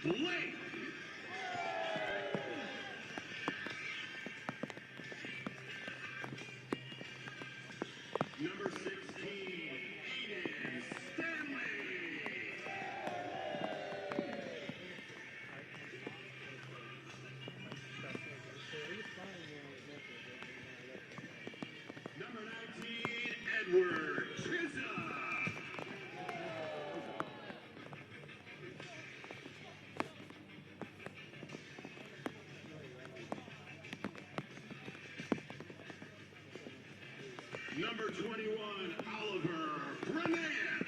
Blake. Number 16, Aiden Stanley. Number 19, Edward Chisholm. Number 21, Oliver Breneas.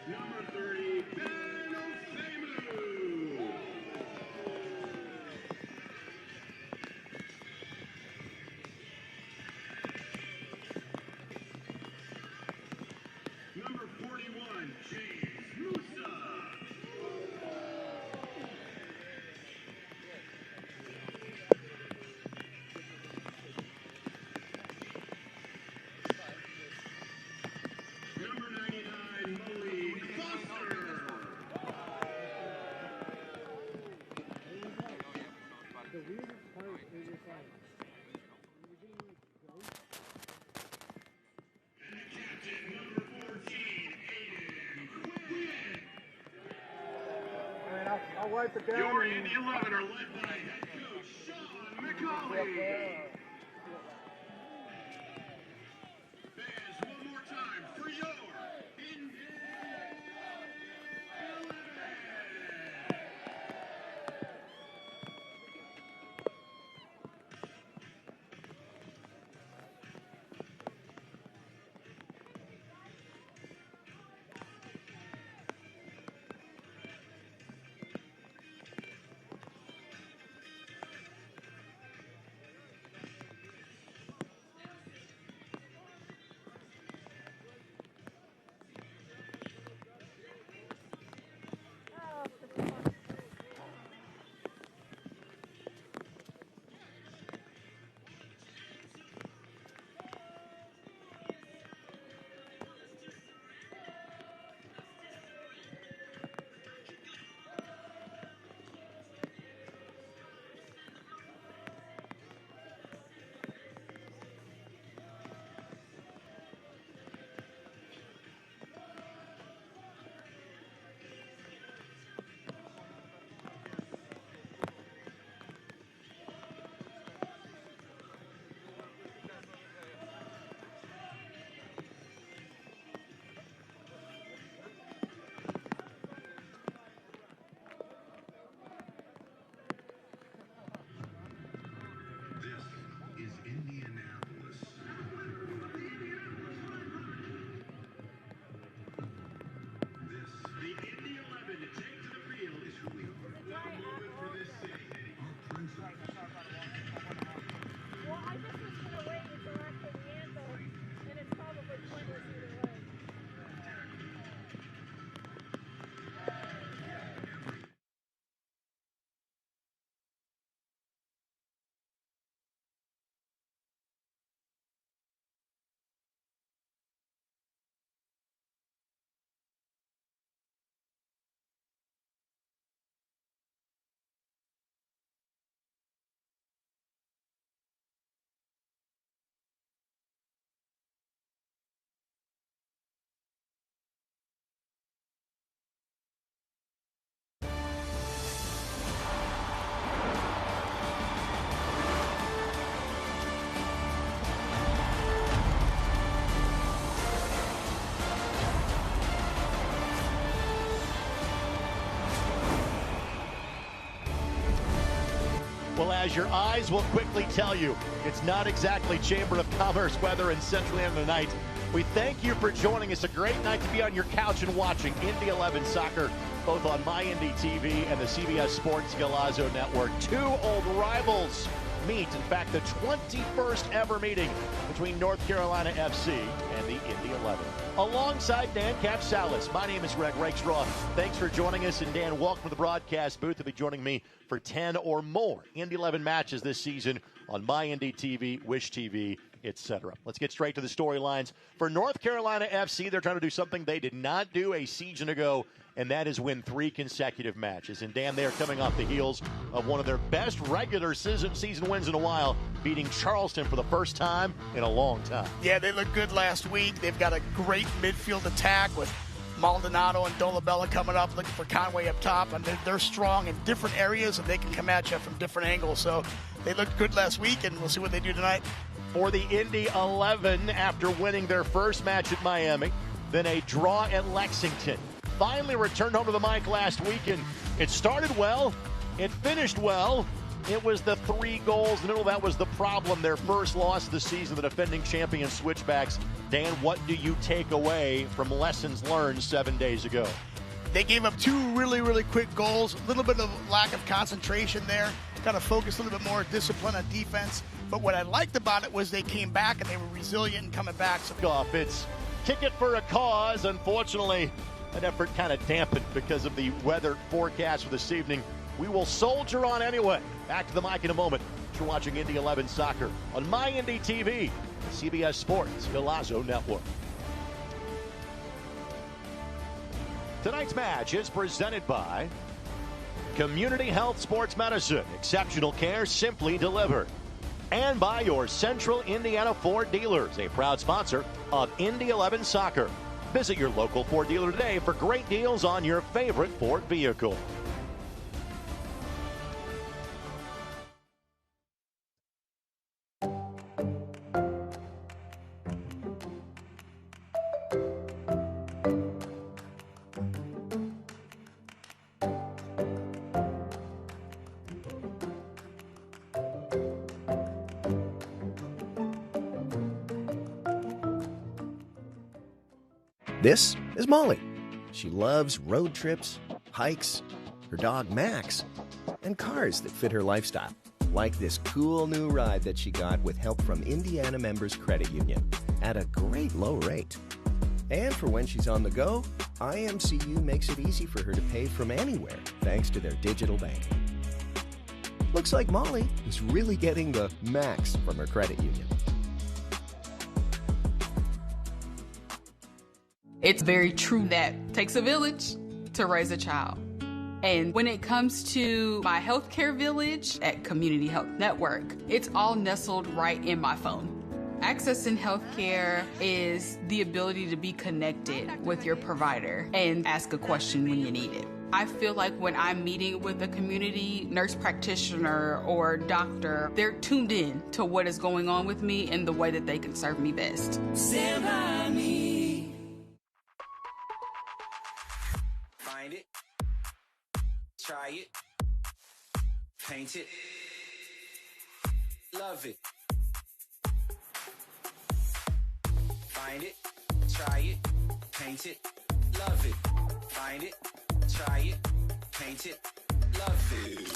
Number 30, Ben Ofemu. Number 41, James Musa. Number 99, Malik Foster. The weirdest part is like, Captain number 14, Aiden Quinn. all right, I'll wipe it down. Your Indy 11 are led by head coach Sean McCauley. Fans, one more time for your Indy 11. This is Indianapolis. This, the Indy 11 to take to the field is who we are. What a moment for this city. Our principles. Well, I just was going to wait until after the anthem, and it's probably pointless either way. Well, as your eyes will quickly tell you, it's not exactly Chamber of Commerce weather in Central Indiana tonight. We thank you for joining us. A great night to be on your couch and watching Indy 11 soccer, both on My Indy TV and the CBS Sports Galazo Network. Two old rivals meet. In fact, the 21st ever meeting between North Carolina FC and the Indy 11. Alongside Dan Capsalis, my name is Greg Rakestraw. Thanks for joining us. And Dan, welcome to the broadcast booth. You'll be joining me for 10 or more Indy 11 matches this season on My Indy TV, Wish TV, etc. Let's get straight to the storylines. For North Carolina FC, they're trying to do something they did not do a season ago, and that is win 3 consecutive matches. And Dan, they are coming off the heels of one of their best regular season wins in a while, beating Charleston for the first time in a long time. Yeah, they looked good last week. They've got a great midfield attack with Maldonado and Dolabella coming up, looking for Conway up top, and they're strong in different areas, and they can come at you from different angles. So they looked good last week, and we'll see what they do tonight. For the Indy 11, after winning their first match at Miami, then a draw at Lexington, finally returned home to the mic last week, and it started well, it finished well. It was the 3 goals in the middle that was the problem. Their first loss of the season, the defending champion Switchbacks. Dan, what do you take away from lessons learned 7 days ago? They gave up 2 really quick goals, a little bit of lack of concentration there, kind of focused a little bit more discipline on defense. But what I liked about it was they came back and they were resilient and coming back. It's kick it for a cause. Unfortunately, that effort kind of dampened because of the weather forecast for this evening. We will soldier on anyway. Back to the mic in a moment. You're watching Indy 11 Soccer on My Indy TV, the CBS Sports Golazo Network. Tonight's match is presented by Community Health Sports Medicine. Exceptional care simply delivered. And by your Central Indiana Ford dealers, a proud sponsor of Indy 11 Soccer. Visit your local Ford dealer today for great deals on your favorite Ford vehicle. This is Molly. She loves road trips, hikes, her dog Max, and cars that fit her lifestyle, like this cool new ride that she got with help from Indiana Members Credit Union at a great low rate. And for when she's on the go, IMCU makes it easy for her to pay from anywhere thanks to their digital banking. Looks like Molly is really getting the max from her credit union. It's very true that it takes a village to raise a child. And when it comes to my healthcare village at Community Health Network, it's all nestled right in my phone. Accessing healthcare is the ability to be connected with your provider and ask a question when you need it. I feel like when I'm meeting with a community nurse practitioner or doctor, they're tuned in to what is going on with me and the way that they can serve me best. Stand by me. Find it, try it, paint it, love it. Find it, try it, paint it, love it. Find it, try it, paint it, love it.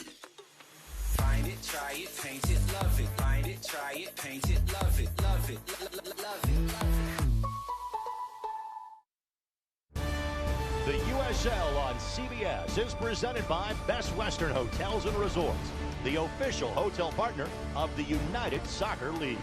Find it, try it, paint it, love it. Find it, try it, paint it, love it, love it, love it, love it. The USL on CBS is presented by Best Western Hotels and Resorts, the official hotel partner of the United Soccer League.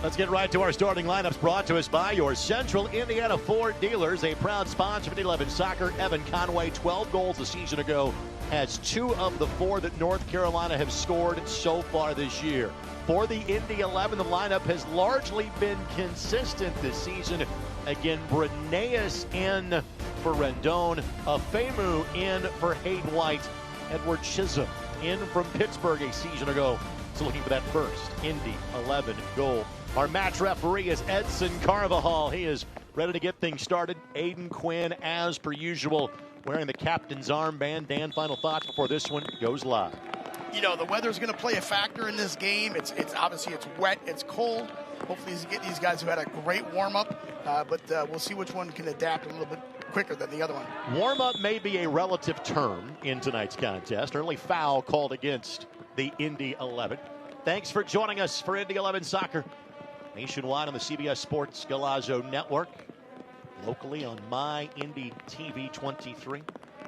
Let's get right to our starting lineups, brought to us by your Central Indiana Ford dealers, a proud sponsor of Indy 11 Soccer. Evan Conway, 12 goals a season ago, has 2 of the 4 that North Carolina have scored so far this year. For the Indy 11, the lineup has largely been consistent this season. Again, Breneas in for Rendon, Afemu in for Hayden White, Edward Chisholm in from Pittsburgh a season ago. So looking for that first Indy 11 goal. Our match referee is Edson Carvajal. He is ready to get things started. Aiden Quinn, as per usual, wearing the captain's armband. Dan, final thoughts before this one goes live. You know, the weather's going to play a factor in this game. It's obviously it's wet, it's cold. Hopefully, get these guys who had a great warm-up, but we'll see which one can adapt a little bit quicker than the other one. Warm-up may be a relative term in tonight's contest. Early foul called against the Indy 11. Thanks for joining us for Indy 11 Soccer. Nationwide on the CBS Sports Galazzo Network. Locally on My Indy TV 23.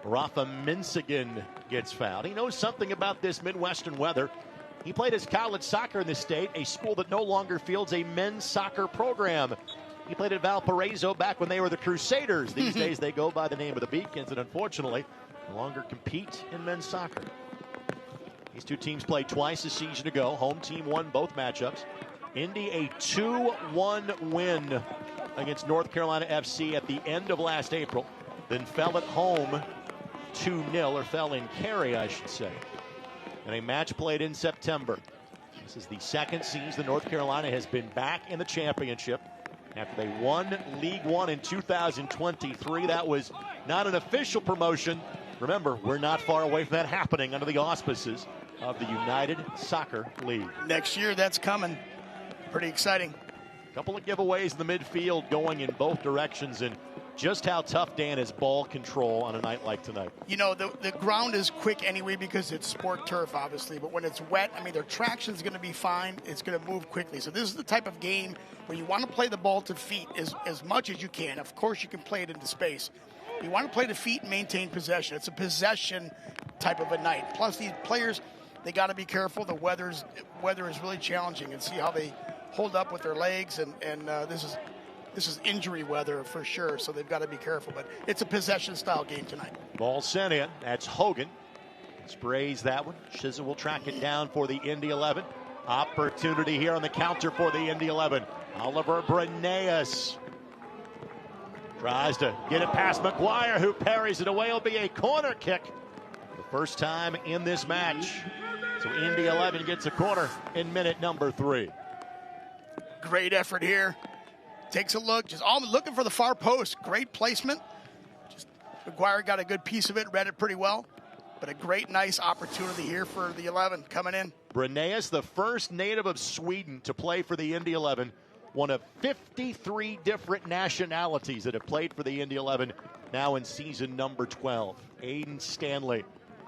Rafa Minsigan gets fouled. He knows something about this Midwestern weather. He played his college soccer in the state, a school that no longer fields a men's soccer program. He played at Valparaiso back when they were the Crusaders. These days they go by the name of the Beacons and unfortunately no longer compete in men's soccer. These two teams played twice a season ago. Home team won both matchups. Indy a 2-1 win against North Carolina FC at the end of last April. Then fell at home 2-0, or fell in Cary, I should say. And a match played in September. This is the second season North Carolina has been back in the championship after they won League One in 2023. That was not an official promotion. Remember, we're not far away from that happening under the auspices of the United Soccer League. Next year, that's coming. Pretty exciting. A couple of giveaways in the midfield going in both directions, and just how tough, Dan, is ball control on a night like tonight? You know, the ground is quick anyway because it's sport turf, obviously. But when it's wet, I mean, their traction is going to be fine. It's going to move quickly. So this is the type of game where you want to play the ball to feet as much as you can. Of course, you can play it into space. You want to play to feet and maintain possession. It's a possession type of a night. Plus, these players, they got to be careful. The weather is really challenging, and see how they hold up with their legs. And this is injury weather for sure, so they've got to be careful. But it's a possession-style game tonight. Ball sent in. That's Hogan. Sprays that one. Chisholm will track it down for the Indy 11. Opportunity here on the counter for the Indy 11. Oliver Breneas tries to get it past McGuire, who parries it away. It'll be a corner kick. The first time in this match. So Indy 11 gets a corner in minute number 3. Great effort here. Takes a look, just all looking for the far post. Great placement. Just McGuire got a good piece of it, read it pretty well. But a great, nice opportunity here for the 11 coming in. Breneas, the first native of Sweden to play for the Indy 11. One of 53 different nationalities that have played for the Indy 11, now in season number 12. Aiden Stanley,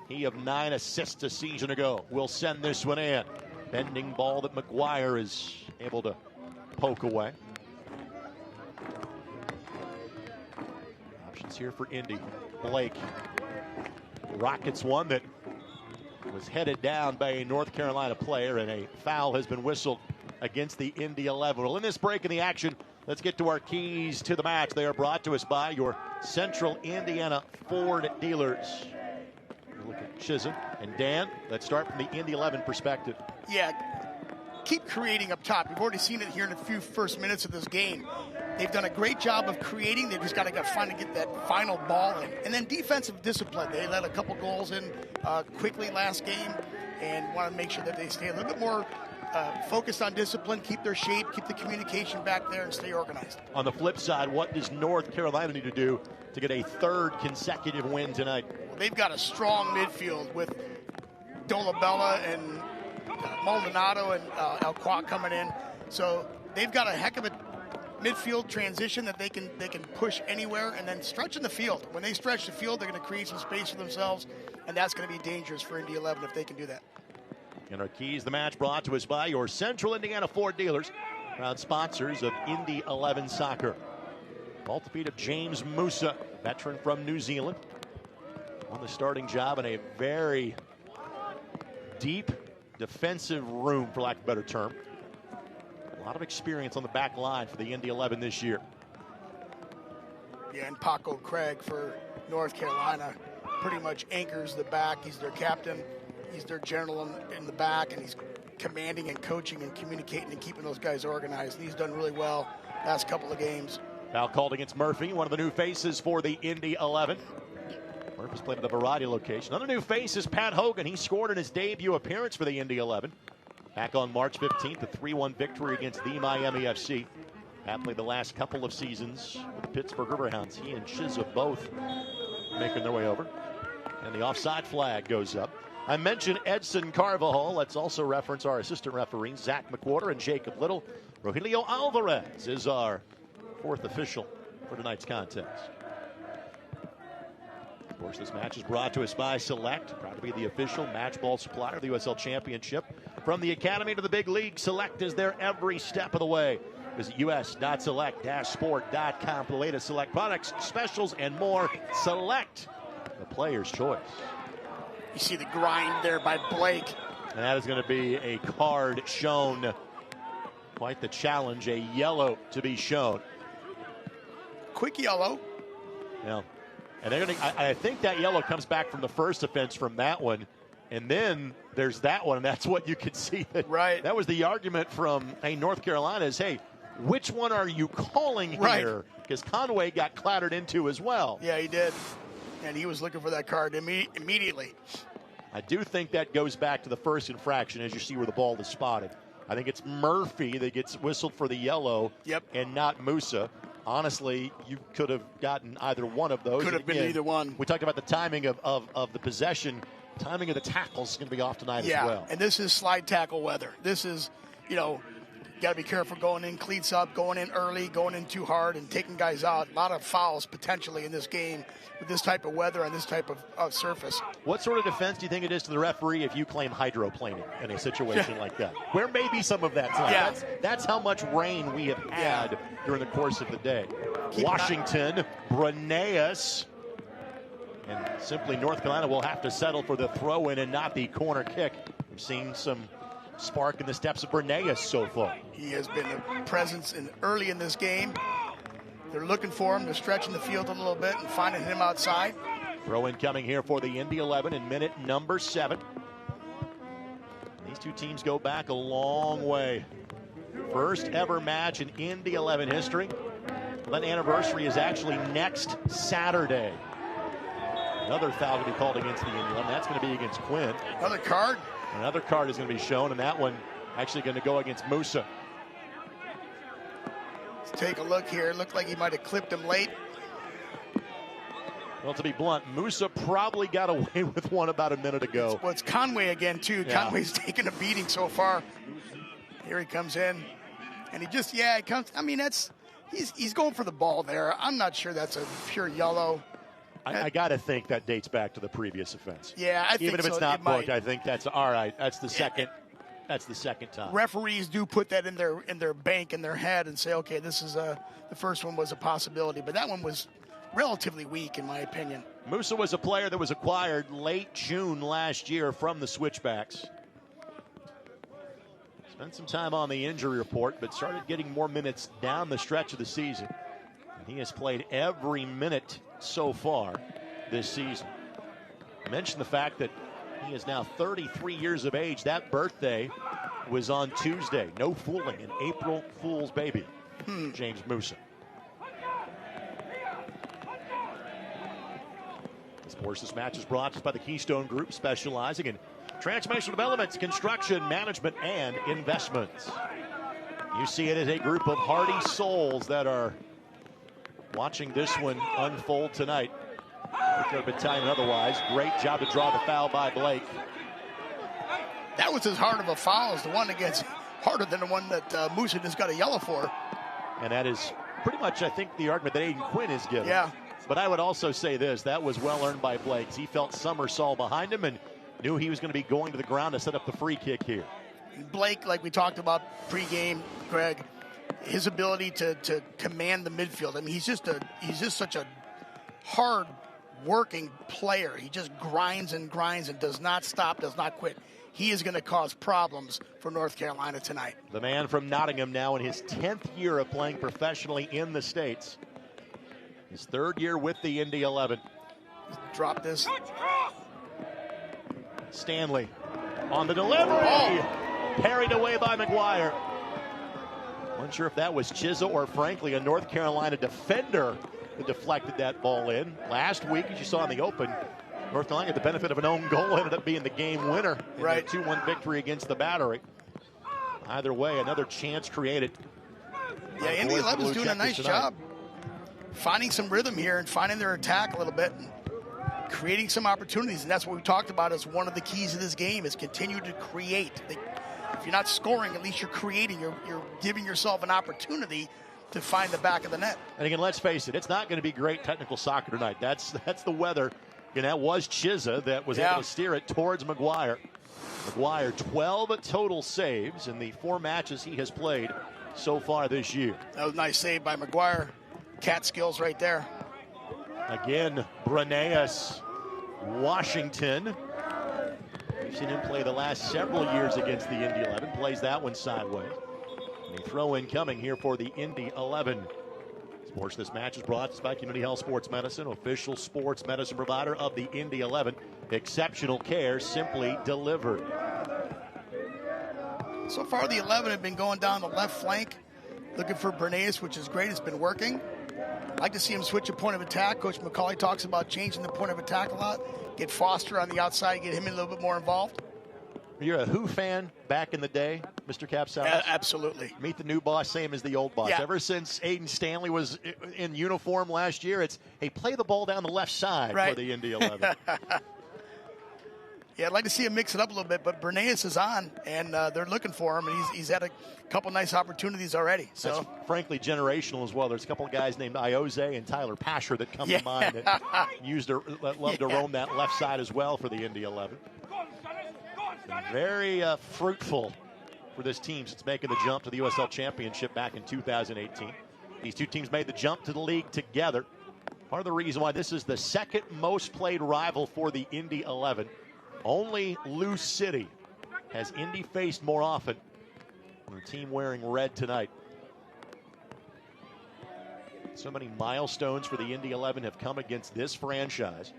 he of 9 assists a season ago, will send this one in. Bending ball that McGuire is able to poke away. Options here for Indy. Blake. Rockets one that was headed down by a North Carolina player, and a foul has been whistled against the Indy 11. Well, in this break in the action, let's get to our keys to the match. They are brought to us by your Central Indiana Ford dealers. Look at Chisholm and Dan. Let's start from the Indy 11 perspective. Yeah, keep creating up top. We've already seen it here in the few first minutes of this game. They've done a great job of creating. They've just got to get that final ball in. And then defensive discipline. They let a couple goals in quickly last game and want to make sure that they stay a little bit more focused on discipline, keep their shape, keep the communication back there, and stay organized. On the flip side, what does North Carolina need to do to get a third consecutive win tonight? Well, they've got a strong midfield with Dolabella and Maldonado and Alquat coming in. So they've got a heck of a midfield transition that they can push anywhere and then stretch in the field. When they stretch the field, they're going to create some space for themselves, and that's going to be dangerous for Indy 11 if they can do that. And our keys, the match brought to us by your Central Indiana Ford dealers, proud sponsors of Indy 11 Soccer. Multipede of James Musa, veteran from New Zealand, on the starting job in a very deep defensive room, for lack of a better term. A lot of experience on the back line for the Indy 11 this year. Yeah, and Paco Craig for North Carolina pretty much anchors the back. He's their captain. He's their general in the back, and he's commanding and coaching and communicating and keeping those guys organized. And he's done really well last couple of games. Foul called against Murphy, one of the new faces for the Indy 11. Murphy's played at a variety of locations. Another new face is Pat Hogan. He scored in his debut appearance for the Indy 11. Back on March 15th, a 3-1 victory against the Miami FC. Pat played the last couple of seasons with the Pittsburgh Riverhounds. He and Chisholm both making their way over. And the offside flag goes up. I mentioned Edson Carvajal. Let's also reference our assistant referees, Zach McWhorter and Jacob Little. Rogelio Alvarez is our fourth official for tonight's contest. Of course, this match is brought to us by Select, proud to be the official match ball supplier of the USL Championship. From the Academy to the big league, Select is there every step of the way. Visit us.select-sport.com for the latest Select products, specials, and more. Select, the player's choice. You see the grind there by Blake. And that is going to be a card shown. Quite the challenge, a yellow to be shown. Quick yellow. Yeah. And they're going to, I think that yellow comes back from the first offense from that one. And then there's that one, and that's what you could see. Right. That was the argument from North Carolina is, hey, which one are you calling here? Because Conway got clattered into as well. Yeah, he did. And he was looking for that card immediately. I do think that goes back to the first infraction, as you see where the ball is spotted. I think it's Murphy that gets whistled for the yellow. Yep. And not Musa. Honestly, you could have gotten either one of those. Could have been either one. We talked about the timing of the possession. Timing of the tackles is going to be off tonight as well. And this is slide tackle weather. This is, got to be careful going in cleats up, going in early, going in too hard, and taking guys out. A lot of fouls potentially in this game with this type of weather and this type of surface. What sort of defense do you think it is to the referee if you claim hydroplaning in a situation like that? Where may be some of that tonight? Yeah. That's how much rain we have had during the course of the day. Washington, Breneas, and simply North Carolina will have to settle for the throw-in and not the corner kick. We've seen some spark in the steps of Breneas so far. He has been a presence early in this game. They're looking for him. They're stretching the field a little bit and finding him outside. Throw-in coming here for the Indy 11 in minute number 7. These two teams go back a long way. First ever match in Indy 11 history. That anniversary is actually next Saturday. Another foul to be called against the Indy 11. That's going to be against Quinn. Another card. Another card is going to be shown, and that one actually going to go against Musa. Let's take a look here. It looked like he might have clipped him late. Well, to be blunt, Musa probably got away with one about a minute ago. Well, it's Conway again, too. Yeah. Conway's taken a beating so far. Here he comes in. And he just, he comes. I mean, he's going for the ball there. I'm not sure that's a pure yellow. I got to think that dates back to the previous offense. Yeah, I think even if it's so. not booked, I think that's all right. That's the second. That's the second time. Referees do put that in their bank, in their head, and say, okay, this is the first one was a possibility, but that one was relatively weak, in my opinion. Musa was a player that was acquired late June last year from the Switchbacks. Spent some time on the injury report, but started getting more minutes down the stretch of the season. And he has played every minute so far this season. I mentioned the fact that he is now 33 years of age. That birthday was on Tuesday. No fooling, an April Fool's baby. James Musa. Of course, this match is brought to us by the Keystone Group, specializing in transformational developments, construction, management, and investments. You see it as a group of hardy souls that are watching this one unfold tonight. It could have been timed otherwise. Great job to draw the foul by Blake. That was as hard of a foul as the one against, harder than the one that Musa just got a yellow for. And that is pretty much, I think, the argument that Aiden Quinn is giving. Yeah. But I would also say this, that was well earned by Blake. He felt Summer Saul behind him and knew he was going to be going to the ground to set up the free kick here. Blake, like we talked about pregame, Greg, his ability to command the midfield. I mean, he's just such a hard working player. He just grinds and does not stop, does not quit. He is going to cause problems for North Carolina tonight. The man from Nottingham now in his 10th year of playing professionally in the States. His 3rd year with the Indy 11. Drop this. Stanley on the delivery. Parried away by McGuire. Unsure if that was Chisel or, frankly, a North Carolina defender that deflected that ball in. Last week, as you saw in the open, North Carolina had the benefit of an own goal, ended up being the game winner in a 2-1 victory against the Battery. Either way, another chance created. Yeah, Indy 11's doing a nice job finding some rhythm here and finding their attack a little bit and creating some opportunities. And that's what we talked about as one of the keys of this game is continue to create. If you're not scoring, at least you're creating. You're giving yourself an opportunity to find the back of the net. And again, let's face it, it's not going to be great technical soccer tonight. That's the weather And that was Chiza that was able to steer it towards McGuire. McGuire, 12 total saves in the 4 matches he has played so far this year. That was a nice save by McGuire. Cat skills right there. Again, Breneas, Washington. We've seen him play the last several years against the Indy 11. Plays that one sideways. And a throw in coming here for the Indy 11. Sports This Match is brought to us by Community Health Sports Medicine, official sports medicine provider of the Indy 11. Exceptional care simply delivered. So far, the 11 have been going down the left flank, looking for Bernays, which is great. It's been working. I'd like to see him switch a point of attack. Coach McCauley talks about changing the point of attack a lot. Get Foster on the outside, get him a little bit more involved. You're a Who fan back in the day, Mr. Capsalis? Absolutely. Meet the new boss, same as the old boss. Yeah. Ever since Aiden Stanley was in uniform last year, it's, hey, play the ball down the left side for the Indy 11. Yeah, I'd like to see him mix it up a little bit, but Bernays is on, and they're looking for him, and he's had a couple nice opportunities already. So that's frankly generational as well. There's a couple of guys named Ioze and Tyler Pasher that come to mind that love to roam that left side as well for the Indy 11. Very fruitful for this team since making the jump to the USL Championship back in 2018. These two teams made the jump to the league together. Part of the reason why this is the second most played rival for the Indy 11. Only Lou City has Indy faced more often. And the team wearing red tonight. So many milestones for the Indy 11 have come against this franchise.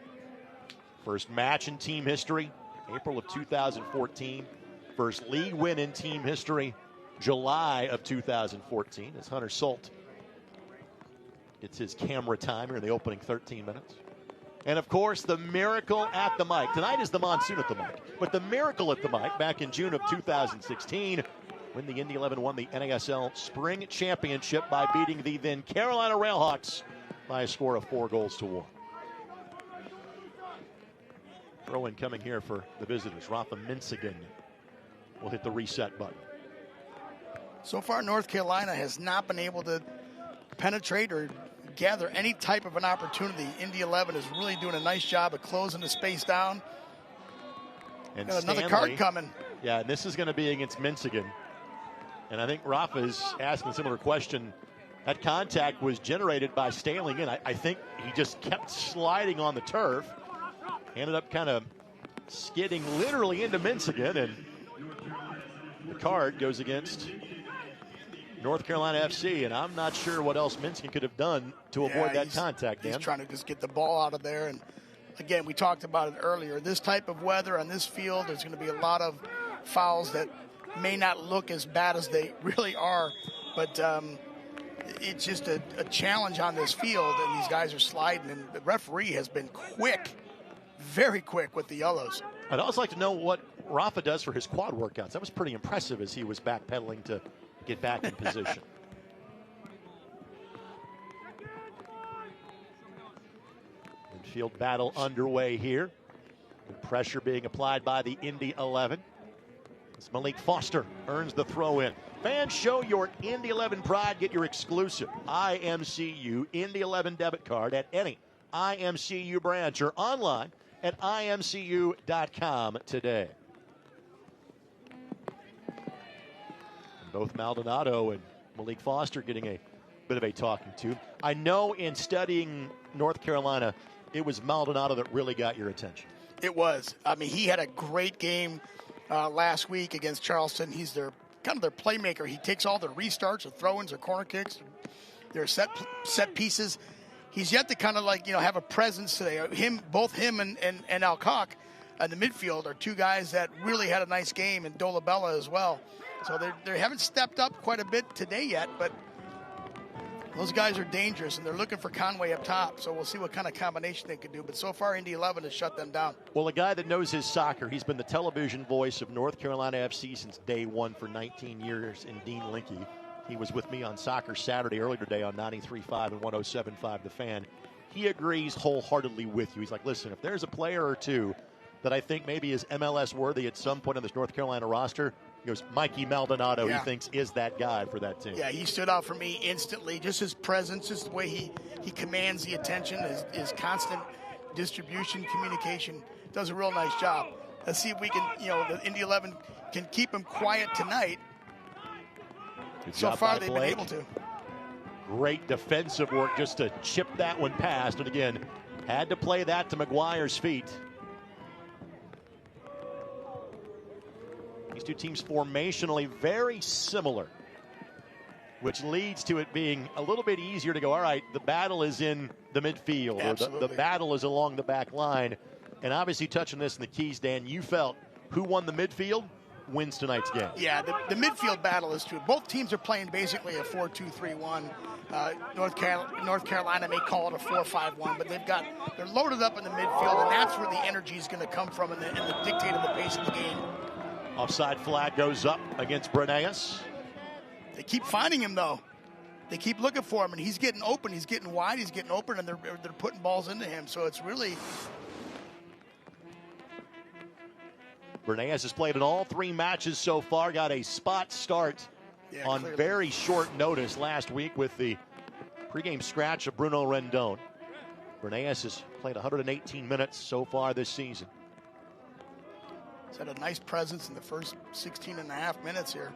First match in team history, April of 2014. First league win in team history, July of 2014, as Hunter Solt gets his camera time here in the opening 13 minutes. And, of course, the miracle at the mic. Tonight is the monsoon at the mic. But the miracle at the mic back in June of 2016 when the Indy 11 won the NASL Spring Championship by beating the then Carolina Railhawks by a score of 4-1. Throw-in coming here for the visitors. Rafa Minsigan will hit the reset button. So far, North Carolina has not been able to penetrate or gather any type of an opportunity. Indy 11 is really doing a nice job of closing the space down. And got another Stanley, card coming. Yeah, and this is going to be against Minsigan. And I think Rafa's asking a similar question. That contact was generated by Stanley. And I think he just kept sliding on the turf. Ended up kind of skidding literally into Minsigan. And the card goes against North Carolina FC, and I'm not sure what else Minsigan could have done to avoid that contact, Dan. He's trying to just get the ball out of there. And, again, we talked about it earlier. This type of weather on this field, there's going to be a lot of fouls that may not look as bad as they really are. But it's just a challenge on this field, and these guys are sliding. And the referee has been quick, very quick with the yellows. I'd also like to know what Rafa does for his quad workouts. That was pretty impressive as he was backpedaling to get back in position. Midfield battle underway here. Good pressure being applied by the Indy 11. As Malik Foster earns the throw in. Fans, show your Indy 11 pride. Get your exclusive IMCU Indy 11 debit card at any IMCU branch or online at imcu.com today. Both Maldonado and Malik Foster getting a bit of a talking to. I know in studying North Carolina, it was Maldonado that really got your attention. It was. I mean, he had a great game last week against Charleston. He's their playmaker. He takes all their restarts, or throw-ins, or corner kicks, their set pieces. He's yet to kind of have a presence today. Both him and Alcock in the midfield are two guys that really had a nice game, and Dolabella as well. So they haven't stepped up quite a bit today yet, but those guys are dangerous, and they're looking for Conway up top. So we'll see what kind of combination they can do. But so far, Indy 11 has shut them down. Well, a guy that knows his soccer, he's been the television voice of North Carolina FC since day one for 19 years in Dean Linke. He was with me on Soccer Saturday earlier today on 93.5 and 107.5 The Fan. He agrees wholeheartedly with you. He's like, listen, if there's a player or two that I think maybe is MLS worthy at some point on this North Carolina roster, he goes, Mikey Maldonado, he thinks is that guy for that team. Yeah, he stood out for me instantly. Just his presence, just the way he commands the attention, his constant distribution, communication, does a real nice job. Let's see if we can, the Indy 11 can keep him quiet tonight. So far, they've been able to. Great defensive work just to chip that one past. And again, had to play that to McGuire's feet. These two teams formationally very similar, which leads to it being a little bit easier to go, all right, the battle is in the midfield, or the battle is along the back line. And obviously touching this in the keys, Dan, you felt who won the midfield wins tonight's game. Yeah, the midfield battle is true. Both teams are playing basically a 4-2-3-1. North Carolina may call it a 4-5-1, but they're loaded up in the midfield, and that's where the energy is going to come from and the dictate of the pace of the game. Offside flag goes up against Breneas. They keep finding him, though. They keep looking for him, and he's getting open, he's getting wide, he's getting open, and they're putting balls into him. So it's really... Breneas has played in all 3 matches so far, got a spot start on clearly. very short notice last week with the pregame scratch of Bruno Rendon. Breneas has played 118 minutes so far this season. He's had a nice presence in the first 16 and a half minutes here.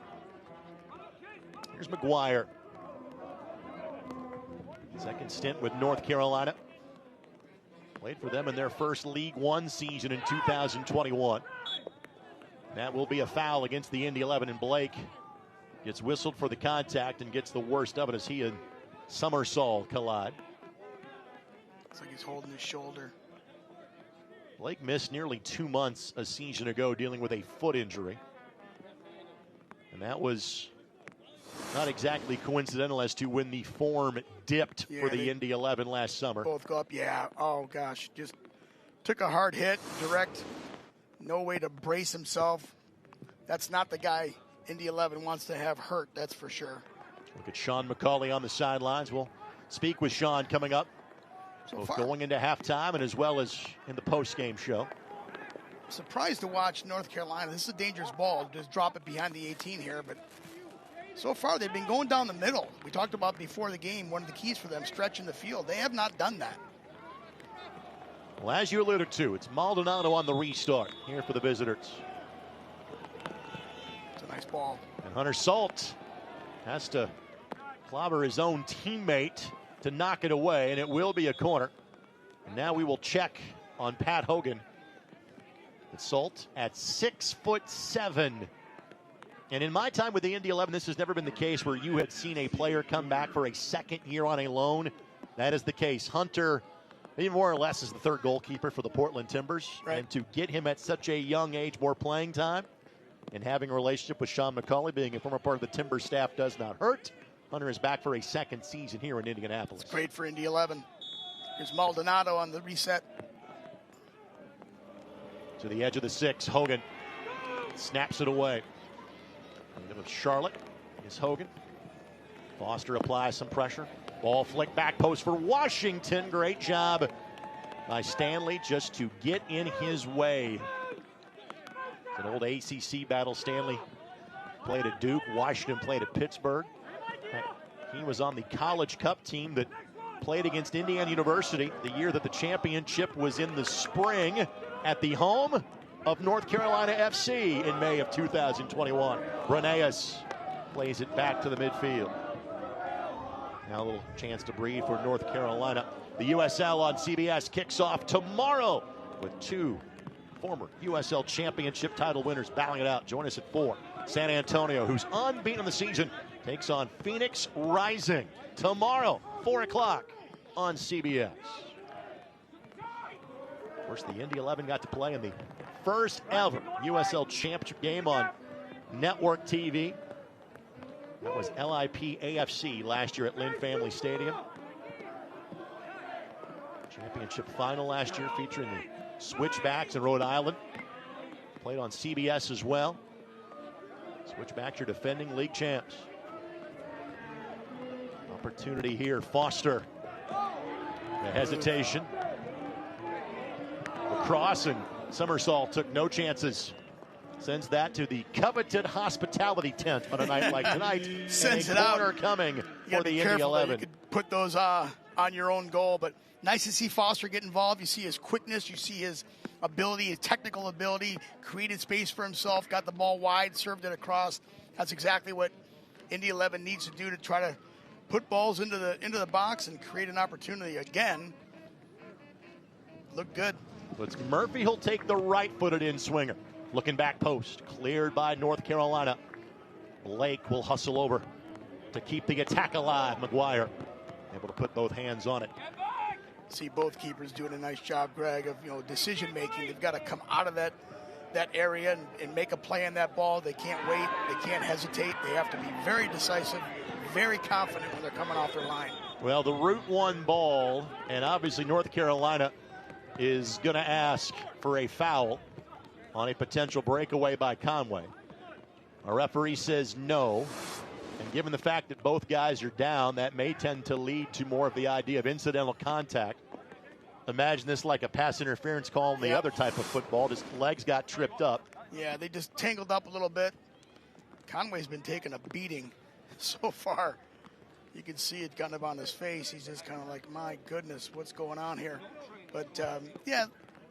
Here's McGuire. Second stint with North Carolina. Played for them in their first League One season in 2021. That will be a foul against the Indy 11, and Blake gets whistled for the contact and gets the worst of it as he and Summersall collide. Looks like he's holding his shoulder. Blake missed nearly 2 months a season ago dealing with a foot injury. And that was not exactly coincidental as to when the form dipped for the Indy 11 last summer. Both go up, oh gosh, just took a hard hit, direct, no way to brace himself. That's not the guy Indy 11 wants to have hurt, that's for sure. Look at Sean McCauley on the sidelines. We'll speak with Sean coming up, both going into halftime and as well as in the post-game show. Surprised to watch North Carolina. This is a dangerous ball. Just drop it behind the 18 here, but so far they've been going down the middle. We talked about before the game, one of the keys for them, stretching the field. They have not done that. Well, as you alluded to, it's Maldonado on the restart here for the visitors. It's a nice ball. And Hunter Salt has to clobber his own teammate to knock it away, and it will be a corner. And now we will check on Pat Hogan. With Salt at 6'7". And in my time with the Indy 11, this has never been the case where you had seen a player come back for a second year on a loan. That is the case. Hunter, he more or less is the third goalkeeper for the Portland Timbers. Right. And to get him at such a young age more playing time and having a relationship with Sean McCauley, being a former part of the Timbers staff, does not hurt. Hunter is back for a second season here in Indianapolis. It's great for Indy 11. Here's Maldonado on the reset. To the edge of the 6, Hogan snaps it away. With Charlotte is Hogan. Foster applies some pressure. Ball flick back post for Washington. Great job by Stanley just to get in his way. It's an old ACC battle. Stanley played at Duke. Washington played at Pittsburgh. He was on the College Cup team that played against Indiana University the year that the championship was in the spring at the home of North Carolina FC in May of 2021. Breneas plays it back to the midfield. Now a little chance to breathe for North Carolina. The USL on CBS kicks off tomorrow with 2 former USL Championship title winners battling it out. Join us at 4. San Antonio, who's unbeaten in the season, takes on Phoenix Rising tomorrow, 4 o'clock on CBS. Of course, the Indy 11 got to play in the first ever USL Championship game on network TV. That was LIP AFC last year at Lynn Family Stadium. Championship final last year featuring the Switchbacks in Rhode Island. Played on CBS as well. Switchbacks, your defending league champs. Opportunity here, Foster. The hesitation. The cross, and Summersall took no chances. Sends that to the coveted hospitality tent on a night like tonight. Sends and it a corner out. coming for the Indy 11. You could put those on your own goal. But nice to see Foster get involved. You see his quickness. You see his ability, his technical ability, created space for himself, got the ball wide, served it across. That's exactly what Indy 11 needs to do to try to put balls into the box and create an opportunity again. Look good. It's Murphy. He'll take the right-footed in swinger. Looking back post, cleared by North Carolina. Blake will hustle over to keep the attack alive. McGuire able to put both hands on it. See both keepers doing a nice job, Greg, of decision making. They've got to come out of that area and make a play on that ball. They can't wait. They can't hesitate. They have to be very decisive, very confident when they're coming off their line. Well, the Route 1 ball, and obviously North Carolina is going to ask for a foul on a potential breakaway by Conway. Our referee says no, and given the fact that both guys are down, that may tend to lead to more of the idea of incidental contact. Imagine this like a pass interference call in the other type of football. Just legs got tripped up. Yeah, they just tangled up a little bit. Conway's been taking a beating so far. You can see it kind of on his face. He's just kind of like, my goodness, what's going on here? But, yeah,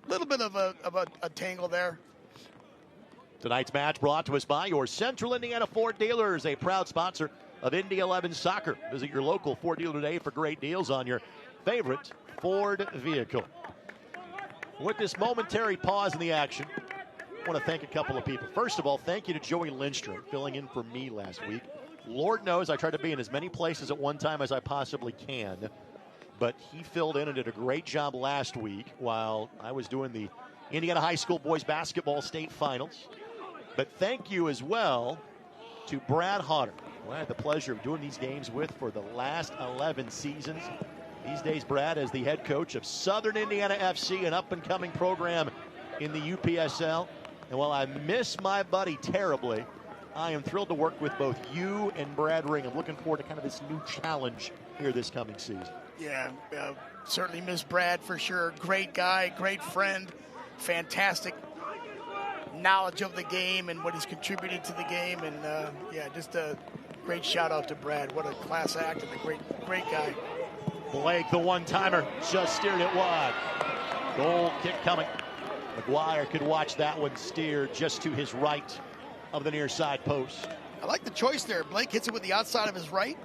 a little bit of a tangle there. Tonight's match brought to us by your Central Indiana Ford dealers, a proud sponsor of Indy 11 Soccer. Visit your local Ford dealer today for great deals on your favorite Ford vehicle. With this momentary pause in the action, I want to thank a couple of people. First of all, thank you to Joey Lindstrom, filling in for me last week. Lord knows I try to be in as many places at one time as I possibly can, but he filled in and did a great job last week while I was doing the Indiana High School Boys Basketball State Finals. But thank you as well to Brad Hodder, who I had the pleasure of doing these games with for the last 11 seasons. These days, Brad is the head coach of Southern Indiana FC, an up-and-coming program in the UPSL. And while I miss my buddy terribly, I am thrilled to work with both you and Brad Ring. I'm looking forward to kind of this new challenge here this coming season. Yeah, certainly miss Brad for sure. Great guy, great friend, fantastic knowledge of the game and what he's contributed to the game. And, yeah, just a great shout-out to Brad. What a class act and a great guy. Blake, the one-timer, just steered it wide. Goal kick coming. McGuire could watch that one steer just to his right of the near side post. I like the choice there. Blake hits it with the outside of his right,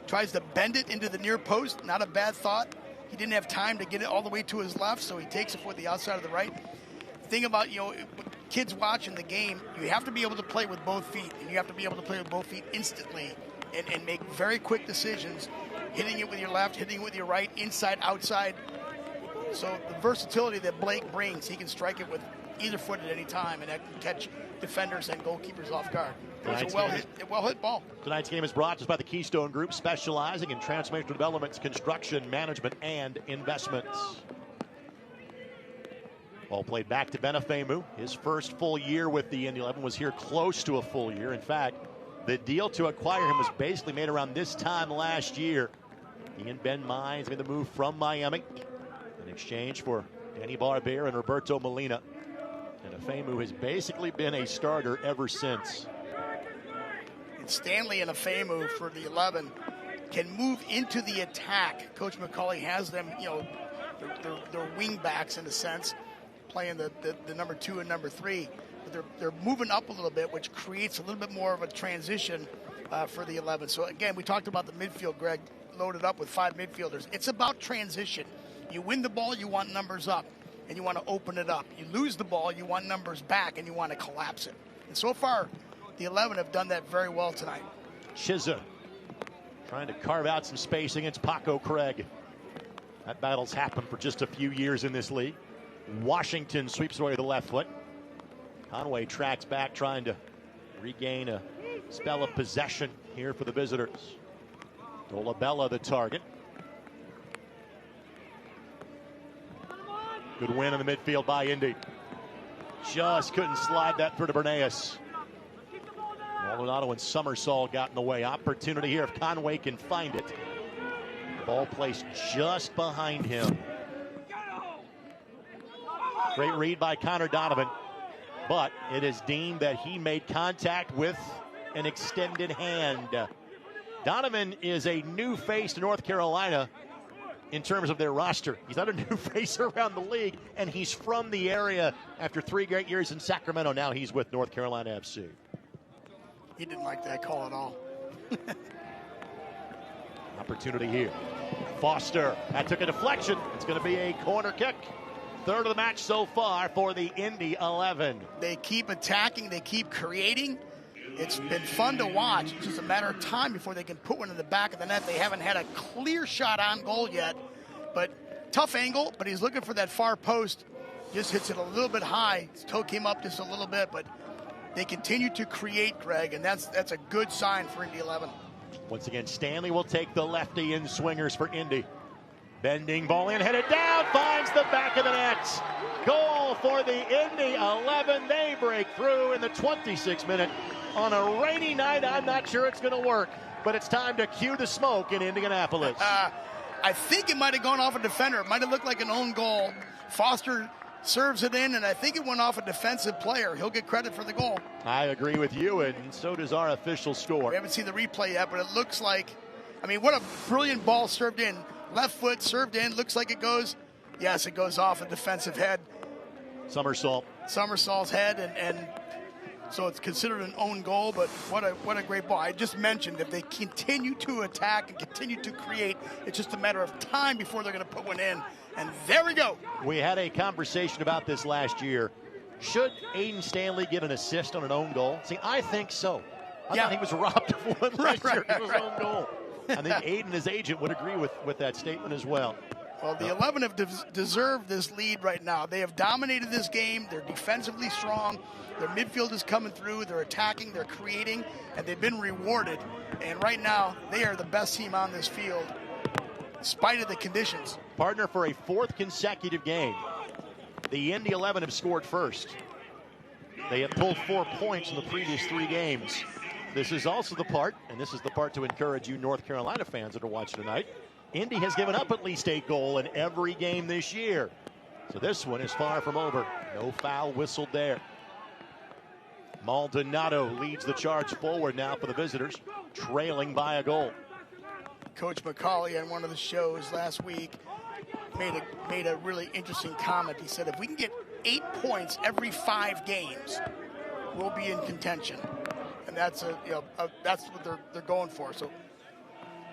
tries to bend it into the near post. Not a bad thought. He didn't have time to get it all the way to his left, so he takes it with the outside of the right. Thing about, kids watching the game, you have to be able to play with both feet, and you have to be able to play with both feet instantly and make very quick decisions, hitting it with your left, hitting it with your right, inside, outside. So the versatility that Blake brings, he can strike it with either foot at any time, and that can catch defenders and goalkeepers off guard. It's a well-hit ball. Tonight's game is brought to us by the Keystone Group, specializing in transformational developments, construction, management, and investments. Ball played back to Benefemu. His first full year with the Indy 11 was here close to a full year. In fact, the deal to acquire him was basically made around this time last year. He and Ben Mines made the move from Miami in exchange for Danny Barbier and Roberto Molina. And Afemu has basically been a starter ever since. And Stanley and Afemu for the 11 can move into the attack. Coach McCauley has them, they're wing backs in a sense, playing the number 2 and number 3. But they're moving up a little bit, which creates a little bit more of a transition for the 11. So again, we talked about the midfield, Greg, loaded up with 5 midfielders. It's about transition. You win the ball, you want numbers up, and you want to open it up. You lose the ball, you want numbers back, and you want to collapse it. And so far, the 11 have done that very well tonight. Chiza trying to carve out some space against Paco Craig. That battle's happened for just a few years in this league. Washington sweeps away the left foot. Conway tracks back, trying to regain a spell of possession here for the visitors. Dolabella the target. Good win in the midfield by Indy. Just couldn't slide that through to Bernays. Maldonado and Summersall got in the way. Opportunity here if Conway can find it. Ball placed just behind him. Great read by Connor Donovan, but it is deemed that he made contact with an extended hand. Donovan is a new face to North Carolina, in terms of their roster. He's not a new face around the league, and he's from the area after 3 great years in Sacramento. Now he's with North Carolina FC. He didn't like that call at all. Opportunity here. Foster, that took a deflection. It's going to be a corner kick. Third of the match so far for the Indy 11. They keep attacking, they keep creating. It's been fun to watch. It's just a matter of time before they can put one in the back of the net. They haven't had a clear shot on goal yet, but tough angle, but he's looking for that far post. Just hits it a little bit high. His toe came up just a little bit, but they continue to create, Greg, and that's a good sign for Indy 11. Once again, Stanley will take the lefty in swingers for Indy. Bending ball in, headed down, finds the back of the net. Goal for the Indy 11. They break through in the 26th minute. On a rainy night, I'm not sure it's going to work, but it's time to cue the smoke in Indianapolis. I think it might have gone off a defender. It might have looked like an own goal. Foster serves it in, and I think it went off a defensive player. He'll get credit for the goal. I agree with you, and so does our official score. We haven't seen the replay yet, but it looks like, I mean, what a brilliant ball served in. Left foot served in, looks like it goes, yes, it goes off a defensive head. Somersault's head, and so it's considered an own goal, but what a great ball. I just mentioned if they continue to attack and continue to create, it's just a matter of time before they're going to put one in. And there we go. We had a conversation about this last year. Should Aiden Stanley get an assist on an own goal? See, I think so. I thought he was robbed of one last year. It was his own goal. I think Aiden, his agent, would agree with that statement as well. Well, the 11 have deserved this lead right now. They have dominated this game. They're defensively strong. Their midfield is coming through. They're attacking. They're creating. And they've been rewarded. And right now, they are the best team on this field, in spite of the conditions. Partner, for a 4th consecutive game, the Indy 11 have scored first. They have pulled 4 points in the previous 3 games. This is also the part, and this is the part to encourage you North Carolina fans that are watching tonight. Indy has given up at least a goal in every game this year. So this one is far from over. No foul whistled there. Maldonado leads the charge forward now for the visitors, trailing by a goal. Coach McCauley on one of the shows last week made a really interesting comment. He said, if we can get 8 points every 5 games, we'll be in contention. And that's that's what they're going for. So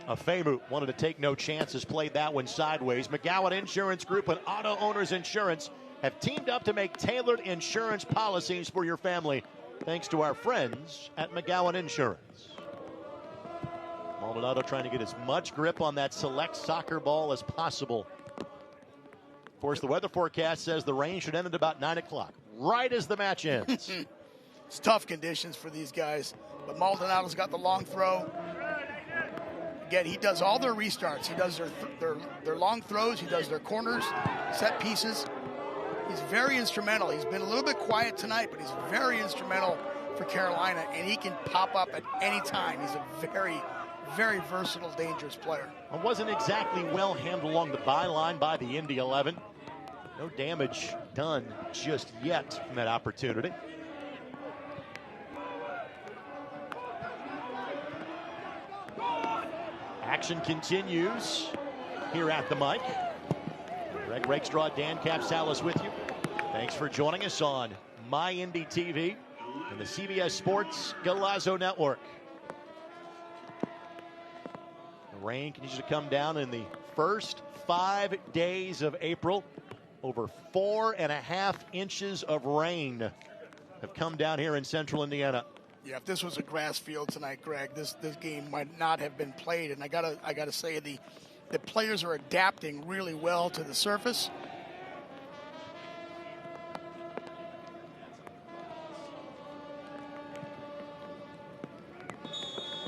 Afemu wanted to take no chances, played that one sideways. McGowan Insurance Group and Auto Owners Insurance have teamed up to make tailored insurance policies for your family, thanks to our friends at McGowan Insurance. Maldonado trying to get as much grip on that select soccer ball as possible. Of course, the weather forecast says the rain should end at about 9 o'clock, right as the match ends. It's tough conditions for these guys, but Maldonado's got the long throw. Again, he does all their restarts. He does their long throws. He does their corners, set pieces. He's very instrumental. He's been a little bit quiet tonight, but he's very instrumental for Carolina, and he can pop up at any time. He's a very, very versatile, dangerous player. It wasn't exactly well handled along the byline by the Indy 11. No damage done just yet from that opportunity. Action continues here at the mic. Greg Rakestraw, Dan Capsalis with you. Thanks for joining us on My Indy TV and the CBS Sports Golazo Network. The rain continues to come down in the first 5 days of April. Over 4.5 inches of rain have come down here in central Indiana. Yeah, if this was a grass field tonight, Greg, this game might not have been played. And I gotta say the players are adapting really well to the surface.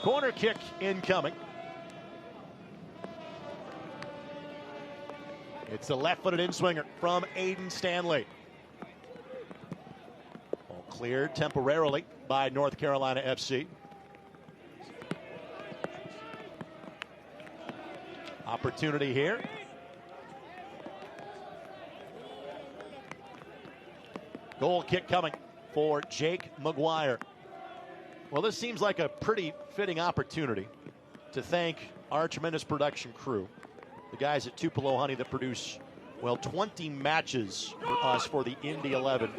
Corner kick incoming. It's a left-footed in-swinger from Aiden Stanley. Ball cleared temporarily by North Carolina FC. Opportunity here. Goal kick coming for Jake McGuire. Well, this seems like a pretty fitting opportunity to thank our tremendous production crew the guys at Tupelo Honey that produce, well, 20 matches for us for the Indy 11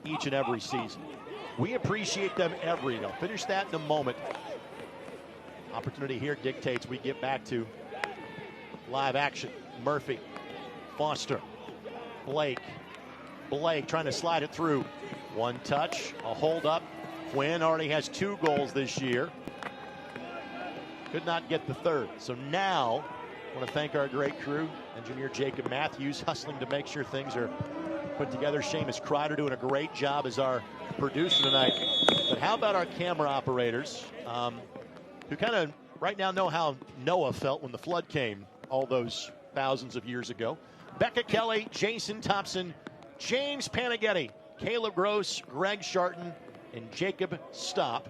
each and every season. We appreciate them every day. I'll finish that in a moment. Opportunity here dictates we get back to live action. Murphy, Foster, Blake trying to slide it through. One touch, a hold up. Quinn already has 2 goals this year. Could not get the third. So now, I want to thank our great crew. Engineer Jacob Matthews hustling to make sure things are put together. Seamus Kreider doing a great job as our producer tonight. But how about our camera operators who kind of right now know how Noah felt when the flood came all those thousands of years ago. Becca Kelly, Jason Thompson, James Panaghetti, Caleb Gross, Greg Sharton, and Jacob Stopp.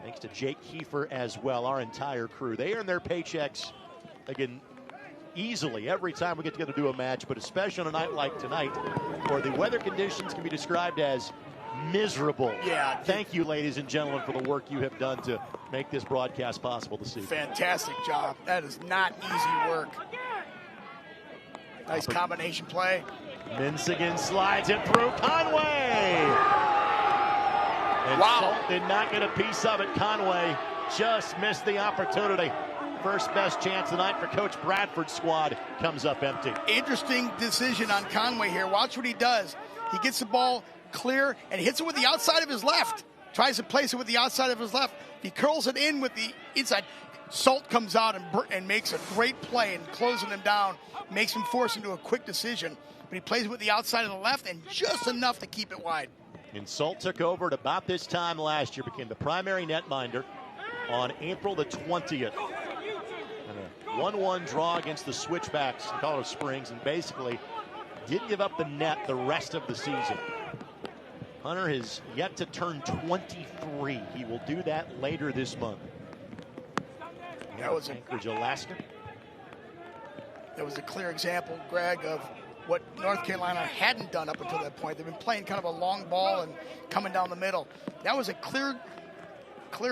Thanks to Jake Kiefer as well, our entire crew. They earn their paychecks, again, easily every time we get together to do a match, but especially on a night like tonight, where the weather conditions can be described as miserable. Yeah. Thank you, ladies and gentlemen, for the work you have done to make this broadcast possible this evening. Fantastic job. That is not easy work. Nice combination play. Minsigan slides it through. Conway! And Wow. Salt did not get a piece of it. Conway just missed the opportunity. First best chance tonight for Coach Bradford's squad comes up empty. Interesting decision on Conway here. Watch what he does. He gets the ball clear and hits it with the outside of his left. Tries to place it with the outside of his left. He curls it in with the inside. Salt comes out and makes a great play and closing him down. Makes him force into a quick decision. But he plays it with the outside of the left and just enough to keep it wide. And Salt took over at about this time last year, became the primary netminder on April the 20th. And a 1-1 draw against the Switchbacks in Colorado Springs, and basically didn't give up the net the rest of the season. Hunter has yet to turn 23. He will do that later this month. That was Anchorage, Alaska. That was a clear example, Greg, of what North Carolina hadn't done up until that point. They've been playing kind of a long ball and coming down the middle. That was a clear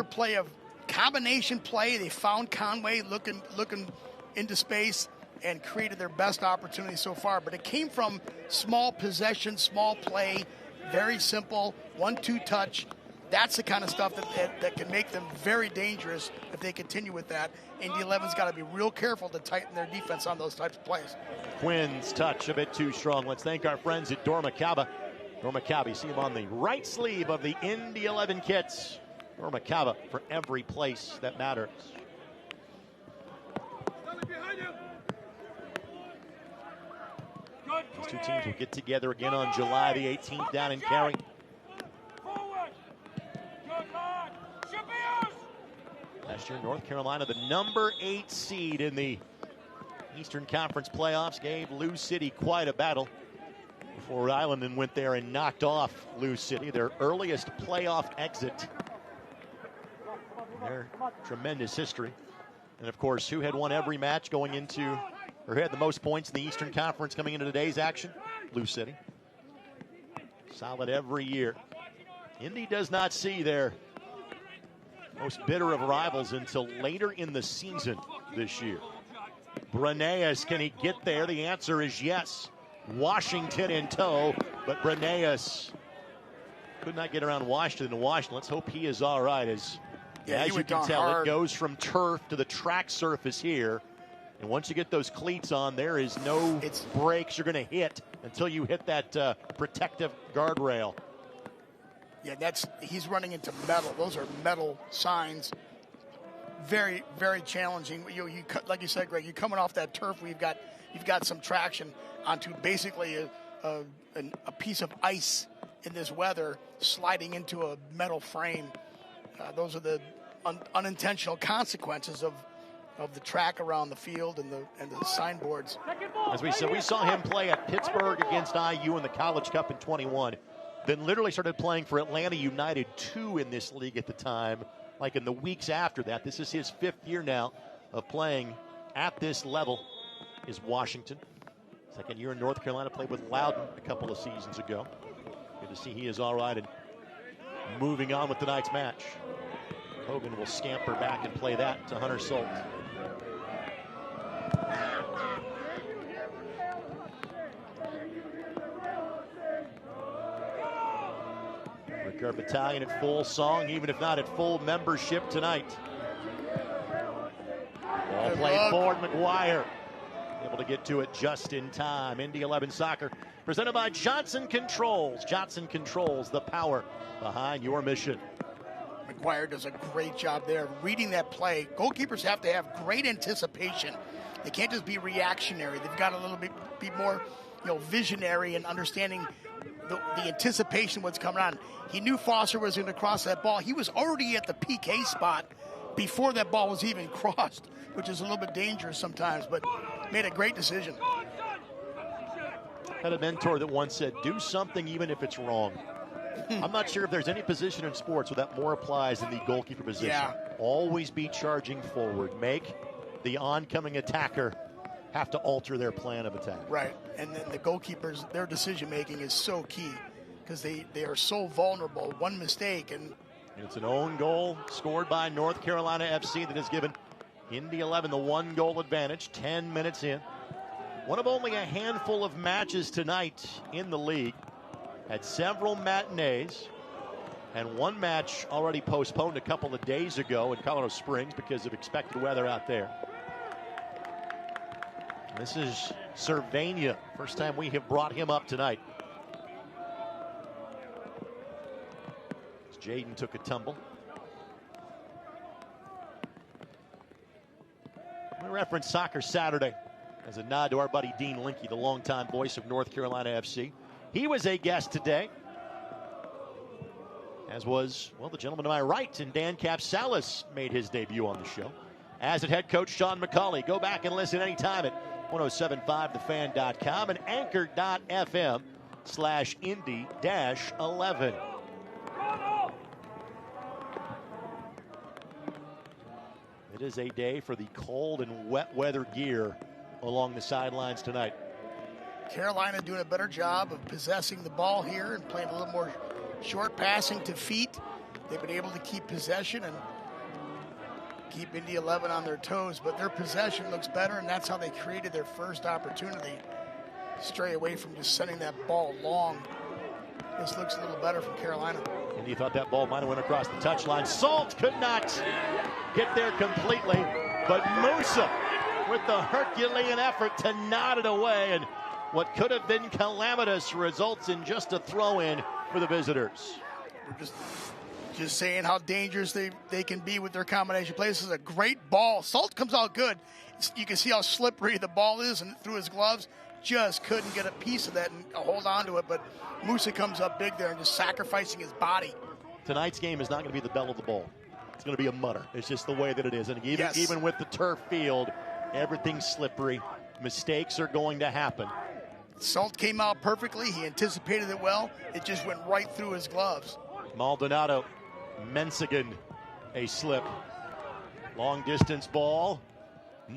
play of combination play. They found Conway looking into space and created their best opportunity so far. But it came from small possession, small play, very simple, 1-2 touch. That's the kind of stuff that can make them very dangerous if they continue with that. Indy 11's got to be real careful to tighten their defense on those types of plays. Quinn's touch a bit too strong. Let's thank our friends at Dormacaba. Dormacaba, you see him on the right sleeve of the Indy 11 kits. Dormacaba for every place that matters. These two teams will get together again on July the 18th down in Cary. Last year, North Carolina, the number 8 seed in the Eastern Conference playoffs, gave Lou City quite a battle before Rhode Island then went there and knocked off Lou City, their earliest playoff exit in their tremendous history. And of course, who had won every match going into, or who had the most points in the Eastern Conference coming into today's action? Lou City. Solid every year. Indy does not see their most bitter of rivals until later in the season this year. Breneas, can he get there? The answer is yes. Washington in tow, but Breneas could not get around Washington. Let's hope he is all right. As you can tell, hard. It goes from turf to the track surface here. And once you get those cleats on, there is no brakes you're going to hit until you hit that protective guardrail. Yeah, he's running into metal. Those are metal signs. Very, very challenging. You like you said, Greg, you're coming off that turf where you've got some traction onto basically a piece of ice in this weather, sliding into a metal frame. Those are the unintentional consequences of the track around the field and the signboards. As we said, we saw him play at Pittsburgh against IU in the College Cup in 21. Then literally started playing for Atlanta United 2 in this league at the time, like in the weeks after that. This is his 5th year now of playing at this level is Washington. Second year in North Carolina, played with Loudon a couple of seasons ago. Good to see he is all right and moving on with tonight's match. Hogan will scamper back and play that to Hunter Salt. Our battalion at full song, even if not at full membership tonight. Ball played forward, McGuire. Able to get to it just in time. Indy 11 Soccer, presented by Johnson Controls. Johnson Controls, the power behind your mission. McGuire does a great job there reading that play. Goalkeepers have to have great anticipation. They can't just be reactionary. They've got a little bit be more, visionary and understanding the anticipation of what's coming on. He knew Foster was going to cross that ball. He was already at the PK spot before that ball was even crossed, which is a little bit dangerous sometimes, but made a great decision. Had a mentor that once said, do something even if it's wrong. I'm not sure if there's any position in sports where that more applies than the goalkeeper position. Yeah. Always be charging forward. Make the oncoming attacker have to alter their plan of attack. Right, and then the goalkeepers, their decision-making is so key because they are so vulnerable. One mistake and it's an own goal scored by North Carolina FC that has given Indy 11 the 1-goal advantage 10 minutes in. One of only a handful of matches tonight in the league. Had several matinees and one match already postponed a couple of days ago in Colorado Springs because of expected weather out there. This is Cervania. First time we have brought him up tonight. Jaden took a tumble. We referenced Soccer Saturday as a nod to our buddy Dean Linke, the longtime voice of North Carolina FC. He was a guest today, as was, the gentleman to my right, and Dan Capsalis made his debut on the show, as did head coach Sean McCauley. Go back and listen anytime at 1075thefan.com and anchor.fm/Indy-11. It is a day for the cold and wet weather gear along the sidelines tonight. Carolina doing a better job of possessing the ball here and playing a little more short passing to feet. They've been able to keep possession and keep Indy 11 on their toes, but their possession looks better, and that's how they created their first opportunity. Stray away from just sending that ball long. This looks a little better from Carolina. And you thought that ball might have went across the touchline. Salt could not get there completely, but Musa with the Herculean effort to nod it away, and what could have been calamitous results in just a throw-in for the visitors. We're just saying how dangerous they can be with their combination play. This is a great ball. Salt comes out good. You can see how slippery the ball is, and through his gloves, just couldn't get a piece of that and hold on to it. But Musa comes up big there and just sacrificing his body. Tonight's game is not going to be the bell of the ball. It's going to be a mutter. It's just the way that it is. And even with the turf field, everything's slippery. Mistakes are going to happen. Salt came out perfectly. He anticipated it well. It just went right through his gloves. Maldonado, Mensigan, a slip. Long distance ball.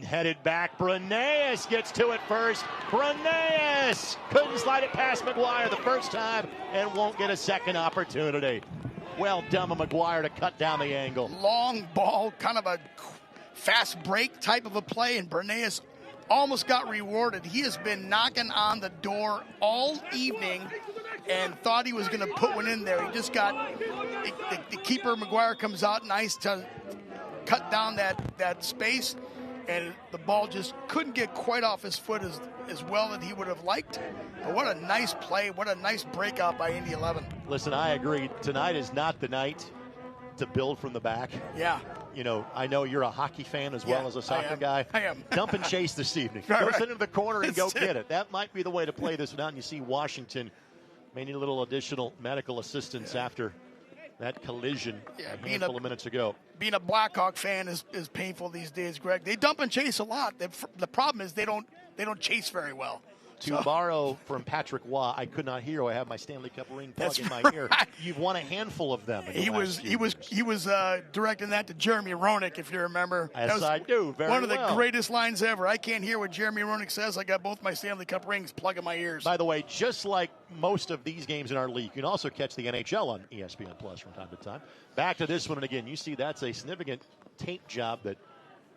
Headed back. Breneas gets to it first. Breneas couldn't slide it past McGuire the first time and won't get a second opportunity. Well done by McGuire to cut down the angle. Long ball, kind of a fast break type of a play, and Breneas almost got rewarded. He has been knocking on the door all evening and thought he was going to put one in there. He just got the keeper, McGuire, comes out nice to cut down that space, and the ball just couldn't get quite off his foot as well as he would have liked. But what a nice play. What a nice breakout by Indy 11. Listen, I agree. Tonight is not the night to build from the back. Yeah. I know you're a hockey fan as well as a soccer guy. I am. Dump and chase this evening. Go sit in the corner and go get it. That might be the way to play this one out. And you see Washington may need a little additional medical assistance after that collision a handful of minutes ago. Being a Blackhawk fan is painful these days, Greg. They dump and chase a lot. The problem is they don't chase very well. To borrow from Patrick Waugh, I could not hear. I have my Stanley Cup ring plug in my ear. You've won a handful of them. He was directing that to Jeremy Roenick, if you remember. Yes, I do. Very one of the greatest lines ever. I can't hear what Jeremy Roenick says. I got both my Stanley Cup rings plugged in my ears. By the way, just like most of these games in our league, you can also catch the NHL on ESPN Plus from time to time. Back to this one, and again, you see that's a significant tape job that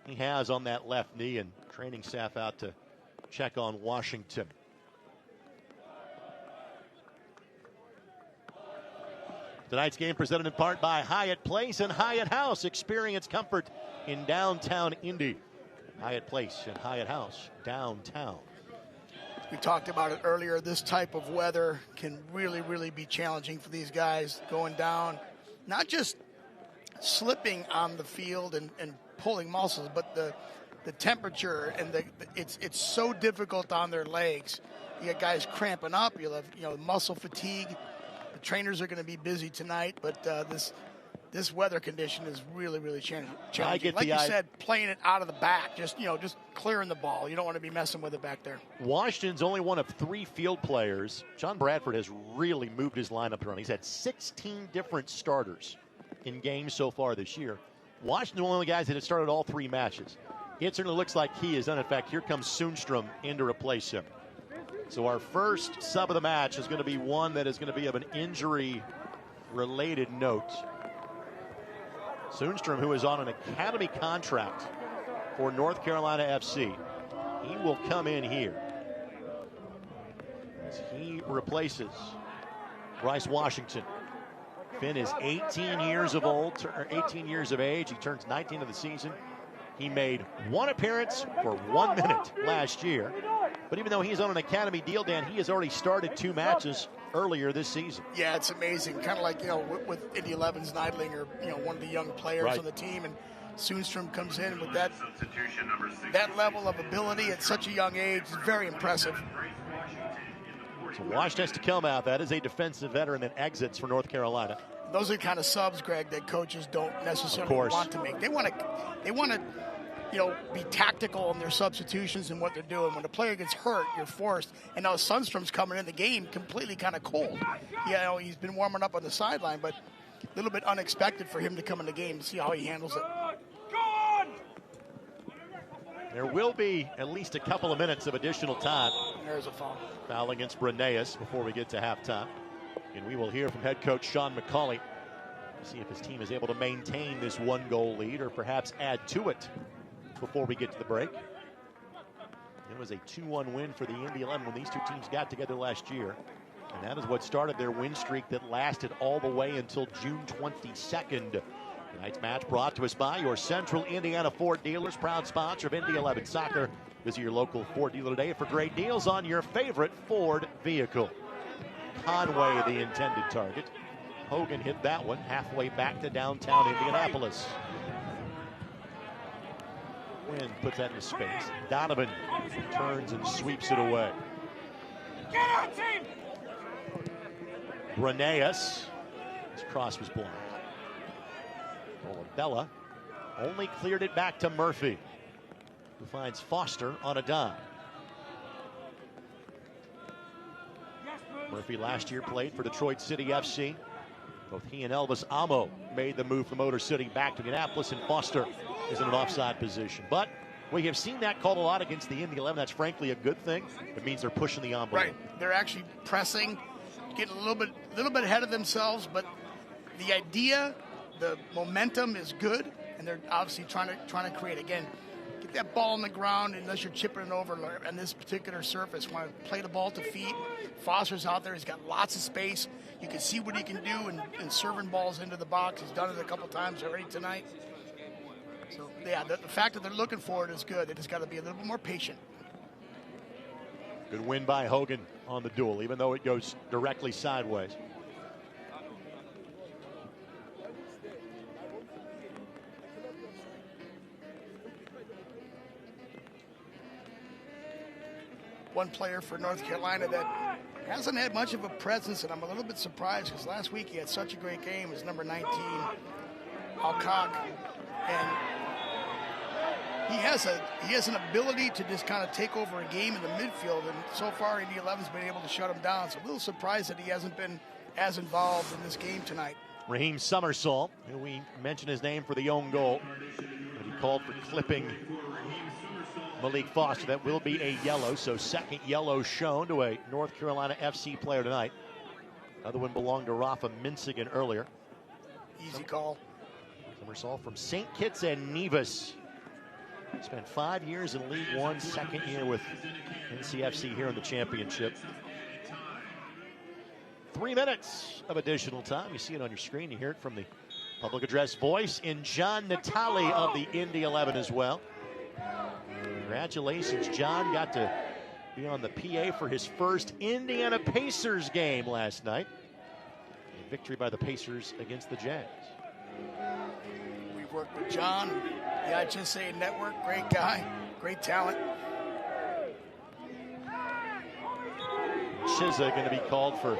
he has on that left knee, and training staff out to check on Washington. Tonight's game presented in part by Hyatt Place and Hyatt House. Experience comfort in downtown Indy. Hyatt Place and Hyatt House downtown. We talked about it earlier. This type of weather can really, really be challenging for these guys going down. Not just slipping on the field and pulling muscles, but the temperature and it's so difficult on their legs. You got guys cramping up. You'll have muscle fatigue. The trainers are going to be busy tonight, but this weather condition is really, really challenging. Like you said, playing it out of the back, just clearing the ball. You don't want to be messing with it back there. Washington's only one of 3 field players. John Bradford has really moved his lineup around. He's had 16 different starters in games so far this year. Washington's one of the guys that has started all 3 matches. It certainly looks like he is done. In fact, here comes Sundstrom in to replace him. So our first sub of the match is going to be one that is going to be of an injury-related note. Sundstrom, who is on an academy contract for North Carolina FC, he will come in here as he replaces Bryce Washington. Finn is 18 years of age. He turns 19 of the season. He made 1 appearance for 1 minute last year. But even though he's on an academy deal, Dan, he has already started 2 matches earlier this season. Yeah, it's amazing. Kind of like, with Indy 11's Neidlinger, one of the young players on the team. And Sundstrom comes in with that level of ability at such a young age. It's very impressive. So Washington has to come out. That is a defensive veteran that exits for North Carolina. Those are the kind of subs, Greg, that coaches don't necessarily want to make. They want to be tactical in their substitutions and what they're doing. When a player gets hurt, you're forced. And now Sundstrom's coming in the game completely kind of cold. He's been warming up on the sideline, but a little bit unexpected for him to come in the game and see how he handles it. There will be at least a couple of minutes of additional time. There's a foul. Foul against Breneas before we get to halftime. And we will hear from head coach Sean McCauley. See if his team is able to maintain this 1-goal lead or perhaps add to it before we get to the break. It was a 2-1 win for the Indy 11 when these 2 teams got together last year. And that is what started their win streak that lasted all the way until June 22nd. Tonight's match brought to us by your Central Indiana Ford dealers, proud sponsor of Indy 11 Soccer. Visit your local Ford dealer today for great deals on your favorite Ford vehicle. Conway, the intended target. Hogan hit that one halfway back to downtown Indianapolis. Quinn puts that into space. Donovan turns and sweeps it away. Breneas. His cross was blocked. Bella only cleared it back to Murphy, who finds Foster on a dime. Murphy last year played for Detroit City FC. Both he and Elvis Amo made the move from Motor City back to Indianapolis, and Foster is in an offside position. But we have seen that called a lot against the Indy 11. That's frankly a good thing. It means they're pushing the envelope. Right. They're actually pressing, getting a little bit ahead of themselves, but the idea, the momentum is good, and they're obviously trying to create. Again, get that ball on the ground unless you're chipping it over on this particular surface. Want to play the ball to feet. Foster's out there. He's got lots of space. You can see what he can do in serving balls into the box. He's done it a couple times already tonight. So, yeah, the fact that they're looking for it is good. They just got to be a little bit more patient. Good win by Hogan on the duel, even though it goes directly sideways. One player for North Carolina that hasn't had much of a presence, and I'm a little bit surprised because last week he had such a great game, is number 19, Alcock, and he has an ability to just kind of take over a game in the midfield, and so far Indy 11's been able to shut him down. So a little surprised that he hasn't been as involved in this game tonight. Raheem Summersall, who we mentioned his name for the own goal, but he called for clipping Malik Foster. That will be a yellow, so second yellow shown to a North Carolina FC player tonight. Another one belonged to Rafa Minsigan earlier. Easy call. Summersall from St. Kitts and Nevis. Spent 5 years in League One, second year with NCFC here in the championship. 3 minutes of additional time. You see it on your screen. You hear it from the public address voice in John Natali of the Indy 11 as well. Congratulations, John. Got to be on the PA for his first Indiana Pacers game last night. A victory by the Pacers against the Jazz. We've worked with John, the IHSA network. Great guy, great talent. Chizza going to be called for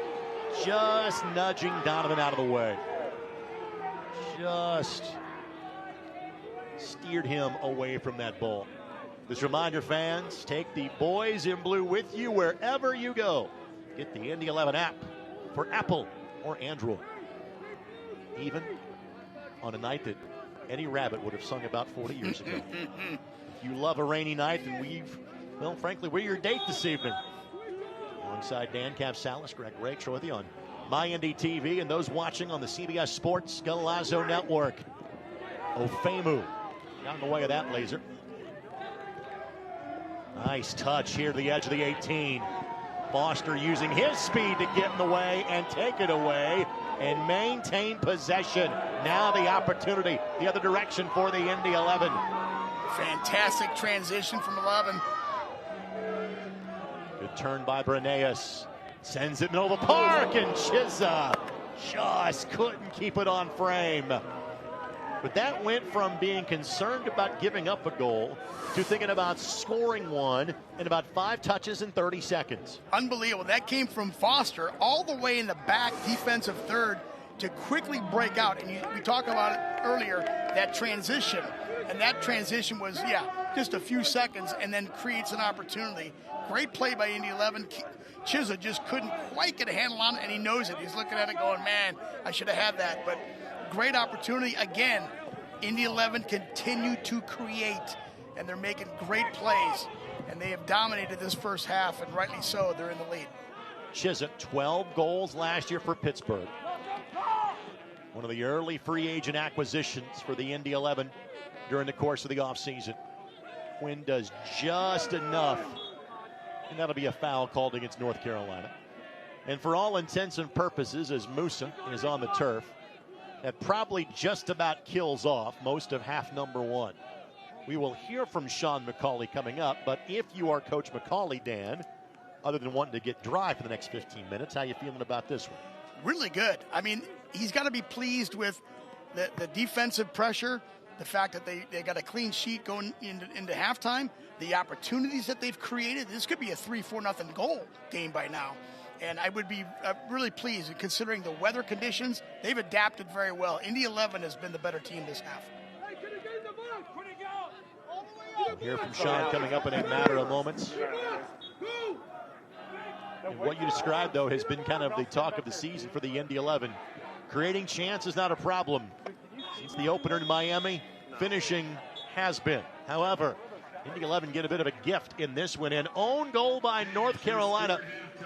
just nudging Donovan out of the way. Just steered him away from that ball. This reminder, fans, take the boys in blue with you wherever you go. Get the Indy 11 app for Apple or Android. Even on a night that Eddie Rabbit would have sung about 40 years ago. If you love a rainy night, then frankly, we're your date this evening. Alongside Dan Capsalis, Greg Rakestraw with you on MyIndy TV and those watching on the CBS Sports Galazo Network. Ofemu got in the way of that laser. Nice touch here to the edge of the 18. Foster using his speed to get in the way and take it away and maintain possession. Now the opportunity the other direction for the Indy 11. Fantastic transition from 11. Good turn by Breneas. Sends it middle of the park, and Chizza just couldn't keep it on frame. But that went from being concerned about giving up a goal to thinking about scoring one in about 5 touches in 30 seconds. Unbelievable. That came from Foster all the way in the back defensive third to quickly break out. And we talked about it earlier, that transition. And that transition was, just a few seconds and then creates an opportunity. Great play by Indy 11. Chizza just couldn't quite get a handle on it, and he knows it. He's looking at it going, man, I should have had that. But great opportunity. Again, Indy 11 continue to create, and they're making great plays. And they have dominated this first half, and rightly so. They're in the lead. Chizza, 12 goals last year for Pittsburgh. One of the early free agent acquisitions for the Indy 11 during the course of the offseason. Quinn does just enough, and that'll be a foul called against North Carolina. And for all intents and purposes, as Musa is on the turf, that probably just about kills off most of half number 1. We will hear from Sean McCauley coming up, but if you are Coach McCauley, Dan, other than wanting to get dry for the next 15 minutes, how you feeling about this one? Really good. I mean, he's got to be pleased with the defensive pressure, the fact that they got a clean sheet going into halftime, the opportunities that they've created. This could be a 3-4-0 goal game by now. And I would be really pleased, considering the weather conditions. They've adapted very well. Indy 11 has been the better team this half. We'll hear from Sean coming up in a matter of moments. And what you described, though, has been kind of the talk of the season for the Indy 11. Creating chance is not a problem. Since the opener in Miami, finishing has been. However, Indy 11 get a bit of a gift in this one. An own goal by North Carolina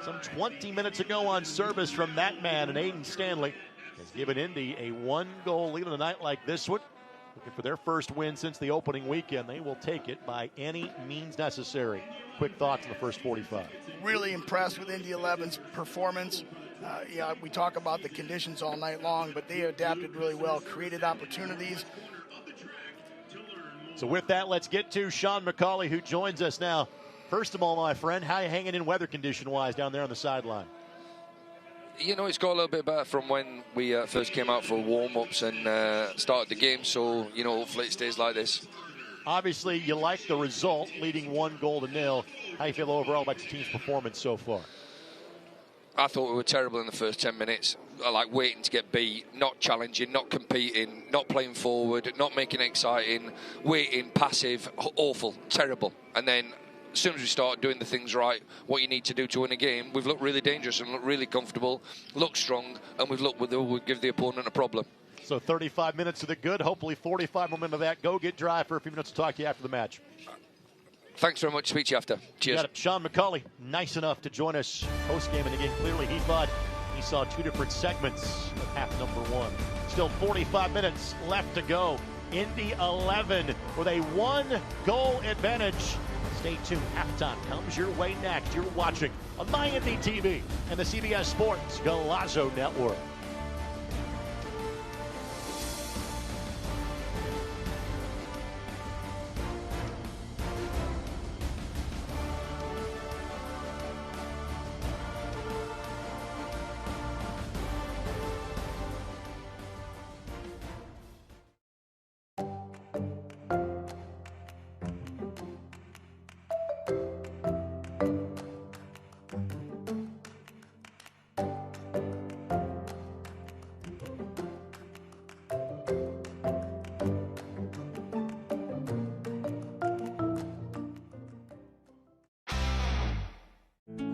some 20 minutes ago on service from that man, and Aiden Stanley has given Indy a 1-goal lead on a night like this one. Looking for their first win since the opening weekend. They will take it by any means necessary. Quick thoughts in the first 45. Really impressed with Indy 11's performance. We talk about the conditions all night long, but they adapted really well, created opportunities. So with that, let's get to Sean McCauley, who joins us now. First of all, my friend, how are you hanging in weather condition-wise down there on the sideline? You know, it's got a little bit better from when we first came out for warm-ups and started the game, so, hopefully it stays like this. Obviously, you like the result, leading 1-0. How do you feel overall about your team's performance so far? I thought we were terrible in the first 10 minutes. I like waiting to get beat, not challenging, not competing, not playing forward, not making it exciting, waiting, passive, awful, terrible. And then as soon as we start doing the things right, what you need to do to win a game, we've looked really dangerous and looked really comfortable, looked strong, and we've looked we'll give the opponent a problem. So 35 minutes to the good, hopefully 45 more minutes of that. Go get dry for a few minutes to talk to you after the match. Thanks very much. Speak to you after. Cheers. Sean McCauley, nice enough to join us post-game. And again, clearly he thought he saw 2 different segments of half number 1. Still 45 minutes left to go. Indy 11 with a 1-goal advantage. Stay tuned. Halftime comes your way next. You're watching on My Indy TV and the CBS Sports Golazo Network.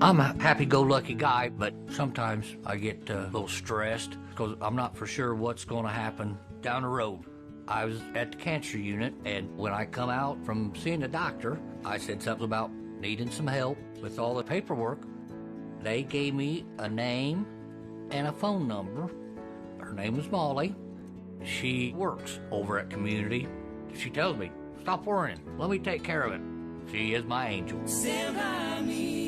I'm a happy-go-lucky guy, but sometimes I get a little stressed because I'm not for sure what's going to happen down the road. I was at the cancer unit, and when I come out from seeing the doctor, I said something about needing some help with all the paperwork. They gave me a name and a phone number. Her name was Molly. She works over at Community. She tells me, stop worrying, let me take care of it. She is my angel. Stand by me.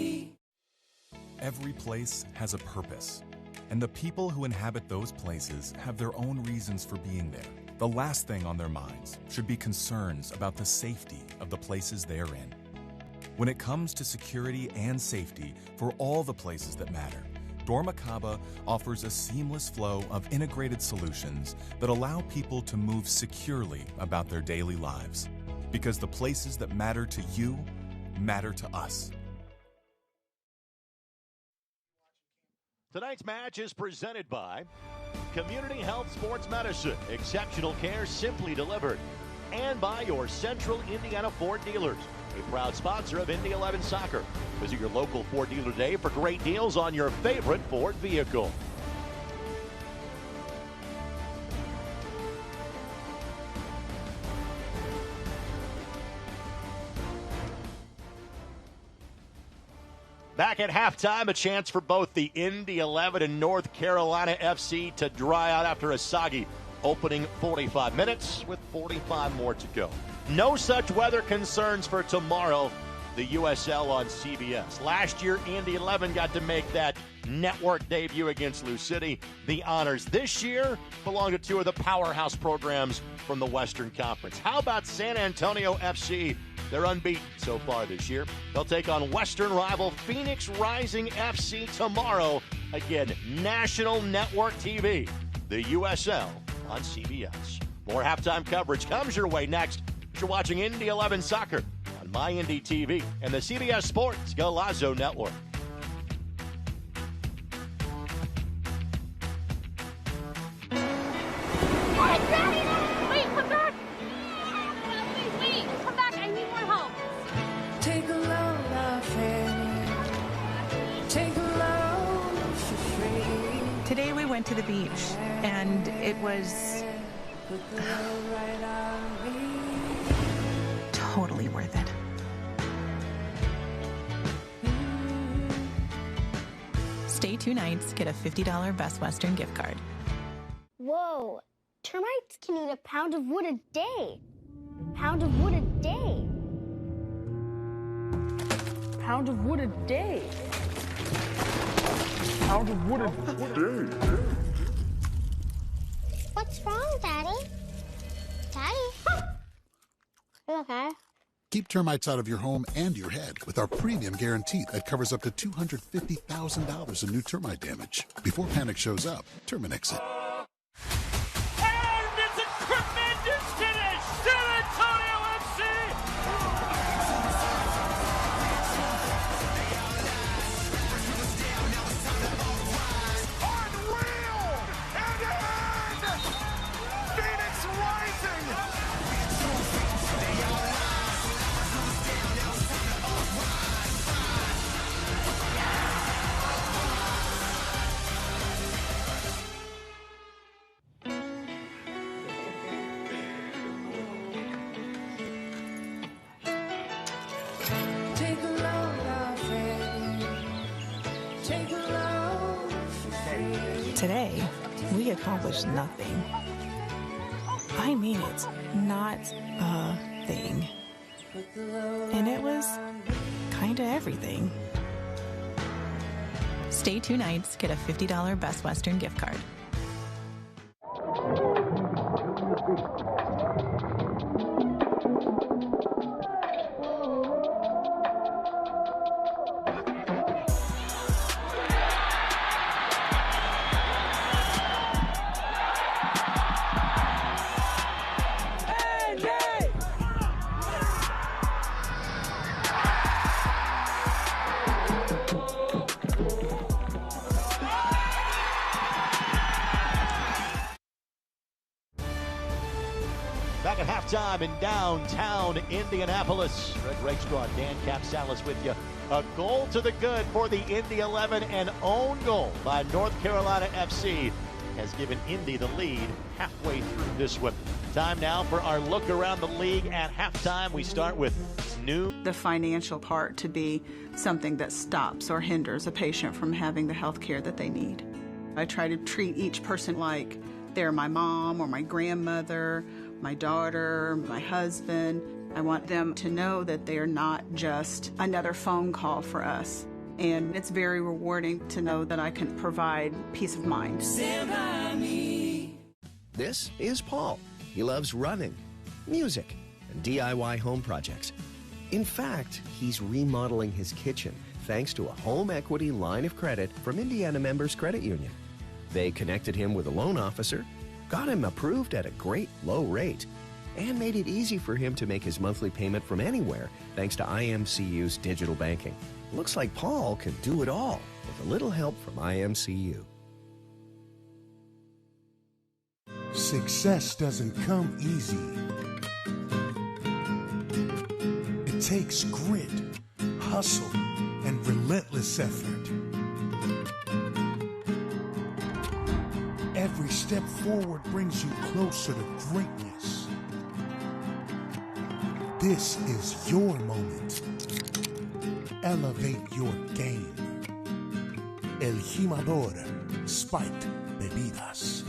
Every place has a purpose, and the people who inhabit those places have their own reasons for being there. The last thing on their minds should be concerns about the safety of the places they are in. When it comes to security and safety for all the places that matter, Dormakaba offers a seamless flow of integrated solutions that allow people to move securely about their daily lives. Because the places that matter to you matter to us. Tonight's match is presented by Community Health Sports Medicine, exceptional care simply delivered, and by your Central Indiana Ford dealers, a proud sponsor of Indy 11 Soccer. Visit your local Ford dealer today for great deals on your favorite Ford vehicle. Back at halftime, a chance for both the Indy 11 and North Carolina FC to dry out after a soggy opening 45 minutes with 45 more to go. No such weather concerns for tomorrow, the USL on CBS. Last year, Indy 11 got to make that network debut against Lou City. The honors this year belong to two of the powerhouse programs from the Western Conference. How about San Antonio FC? They're unbeaten so far this year. They'll take on Western rival Phoenix Rising FC tomorrow. Again, national network TV, the USL on CBS. More halftime coverage comes your way next. You're watching Indy 11 Soccer on My Indy TV and the CBS Sports Golazo Network. Wait, come back! Wait, come back, I need more help. Take a load off it. Take a load for free. Today we went to the beach, and it was totally worth it. Stay 2 nights, get a $50 Best Western gift card. Whoa, termites can eat a pound of wood a day. Pound of wood a day. Pound of wood a day. Pound of wood a day. What's wrong, Daddy? Daddy? You okay? Keep termites out of your home and your head with our premium guarantee that covers up to $250,000 in new termite damage. Before panic shows up, Terminix it. And it's a tremendous finish! San Antonio FC! Unreal! And Phoenix Rising! Take a load off it. Take a load for free. Today, we accomplished nothing. I mean it, not a thing. And it was kinda everything. Stay 2 nights, get a $50 Best Western gift card. Back at halftime in downtown Indianapolis. Greg Rakestraw, Dan Capsalis with you. A goal to the good for the Indy 11, and own goal by North Carolina FC has given Indy the lead halfway through this one. Time now for our look around the league at halftime. We start with the financial part to be something that stops or hinders a patient from having the health care that they need. I try to treat each person like they're my mom or my grandmother, my daughter, my husband. I want them to know that they're not just another phone call for us. And it's very rewarding to know that I can provide peace of mind. This is Paul. He loves running, music, and DIY home projects. In fact, he's remodeling his kitchen thanks to a home equity line of credit from Indiana Members Credit Union. They connected him with a loan officer, got him approved at a great low rate, and made it easy for him to make his monthly payment from anywhere thanks to IMCU's digital banking. Looks like Paul can do it all with a little help from IMCU. Success doesn't come easy. It takes grit, hustle, and relentless effort. Every step forward brings you closer to greatness. This is your moment. Elevate your game. El Jimador Spiked Bebidas.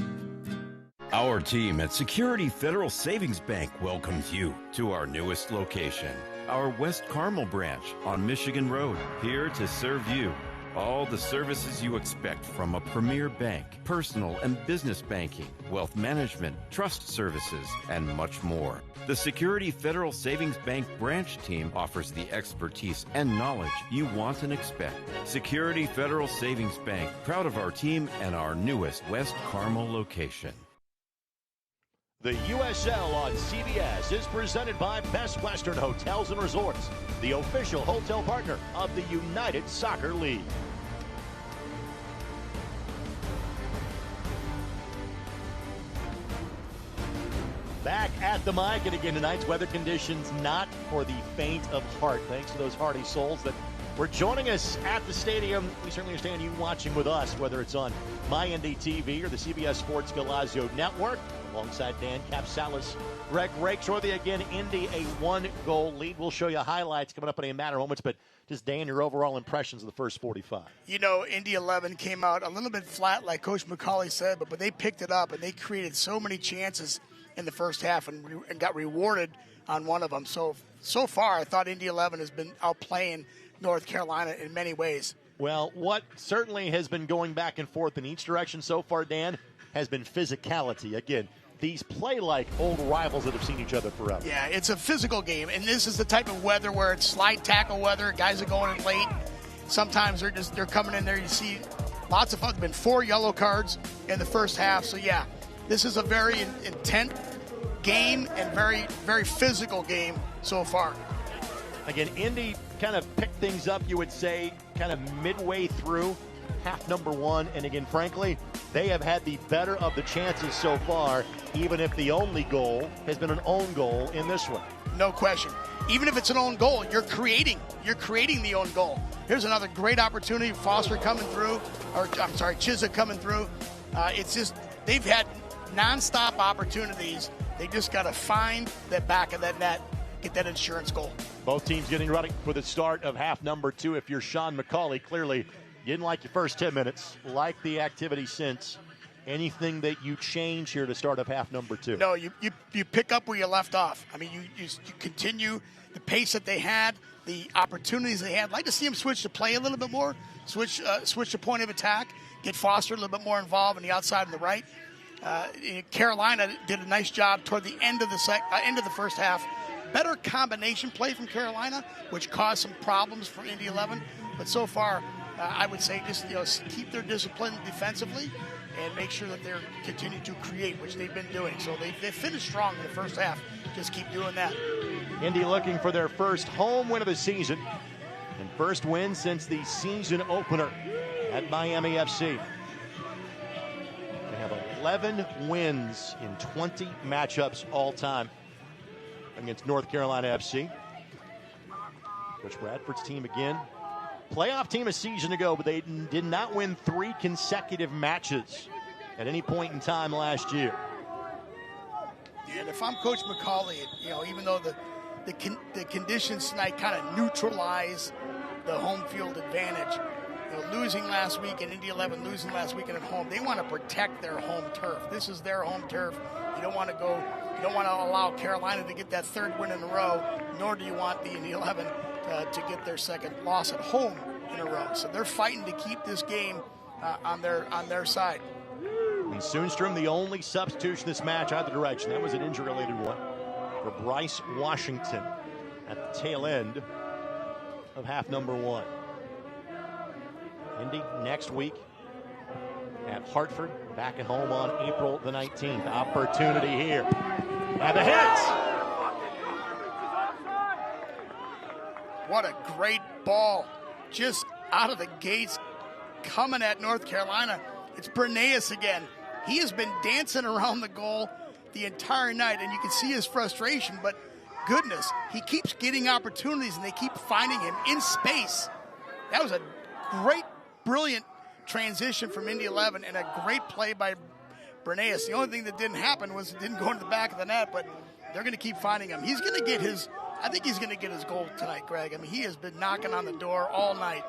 Our team at Security Federal Savings Bank welcomes you to our newest location, our West Carmel branch on Michigan Road, here to serve you. All the services you expect from a premier bank, personal and business banking, wealth management, trust services, and much more. The Security Federal Savings Bank branch team offers the expertise and knowledge you want and expect. Security Federal Savings Bank, proud of our team and our newest West Carmel location. The USL on CBS is presented by Best Western Hotels and Resorts, the official hotel partner of the United Soccer League. Back at the mic, and again, tonight's weather conditions not for the faint of heart. Thanks to those hardy souls that were joining us at the stadium. We certainly understand you watching with us, whether it's on MyNDTV or the CBS Sports Galazio Network. Alongside Dan Capsalis, Greg Rakestraw, again, Indy a 1-goal lead. We'll show you highlights coming up in a matter of moments, but just, Dan, your overall impressions of the first 45. You know, Indy 11 came out a little bit flat, like Coach McCauley said, but they picked it up, and they created so many chances in the first half and got rewarded on one of them. So far, I thought Indy 11 has been outplaying North Carolina in many ways. Well, what certainly has been going back and forth in each direction so far, Dan, has been physicality. Again, these play like old rivals that have seen each other forever. Yeah, it's a physical game, and this is the type of weather where it's slide tackle weather. Guys are going in late. Sometimes they're coming in there. You see lots of fun. There's been 4 yellow cards in the first half. So yeah, this is a very intense game and very, very physical game so far. Again, Indy kind of picked things up, you would say, kind of midway through half number 1. And again, frankly, they have had the better of the chances so far, even if the only goal has been an own goal in this one. No question. Even if it's an own goal, you're creating the own goal. Here's another great opportunity. Foster coming through, Chisholm coming through. It's just, they've had nonstop opportunities. They just got to find the back of that net, get that insurance goal. Both teams getting ready for the start of half number 2. If you're Sean McCauley, clearly you didn't like your first 10 minutes, like the activity since. Anything that you change here to start up half number 2? No, you pick up where you left off. I mean, you continue the pace that they had, the opportunities they had. I'd like to see them switch to play a little bit more, switch to point of attack, get Foster a little bit more involved on the outside and the right. Carolina did a nice job toward the end of the first half. Better combination play from Carolina, which caused some problems for Indy 11. But so far, I would say just keep their discipline defensively and make sure that they're continuing to create, which they've been doing. So they finished strong in the first half. Just keep doing that. Indy looking for their first home win of the season and first win since the season opener at Miami FC. They have 11 wins in 20 matchups all time against North Carolina FC. Coach Bradford's team again. Playoff team a season ago, but they did not win 3 consecutive matches at any point in time last year. And if I'm Coach McCauley, even though the conditions tonight kind of neutralize the home field advantage, losing last week and Indy 11 losing last weekend at home, they want to protect their home turf. This is their home turf. You don't want to allow Carolina to get that 3rd win in a row, nor do you want the Indy 11 to get their 2nd loss at home in a row. So they're fighting to keep this game on their side. And Sundstrom, the only substitution this match either direction. That was an injury-related one for Bryce Washington at the tail end of half number 1. Indy next week at Hartford, back at home on April the 19th. Opportunity here. And the hit! What a great ball, just out of the gates, coming at North Carolina. It's Bernays again. He has been dancing around the goal the entire night, and you can see his frustration, but goodness, he keeps getting opportunities, and they keep finding him in space. That was a great, brilliant transition from Indy 11 and a great play by Bernays. The only thing that didn't happen was it didn't go into the back of the net, but they're going to keep finding him. He's going to get his... I think he's going to get his goal tonight, Greg. I mean, he has been knocking on the door all night.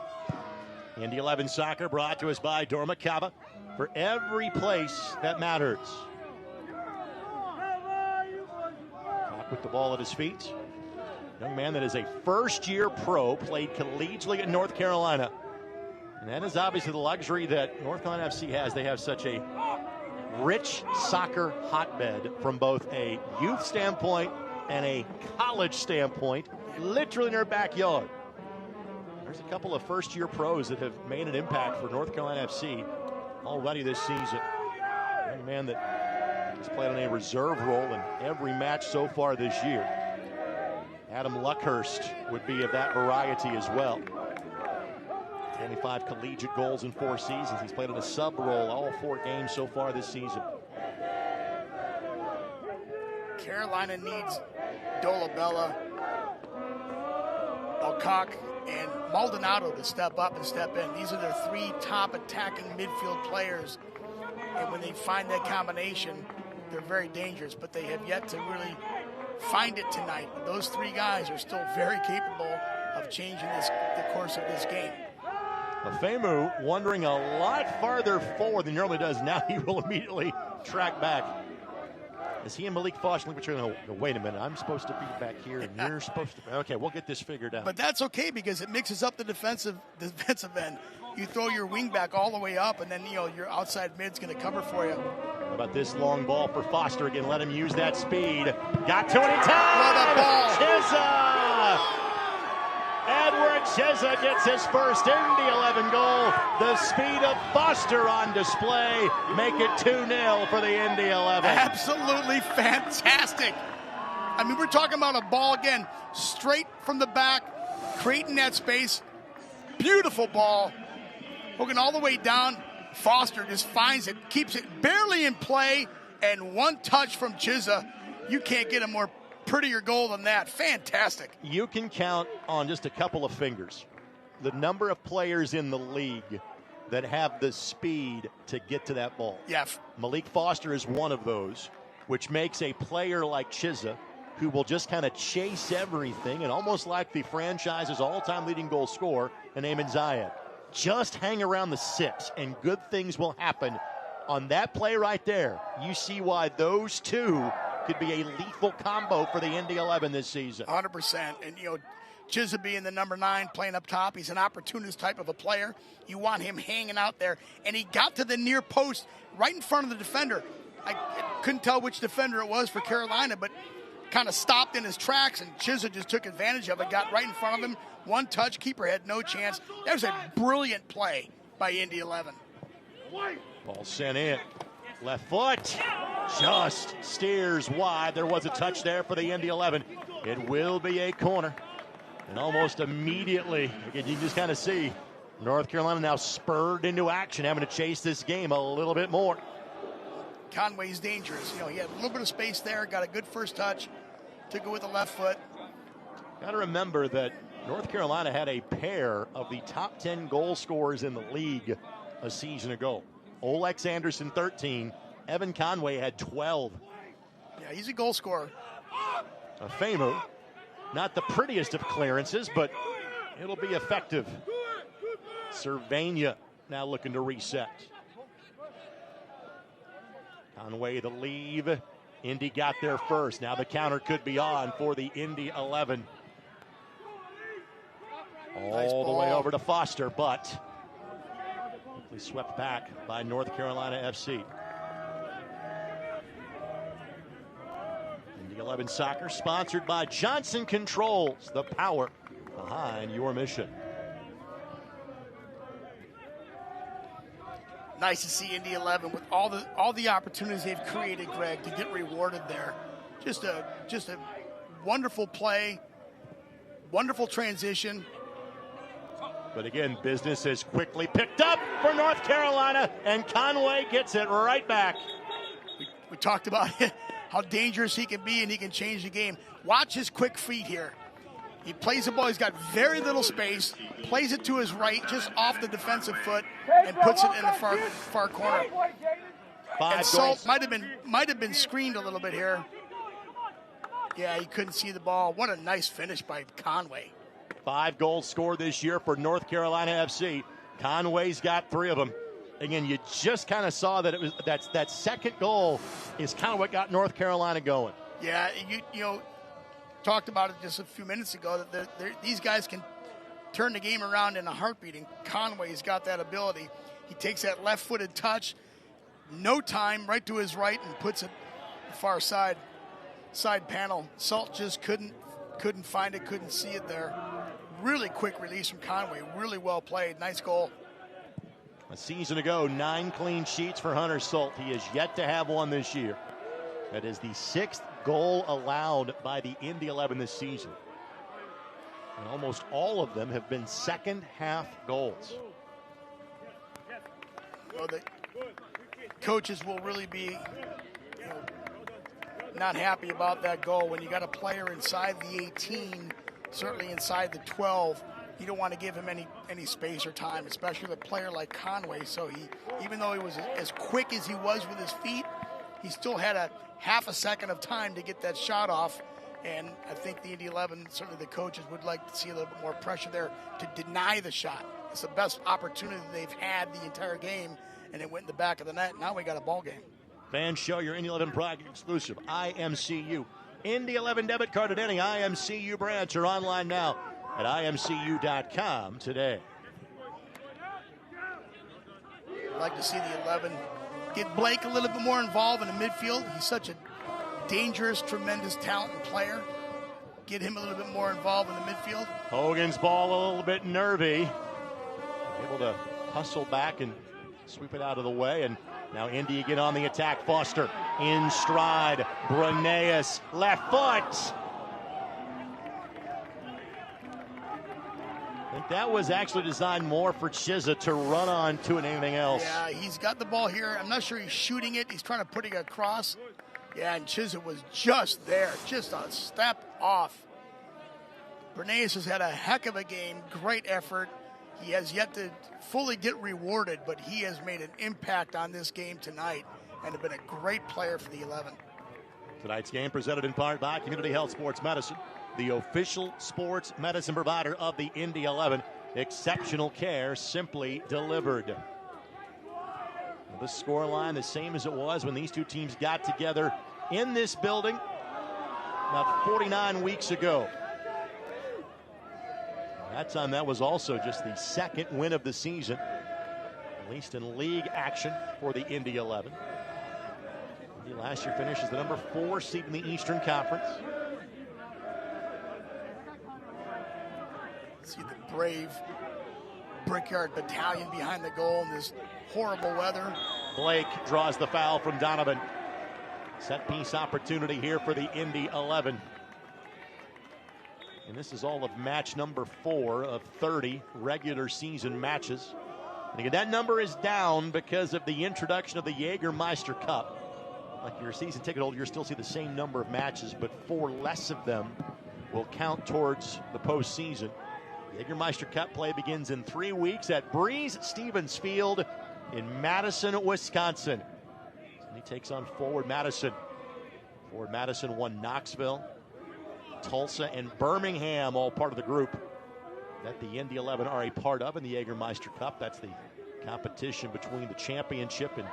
Indy 11 soccer brought to us by Dormicava for every place that matters. Cock with the ball at his feet. Young man that is a first-year pro, played collegiately in North Carolina. And that is obviously the luxury that North Carolina FC has. They have such a rich soccer hotbed from both a youth standpoint and a college standpoint, literally in their backyard. There's a couple of first-year pros that have made an impact for North Carolina FC already this season. A young man that has played on a reserve role in every match so far this year. Adam Luckhurst would be of that variety as well. 25 collegiate goals in 4 seasons. He's played in a sub role all 4 games so far this season. Carolina needs Dolabella, Alcock, and Maldonado to step up and step in. These are their 3 top attacking midfield players. And when they find that combination, they're very dangerous. But they have yet to really find it tonight. Those 3 guys are still very capable of changing the course of this game. Femu wandering a lot farther forward than he normally does. Now he will immediately track back. Is he and Malik Foster? Wait a minute. I'm supposed to be back here, and you're supposed to be. Okay, we'll get this figured out. But that's okay because it mixes up the defensive end. You throw your wing back all the way up, and then your outside mid's going to cover for you. How about this long ball for Foster again? Let him use that speed. Got to it in time. What a ball! Chizza! Edward Chizza gets his first Indy 11 goal. The speed of Foster on display. Make it 2-0 for the Indy 11. Absolutely fantastic. I mean, we're talking about a ball again, straight from the back, creating that space. Beautiful ball. Hooking all the way down. Foster just finds it, keeps it barely in play, and one touch from Chizza. You can't get a more prettier goal than that. Fantastic. You can count on just a couple of fingers the number of players in the league that have the speed to get to that ball. Yeah. Malik Foster is one of those, which makes a player like Chizza, who will just kind of chase everything, and almost like the franchise's all-time leading goal scorer, Eamon Zayed. Just hang around the 6, and good things will happen on that play right there, you see why those two could be a lethal combo for the Indy 11 this season. 100%. And, Chizza being the number 9 playing up top, he's an opportunist type of a player. You want him hanging out there. And he got to the near post right in front of the defender. I couldn't tell which defender it was for Carolina, but kind of stopped in his tracks, and Chizza just took advantage of it, got right in front of him. One touch, keeper had no chance. That was a brilliant play by Indy 11. Ball sent in. Left foot just steers wide. There was a touch there for the Indy 11. It will be a corner. And almost immediately, again, you can just kind of see North Carolina now spurred into action, having to chase this game a little bit more. Conway's dangerous. He had a little bit of space there, got a good first touch, took it with the left foot. Got to remember that North Carolina had a pair of the top 10 goal scorers in the league a season ago. Olex Anderson, 13. Evan Conway had 12. Yeah, he's a goal scorer. Afemu, not the prettiest of clearances, but it'll be effective. Cervania now looking to reset. Conway the leave. Indy got there first. Now the counter could be on for the Indy 11. All the way over to Foster, but quickly swept back by North Carolina FC. Indy 11 Soccer, sponsored by Johnson Controls, the power behind your mission. Nice to see Indy 11 with all the opportunities they've created, Greg, to get rewarded there. Just a wonderful play, wonderful transition. But again, business is quickly picked up for North Carolina, and Conway gets it right back. We talked about how dangerous he can be, and he can change the game. Watch his quick feet here. He plays the ball. He's got very little space, plays it to his right, just off the defensive foot, and puts it in the far corner. And Salt might have been screened a little bit here. Yeah, he couldn't see the ball. What a nice finish by Conway. 5 goals scored this year for North Carolina FC. Conway's got 3 of them. Again, you just kind of saw that it was that second goal is kind of what got North Carolina going. Yeah, you talked about it just a few minutes ago that these guys can turn the game around in a heartbeat, and Conway's got that ability. He takes that left-footed touch, no time, right to his right, and puts it far side panel. Salt just couldn't find it, couldn't see it there. Really quick release from Conway, really well played, nice goal. A season ago, 9 clean sheets for Hunter Salt. He has yet to have one this year. That is the 6th goal allowed by the Indy 11 this season. And almost all of them have been second half goals. Well, the coaches will really be not happy about that goal. When you got a player inside the 18, certainly inside the 12, you don't want to give him any space or time, especially with a player like Conway. So even though he was as quick as he was with his feet, he still had a half a second of time to get that shot off. And I think the Indy 11, certainly the coaches would like to see a little bit more pressure there to deny the shot. It's the best opportunity they've had the entire game, and it went in the back of the net. Now we got a ball game. Fans, show your Indy 11 product exclusive, IMCU. Indy 11 debit card at any IMCU branch or online now at imcu.com today. I'd like to see the 11 get Blake a little bit more involved in the midfield. He's such a dangerous, tremendous talent and player. Get him a little bit more involved in the midfield. Hogan's ball a little bit nervy. Able to hustle back and sweep it out of the way. And now Indy again on the attack. Foster in stride. Breneas, left foot. I think that was actually designed more for Chizza to run on to than anything else. Yeah, he's got the ball here. I'm not sure he's shooting it. He's trying to put it across. Yeah, and Chizza was just there, just a step off. Breneas has had a heck of a game, great effort. He has yet to fully get rewarded, but he has made an impact on this game tonight and has been a great player for the 11. Tonight's game presented in part by Community Health Sports Medicine, the official sports medicine provider of the Indy 11. Exceptional care simply delivered. The scoreline the same as it was when these two teams got together in this building about 49 weeks ago. That time that was also just the second win of the season, at least in league action for the Indy 11. Indy last year finished as the number 4 seed in the Eastern Conference. See the brave Brickyard Battalion behind the goal in this horrible weather. Blake draws the foul from Donovan. Set piece opportunity here for the Indy 11. And this is all of match number 4 of 30 regular season matches. And again, that number is down because of the introduction of the Jägermeister Cup. Like you're a season ticket holder, you'll still see the same number of matches, but 4 less of them will count towards the postseason. The Jägermeister Cup play begins in 3 weeks at Breeze Stevens Field in Madison, Wisconsin. And he takes on Forward Madison. Forward Madison won Knoxville, Tulsa, and Birmingham, all part of the group that the Indy 11 are a part of in the Jägermeister Cup. That's the competition between the championship and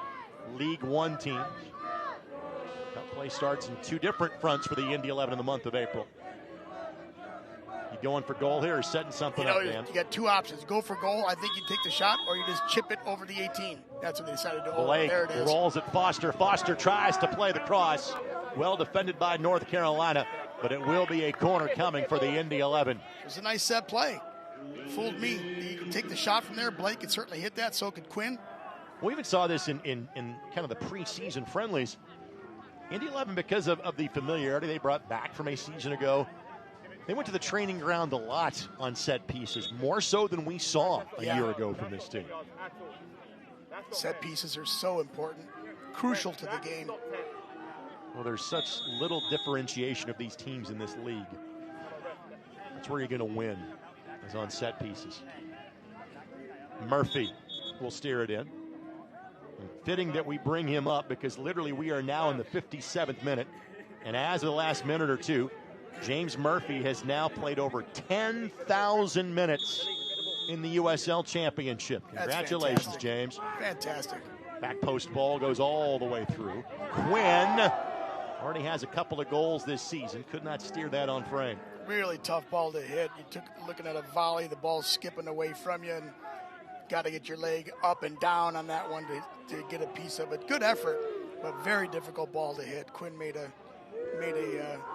League One teams. Cup play starts in 2 different fronts for the Indy 11 in the month of April. You going for goal here or setting something up, man? You got 2 options. Go for goal. I think you take the shot, or you just chip it over the 18. That's what they decided to do. Blake There it is. rolls at Foster. Foster tries to play the cross. Well defended by North Carolina, but it will be a corner coming for the Indy 11. It was a nice set play. Fooled me. You can take the shot from there. Blake could certainly hit that. So could Quinn. We even saw this in kind of the preseason friendlies. Indy 11, because of the familiarity they brought back from a season ago, they went to the training ground a lot on set pieces, more so than we saw a year ago from this team. Set pieces are so important, crucial to the game. Well, there's such little differentiation of these teams in this league. That's where you're going to win, is on set pieces. Murphy will steer it in. And fitting that we bring him up because literally we are now in the 57th minute. And as of the last minute or two, James Murphy has now played over 10,000 minutes in the USL Championship. Congratulations, James. Fantastic. Back post ball goes all the way through. Quinn already has a couple of goals this season. Could not steer that on frame. Really tough ball to hit. Looking at a volley, the ball's skipping away from you, and got to get your leg up and down on that one to get a piece of it. Good effort, but very difficult ball to hit. Quinn made a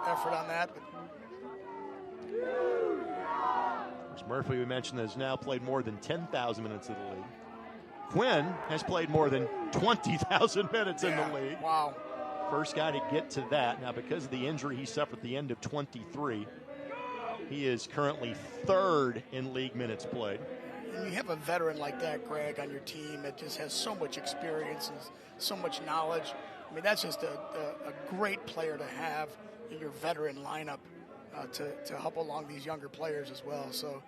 effort on that. Murphy, we mentioned, has now played more than 10,000 minutes in the league. Quinn has played more than 20,000 minutes in the league. Wow. First guy to get to that. Now, because of the injury he suffered at the end of 23, he is currently 3rd in league minutes played. And you have a veteran like that, Greg, on your team that just has so much experience and so much knowledge. I mean, that's just a great player to have in your veteran lineup to help along these younger players as well. So,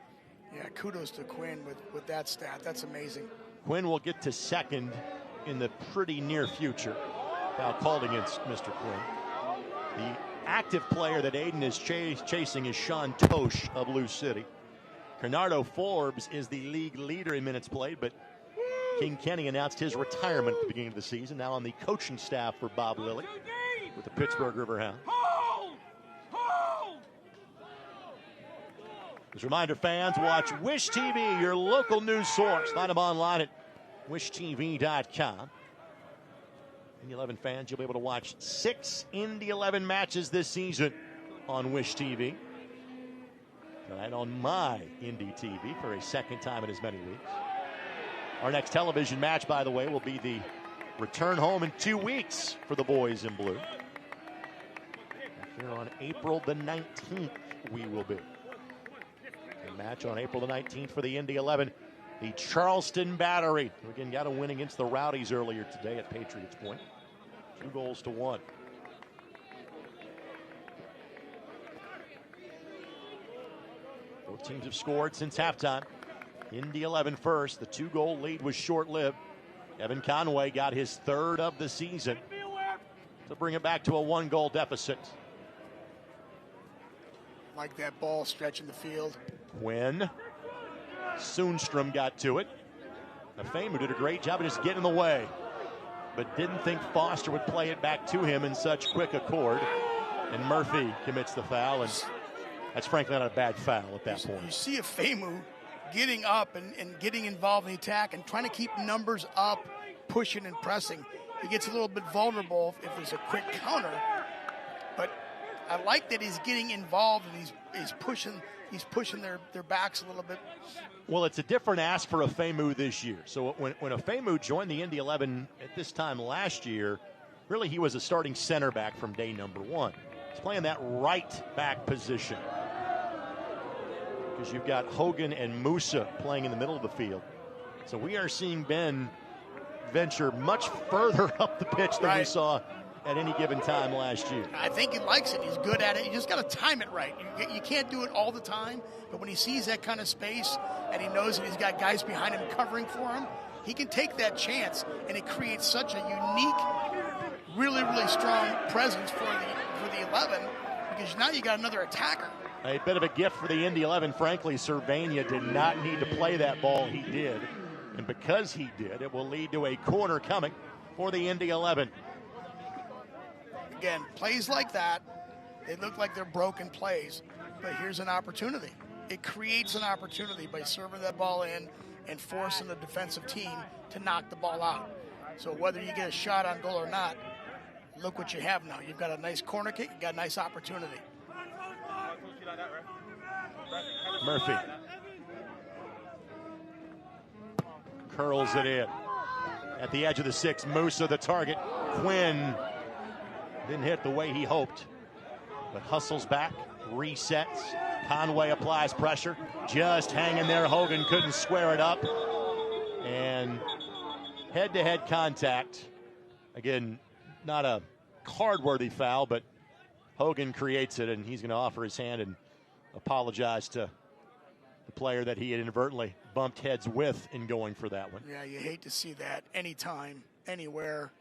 yeah, kudos to Quinn with that stat. That's amazing. Quinn will get to 2nd in the pretty near future. Foul called against Mr. Quinn. The active player that Aiden is chasing is Sean Tosh of Lou City. Bernardo Forbes is the league leader in minutes played, but King Kenny announced his retirement at the beginning of the season, now on the coaching staff for Bob Lilly with the Pittsburgh Riverhounds. As a reminder, fans, watch Wish TV, your local news source. Find them online at wishtv.com. Indy 11 fans, you'll be able to watch 6 Indy 11 matches this season on Wish TV. Tonight on my Indy TV for a second time in as many weeks. Our next television match, by the way, will be the return home in 2 weeks for the boys in blue. Here on April the 19th, we will be. A match on April the 19th for the Indy 11. The Charleston Battery, who again got a win against the Rowdies earlier today at Patriots Point. 2-1. Both teams have scored since halftime. Indy 11 first. The 2-goal lead was short-lived. Evan Conway got his 3rd of the season to bring it back to a 1-goal deficit. Like that ball stretching the field. Quinn. Soonstrom got to it. Nafemu did a great job of just getting in the way. but didn't think Foster would play it back to him in such quick accord. And Murphy commits the foul, and that's frankly not a bad foul at that point. You see a Famu getting up and getting involved in the attack and trying to keep numbers up, pushing and pressing. He gets a little bit vulnerable if there's a quick counter, but I like that he's getting involved and he's pushing their backs a little bit. Well, it's a different ask for Afemu this year. So when Afemu joined the Indy 11 at this time last year, really he was a starting center back from day number one. He's playing that right back position because you've got Hogan and Musa playing in the middle of the field. So we are seeing Ben venture much further up the pitch than we saw at any given time last year. I think he likes it. He's good at it. You just got to time it right. You can't do it all the time, but when he sees that kind of space and he knows that he's got guys behind him covering for him, he can take that chance, and it creates such a unique, really, really strong presence for the 11, because now you got another attacker. A bit of a gift for the Indy 11. Frankly, Cervania did not need to play that ball. He did. And because he did, it will lead to a corner coming for the Indy 11. Again, plays like that, they look like they're broken plays, but here's an opportunity. It creates an opportunity by serving that ball in and forcing the defensive team to knock the ball out. So whether you get a shot on goal or not, look what you have now. You've got a nice corner kick, you've got a nice opportunity. Murphy curls it in. At the edge of the six, Musa the target. Quinn didn't hit the way he hoped, but hustles back, resets. Conway applies pressure, just hanging there. Hogan couldn't square it up, and head-to-head contact. Again, not a card-worthy foul, but Hogan creates it, and he's going to offer his hand and apologize to the player that he had inadvertently bumped heads with in going for that one. Yeah, you hate to see that anytime, anywhere.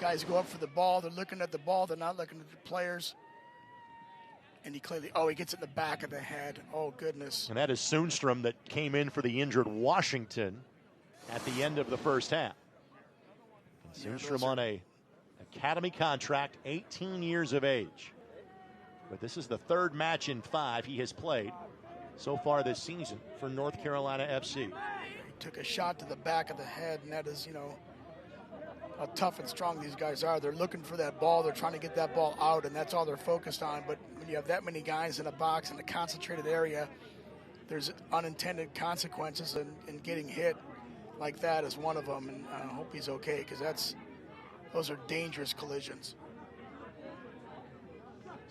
Guys go up for the ball, they're looking at the ball, they're not looking at the players. And he clearly, he gets it in the back of the head. Oh, goodness. And that is Sundstrom that came in for the injured Washington at the end of the first half. And Sundstrom on a academy contract, 18 years of age. But this is the third match in 5 he has played so far this season for North Carolina FC. He took a shot to the back of the head, and that is, how tough and strong these guys are. They're looking for that ball. They're trying to get that ball out, and that's all they're focused on. But when you have that many guys in a box in a concentrated area, there's unintended consequences, and getting hit like that is one of them. And I hope he's okay, because those are dangerous collisions.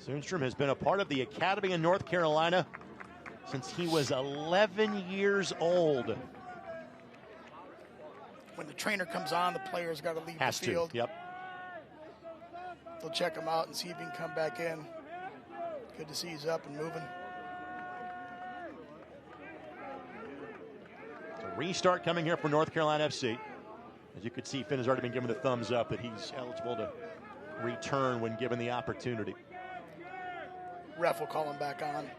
Sundstrom has been a part of the academy in North Carolina since he was 11 years old. When the trainer comes on, the player's got to leave the field. Yep. They'll check him out and see if he can come back in. Good to see he's up and moving. So restart coming here for North Carolina FC. As you could see, Finn has already been given the thumbs up that he's eligible to return when given the opportunity. Ref will call him back on.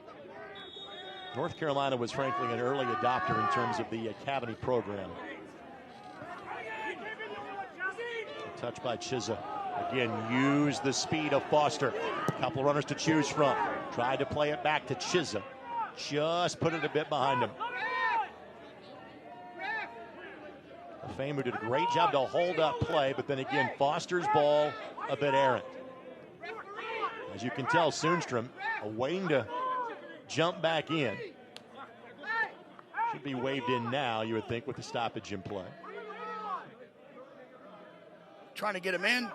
North Carolina was frankly an early adopter in terms of the academy program. A touch by Chiza. Again, use the speed of Foster. A couple of runners to choose from. Tried to play it back to Chiza. Just put it a bit behind him. Famu did a great job to hold up play, but then again, Foster's ball a bit errant. As you can tell, Sundstrom waiting to jump back in. Should be waved in now, you would think, with the stoppage in play. Trying to get him in.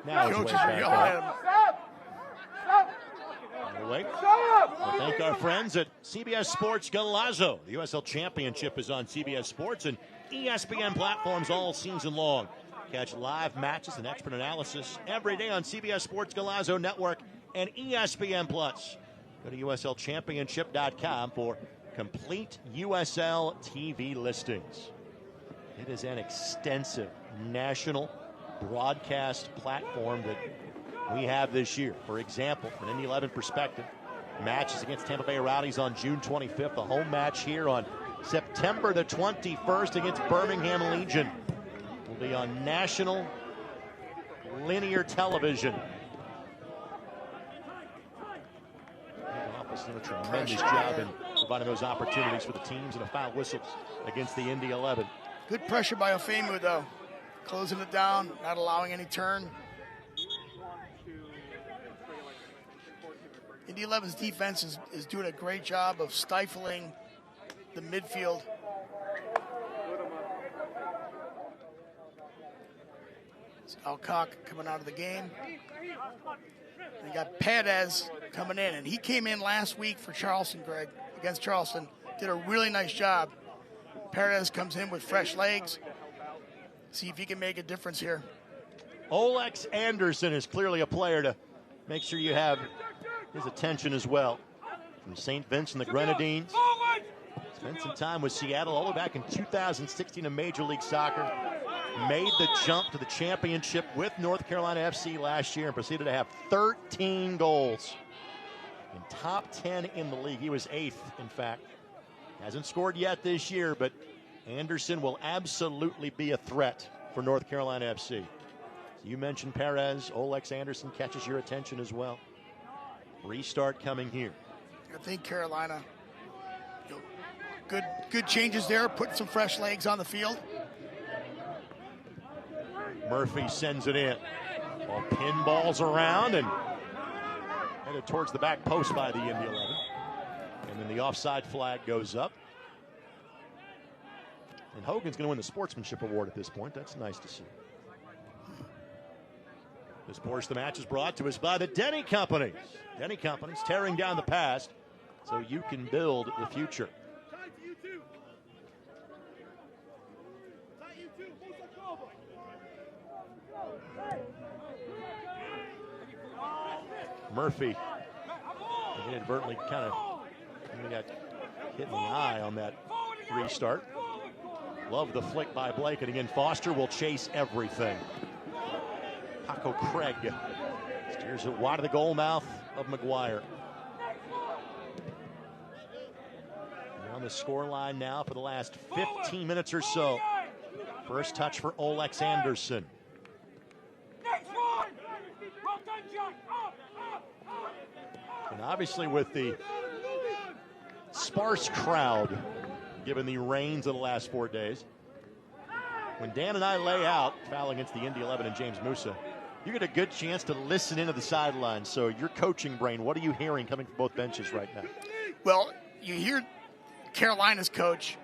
Now he's waved back up. Wait. We'll thank our friends at CBS Sports Golazo. The USL Championship is on CBS Sports and ESPN platforms all season long. Catch live matches and expert analysis every day on CBS Sports Golazo Network and ESPN Plus. Go to USLChampionship.com for complete USL TV listings. It is an extensive national broadcast platform that we have this year. For example, from an Indy 11 perspective, matches against Tampa Bay Rowdies on June 25th, a home match here on September the 21st against Birmingham Legion. Will be on national linear television. The office did a tremendous job in providing those opportunities for the teams and the foul whistles against the Indy 11. Good pressure by Ofemu, though. Closing it down, not allowing any turn. Indy 11's defense is doing a great job of stifling the midfield. It's Alcock coming out of the game. And you got Perez coming in, and he came in last week for Charleston, Greg, against Charleston. Did a really nice job. Perez comes in with fresh legs. See if he can make a difference here. Olex Anderson is clearly a player to make sure you have his attention as well. From St. Vincent, the Grenadines. Spent some time with Seattle all the way back in 2016 in Major League Soccer. Made the jump to the championship with North Carolina FC last year and proceeded to have 13 goals. In top 10 in the league. He was 8th, in fact. Hasn't scored yet this year, but Anderson will absolutely be a threat for North Carolina FC. So you mentioned Perez. Olex Anderson catches your attention as well. Restart coming here. I think Carolina, good changes there, putting some fresh legs on the field. Murphy sends it in. Ball pinballs around and headed towards the back post by the Indy 11. And then the offside flag goes up. And Hogan's going to win the Sportsmanship Award at this point. That's nice to see. This portion of the match is brought to us by the Denny Companies. Denny Companies tearing down the past so you can build the future. Murphy inadvertently kind of got hit in the eye on that restart. Love the flick by Blake, and again Foster will chase everything. Paco Craig steers it wide of the goal mouth of McGuire. We're on the score line now for the last 15 minutes or so. First touch for Olex Anderson. And obviously with the sparse crowd, given the rains of the last 4 days, when Dan and I lay out foul against the Indy 11 and James Musa, you get a good chance to listen into the sidelines. So your coaching brain, what are you hearing coming from both benches right now? Well, you hear Carolina's coach,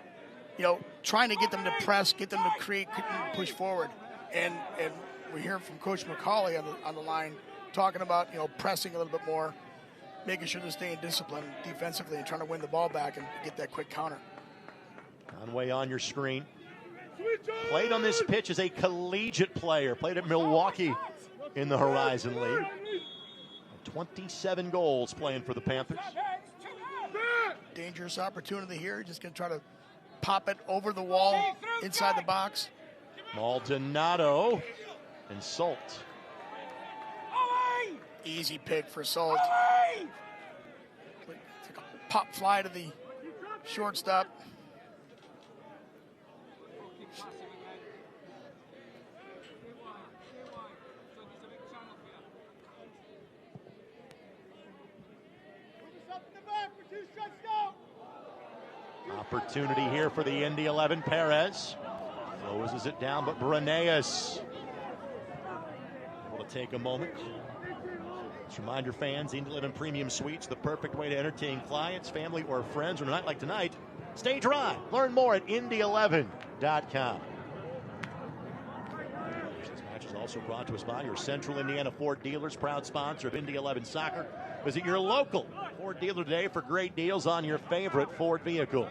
trying to get them to press, get them to create, push forward. And we hear from Coach McCauley on the line talking about, pressing a little bit more, making sure they're staying disciplined defensively and trying to win the ball back and get that quick counter. Conway on your screen. Played on this pitch as a collegiate player. Played at Milwaukee in the Horizon League. 27 goals playing for the Panthers. Dangerous opportunity here. Just going to try to pop it over the wall inside the box. Maldonado and Salt. Easy pick for Salt. Took a pop fly to the shortstop. Opportunity here for the Indy 11. Perez closes it down, but Breneas able to take a moment. Let's remind your fans, Indy 11 Premium Suites, the perfect way to entertain clients, family, or friends on a night like tonight. Stay dry. Learn more at Indy11.com. This match is also brought to us by your Central Indiana Ford dealers, proud sponsor of Indy 11 Soccer. Visit your local Ford dealer today for great deals on your favorite Ford vehicle.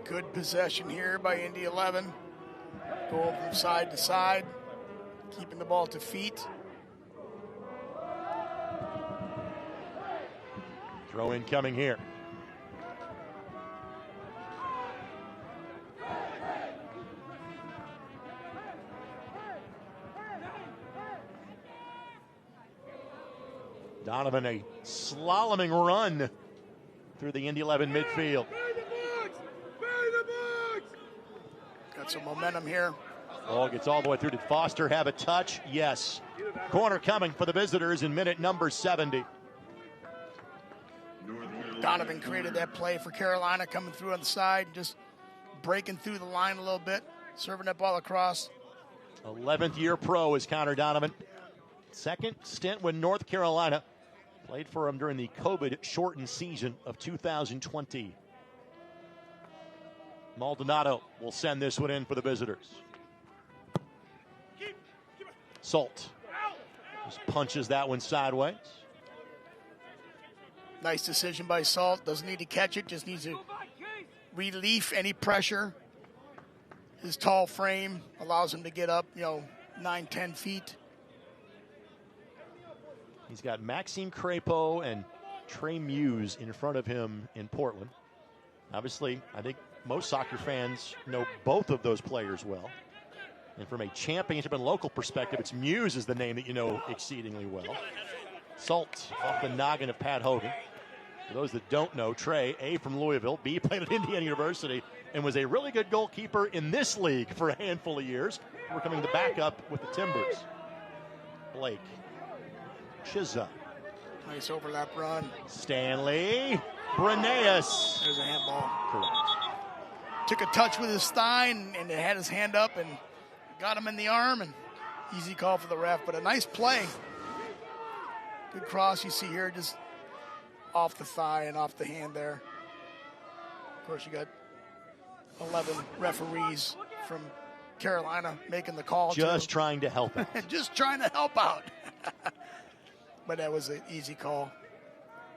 Good possession here by Indy 11. Going from side to side, keeping the ball to feet. Throw in coming here. Donovan, a slaloming run through the Indy 11 midfield. Got some momentum here. Ball gets all the way through. Did Foster have a touch? Yes. Corner coming for the visitors in minute number 70. Donovan created that play for Carolina, coming through on the side, just breaking through the line a little bit, serving that ball across. 11th year pro is Connor Donovan. Second stint with North Carolina. Played for him during the COVID-shortened season of 2020. Maldonado will send this one in for the visitors. Salt just punches that one sideways. Nice decision by Salt. Doesn't need to catch it, just needs to relieve any pressure. His tall frame allows him to get up, 9-10 feet. He's got Maxime Crepeau and Trey Muse in front of him in Portland. Obviously, I think most soccer fans know both of those players well. And from a championship and local perspective, it's Muse is the name that you know exceedingly well. Salt off the noggin of Pat Hogan. For those that don't know, Trey, A, from Louisville, B, played at Indiana University, and was a really good goalkeeper in this league for a handful of years. We're coming to back up with the Timbers. Blake. Chizza. Nice overlap run. Stanley. Breneas. There's a handball. Correct. Took a touch with his thigh and had his hand up and got him in the arm, and easy call for the ref, but a nice play. Good cross you see here, just off the thigh and off the hand there. Of course, you got 11 referees from Carolina making the call. Just trying to help out. Just trying to help out. But that was an easy call.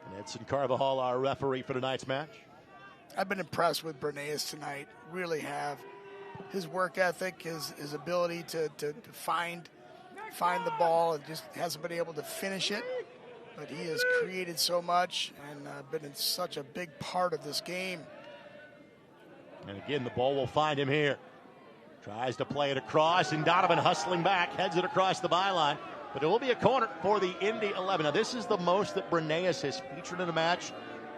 And Edson Carvajal, our referee for tonight's match. I've been impressed with Bernays tonight, really have. His work ethic, his ability to find the ball, and just hasn't been able to finish it. But he has created so much and been in such a big part of this game. And again, the ball will find him here. Tries to play it across, and Donovan hustling back, heads it across the byline. But it will be a corner for the Indy 11. Now, this is the most that Bernays has featured in a match.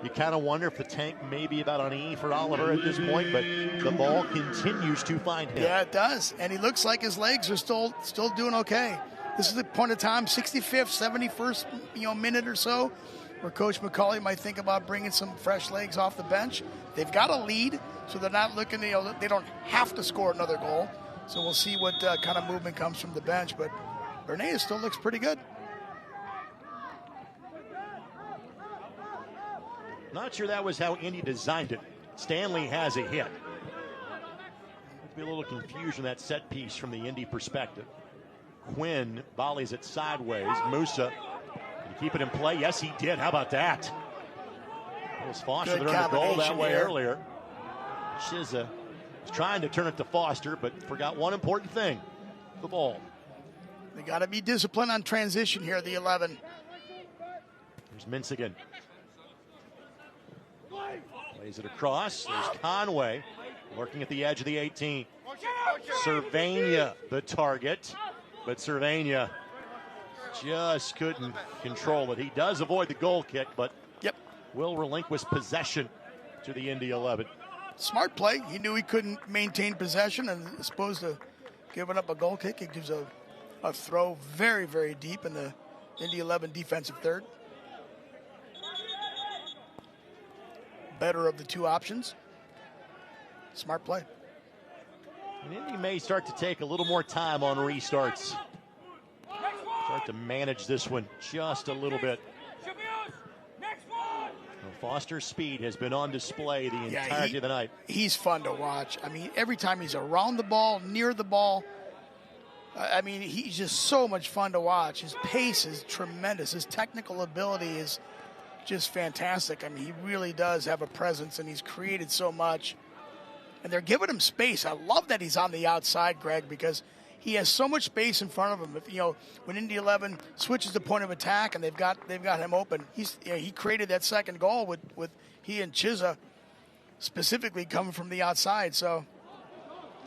You kind of wonder if the tank may be about on E for Oliver at this point, but the ball continues to find him. Yeah, it does. And he looks like his legs are still doing okay. This is the point of time, 65th, 71st minute or so, where Coach McCauley might think about bringing some fresh legs off the bench. They've got a lead, so they're not looking, they don't have to score another goal. So we'll see what kind of movement comes from the bench. But Bernays still looks pretty good. Not sure that was how Indy designed it. Stanley has a hit. There'd be a little confusion that set piece from the Indy perspective. Quinn volleys it sideways. Musa, did he keep it in play? Yes, he did. How about that? It was Foster that earned a goal that way earlier. Chizza was trying to turn it to Foster, but forgot one important thing, the ball. They got to be disciplined on transition here, the 11. There's Minsigan. Plays it across. There's Conway lurking at the edge of the 18. Cervania, the target. But Cervania just couldn't control it. He does avoid the goal kick, but will relinquish possession to the Indy 11. Smart play. He knew he couldn't maintain possession, and as opposed to giving up a goal kick, he gives a throw very, very deep in the Indy 11 defensive third. Better of the two options. Smart play. And Indy may start to take a little more time on restarts. Start to manage this one just a little bit. Foster's speed has been on display the entirety of the night. He's fun to watch. I mean, every time he's around the ball, near the ball, I mean, he's just so much fun to watch. His pace is tremendous. His technical ability is just fantastic. I mean, he really does have a presence, and he's created so much. And they're giving him space. I love that he's on the outside, Greg, because he has so much space in front of him. If when Indy 11 switches the point of attack and they've got him open, he created that second goal with he and Chizza specifically coming from the outside. So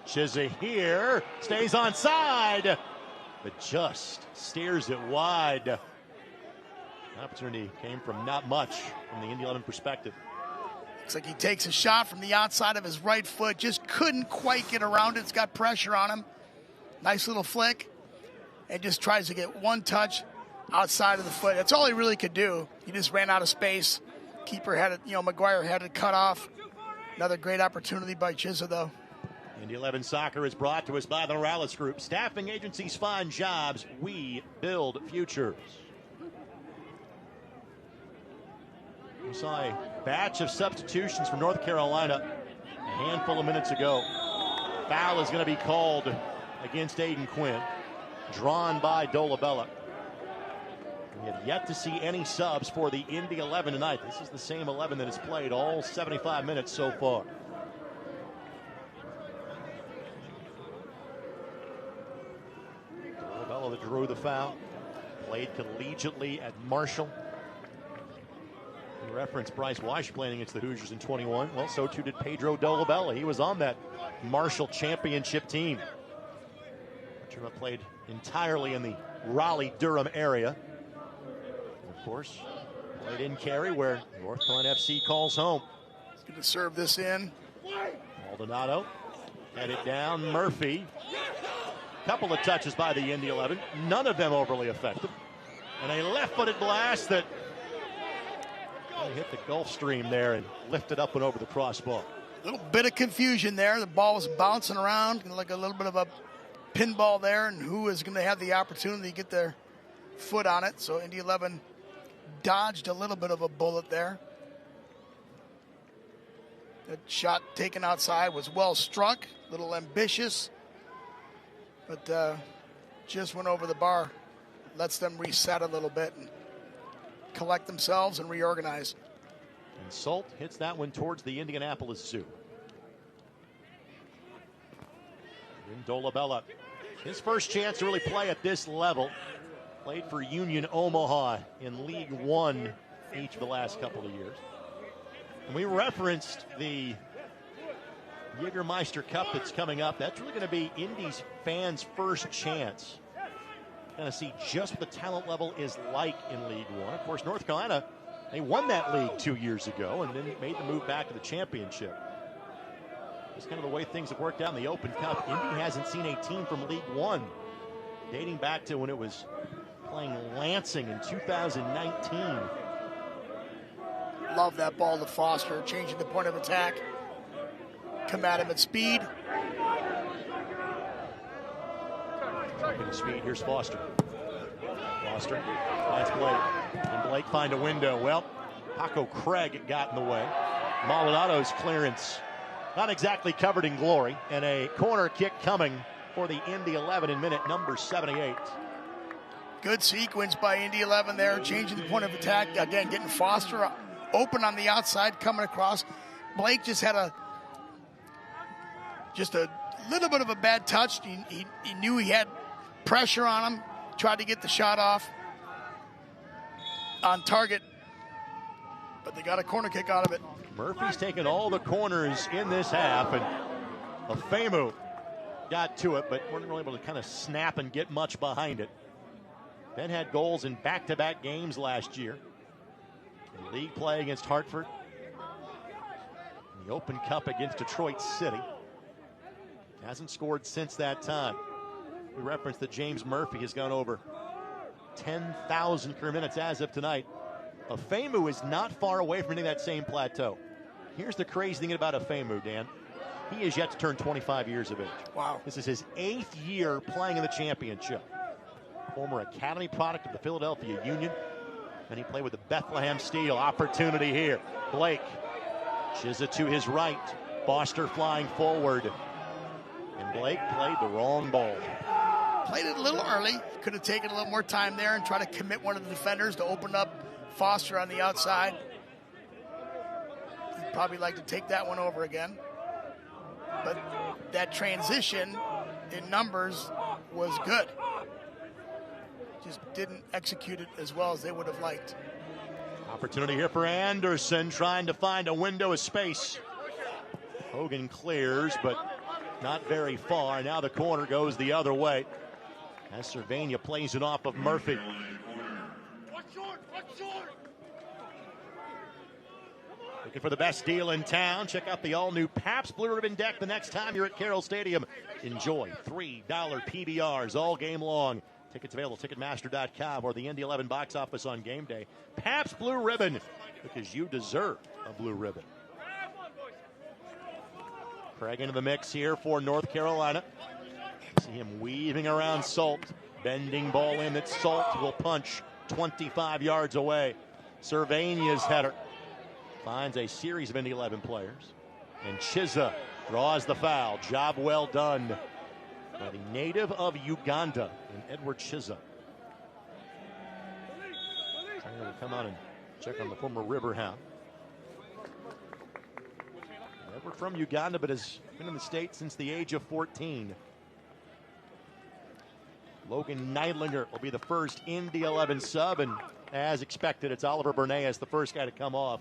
Chizza here stays on side, but just steers it wide. Opportunity came from not much from the Indy 11 perspective. Looks like he takes a shot from the outside of his right foot. Just couldn't quite get around it. It's got pressure on him. Nice little flick. And just tries to get one touch outside of the foot. That's all he really could do. He just ran out of space. Keeper had it, McGuire had it cut off. Another great opportunity by Chizza, though. Indy 11 Soccer is brought to us by the Morales Group. Staffing agencies find jobs. We build futures. We saw a batch of substitutions from North Carolina a handful of minutes ago. Foul is going to be called against Aiden Quinn, drawn by Dolabella. We have yet to see any subs for the Indy 11 tonight. This is the same 11 that has played all 75 minutes so far. Dolabella that drew the foul, played collegiately at Marshall. We referenced Bryce Wash playing against the Hoosiers in 21. Well, so too did Pedro Dolabella. He was on that Marshall championship team. Pedro played entirely in the Raleigh-Durham area. And of course, played in Cary, where North Carolina FC calls home. He's going to serve this in. Maldonado headed down. Murphy. Couple of touches by the Indy 11. None of them overly effective. And a left-footed blast that hit the Gulf Stream there and lifted up and over the crossbar. A little bit of confusion there. The ball was bouncing around, like a little bit of a pinball there, and who is going to have the opportunity to get their foot on it. So Indy 11 dodged a little bit of a bullet there. That shot taken outside was well struck, a little ambitious, but just went over the bar. Lets them reset a little bit and collect themselves and reorganize. And Salt hits that one towards the Indianapolis Zoo. And Dolabella, his first chance to really play at this level. Played for Union Omaha in League One each of the last couple of years. And we referenced the Jägermeister Cup that's coming up. That's really going to be Indy's fans' first chance. Kind of see just what the talent level is like in League One. Of course, North Carolina, they won that league 2 years ago and then made the move back to the championship. It's kind of the way things have worked out in the Open Cup. Indy hasn't seen a team from League One dating back to when it was playing Lansing in 2019. Love that ball to Foster, changing the point of attack. Come at him at speed. Dropping speed, here's Foster. Foster, that's Blake. And Blake find a window. Well, Paco Craig got in the way. Maldonado's clearance, not exactly covered in glory. And a corner kick coming for the Indy 11 in minute number 78. Good sequence by Indy 11 there, changing the point of attack. Again, getting Foster open on the outside, coming across. Blake just had a little bit of a bad touch. He knew he had pressure on him, tried to get the shot off on target, but they got a corner kick out of it. Murphy's taken all the corners in this half, and Afemu got to it, but weren't really able to kind of snap and get much behind it. Ben had goals in back-to-back games last year. In league play against Hartford. In the Open Cup against Detroit City. Hasn't scored since that time. We referenced that James Murphy has gone over 10,000 career minutes as of tonight. Afemu is not far away from hitting that same plateau. Here's the crazy thing about Afemu, Dan. He is yet to turn 25 years of age. Wow. This is his 8th year playing in the championship. Former Academy product of the Philadelphia Union. And he played with the Bethlehem Steel. Opportunity here. Blake. Chizza to his right. Foster flying forward. And Blake played the wrong ball. Played it a little early. Could have taken a little more time there and try to commit one of the defenders to open up Foster on the outside. He'd probably like to take that one over again. But that transition in numbers was good. Just didn't execute it as well as they would have liked. Opportunity here for Anderson, trying to find a window of space. Hogan clears, but not very far. Now the corner goes the other way as Cervania plays it off of Looking for the best deal in town? Check out the all-new Pabst Blue Ribbon deck the next time you're at Carroll Stadium. Enjoy $3 PBRs all game long. Tickets available at Ticketmaster.com or the Indy 11 box office on game day. Pabst Blue Ribbon, because you deserve a blue ribbon. Craig into the mix here for North Carolina. See him weaving around Salt. Bending ball in that Salt will punch 25 yards away. Cervania's header finds a series of Indy 11 players. And Chiza draws the foul. Job well done by the native of Uganda, in Edward Chiza. We'll come on and check on the former Riverhound. Edward from Uganda, but has been in the state since the age of 14. Logan Neidlinger will be the first Indy 11 sub, and as expected, it's Oliver Bernays, the first guy to come off.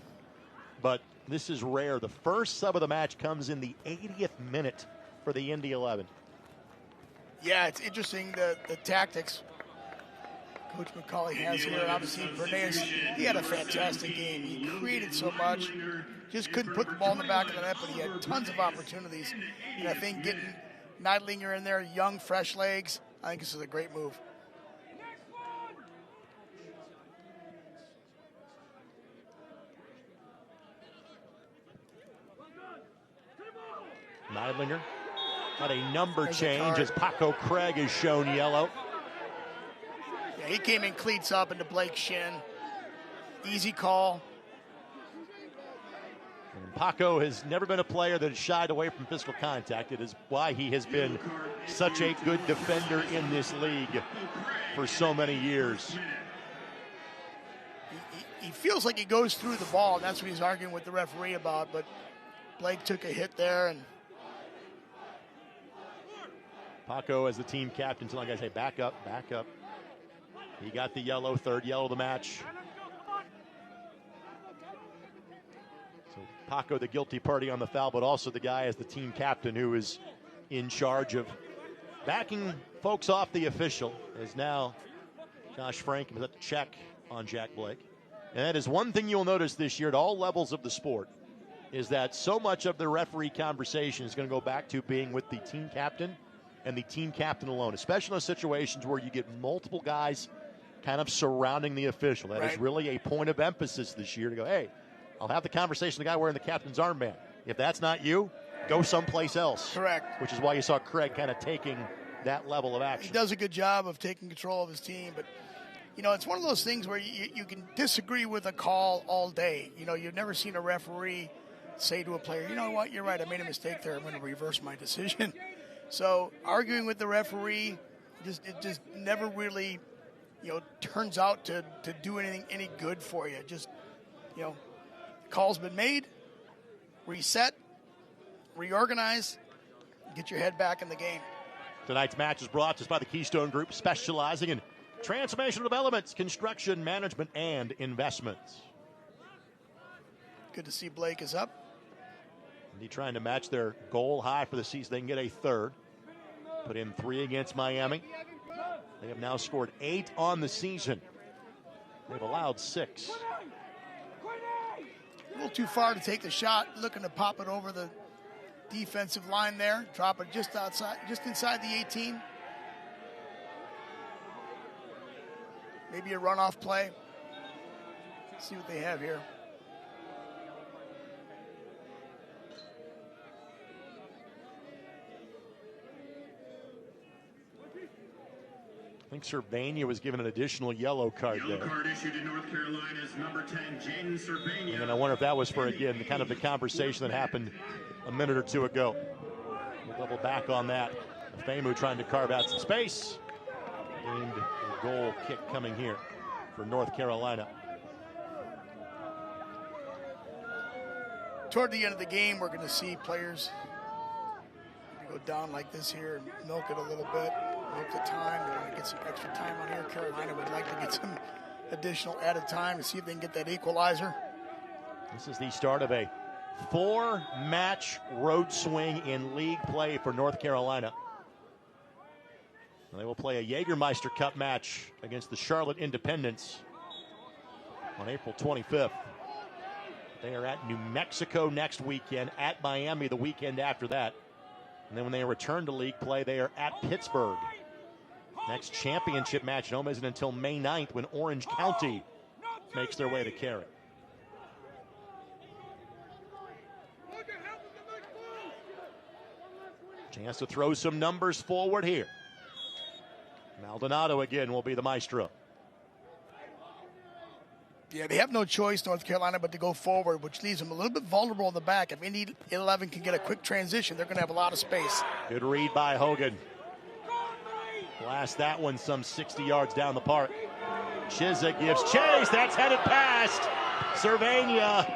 But this is rare. The first sub of the match comes in the 80th minute for the Indy 11. Yeah, it's interesting the tactics Coach McCauley has here. And obviously, Bernays, he had a fantastic game. He created so much. Just couldn't put the ball in the back of the net, but he had tons of opportunities. And I think getting Neidlinger in there, young, fresh legs, I think this is a great move. Neidlinger got a number change as Paco Craig is shown yellow. Yeah, he came in cleats up into Blake's shin. Easy call. And Paco has never been a player that has shied away from physical contact. It is why he has been such a good defender in this league for so many years. He feels like he goes through the ball, and that's what he's arguing with the referee about, but Blake took a hit there. And Paco, as the team captain, telling guys, hey, back up, back up. He got the yellow, third yellow of the match. So Paco, the guilty party on the foul, but also the guy as the team captain who is in charge of backing folks off the official, as now Josh Frank was at the check on Jack Blake. And that is one thing you'll notice this year at all levels of the sport, is that so much of the referee conversation is going to go back to being with the team captain and the team captain alone, especially in those situations where you get multiple guys kind of surrounding the official. That is really a point of emphasis this year to go, hey, I'll have the conversation with the guy wearing the captain's armband. If that's not you, go someplace else. Correct. Which is why you saw Craig kind of taking that level of action. He does a good job of taking control of his team, but you know, it's one of those things where you can disagree with a call all day. You know, you've never seen a referee say to a player, you know what, you're right, I made a mistake there, I'm going to reverse my decision. So arguing with the referee, it just never really, you know, turns out to do any good for you. Just, you know, the call's been made, reset, reorganize, get your head back in the game. Tonight's match is brought to us by the Keystone Group, specializing in transformational developments, construction, management, and investments. Good to see Blake is up. Indy trying to match their goal high for the season. They can get a third. Put in 3 against Miami. They have now scored 8 on the season. They've allowed 6. A little too far to take the shot. Looking to pop it over the defensive line there. Drop it just outside, just inside the 18. Maybe a runoff play. Let's see what they have here. I think Cervania was given an additional yellow card there. Yellow card issued to North Carolina's number 10, Jaden Cervania. And I wonder if that was for, again, the kind of the conversation that happened a minute or two ago. We'll double back on that. Famu trying to carve out some space. And a goal kick coming here for North Carolina. Toward the end of the game, we're going to see players go down like this here and milk it a little bit. Milk the time. They want to get some extra time on here. Carolina would like to get some additional added time to see if they can get that equalizer. This is the start of a 4-match road swing in league play for North Carolina. And they will play a Jägermeister Cup match against the Charlotte Independents on April 25th. They are at New Mexico next weekend, at Miami the weekend after that. And then when they return to league play, they are at Pittsburgh. Next championship match at home isn't until May 9th when Orange County makes their way to Carrot. Chance to throw some numbers forward here. Maldonado again will be the maestro. Yeah, they have no choice, North Carolina, but to go forward, which leaves them a little bit vulnerable in the back. If Indy 11 can get a quick transition, they're going to have a lot of space. Good read by Hogan. Blast that one some 60 yards down the park. Chizza gives chase. That's headed past. Cervania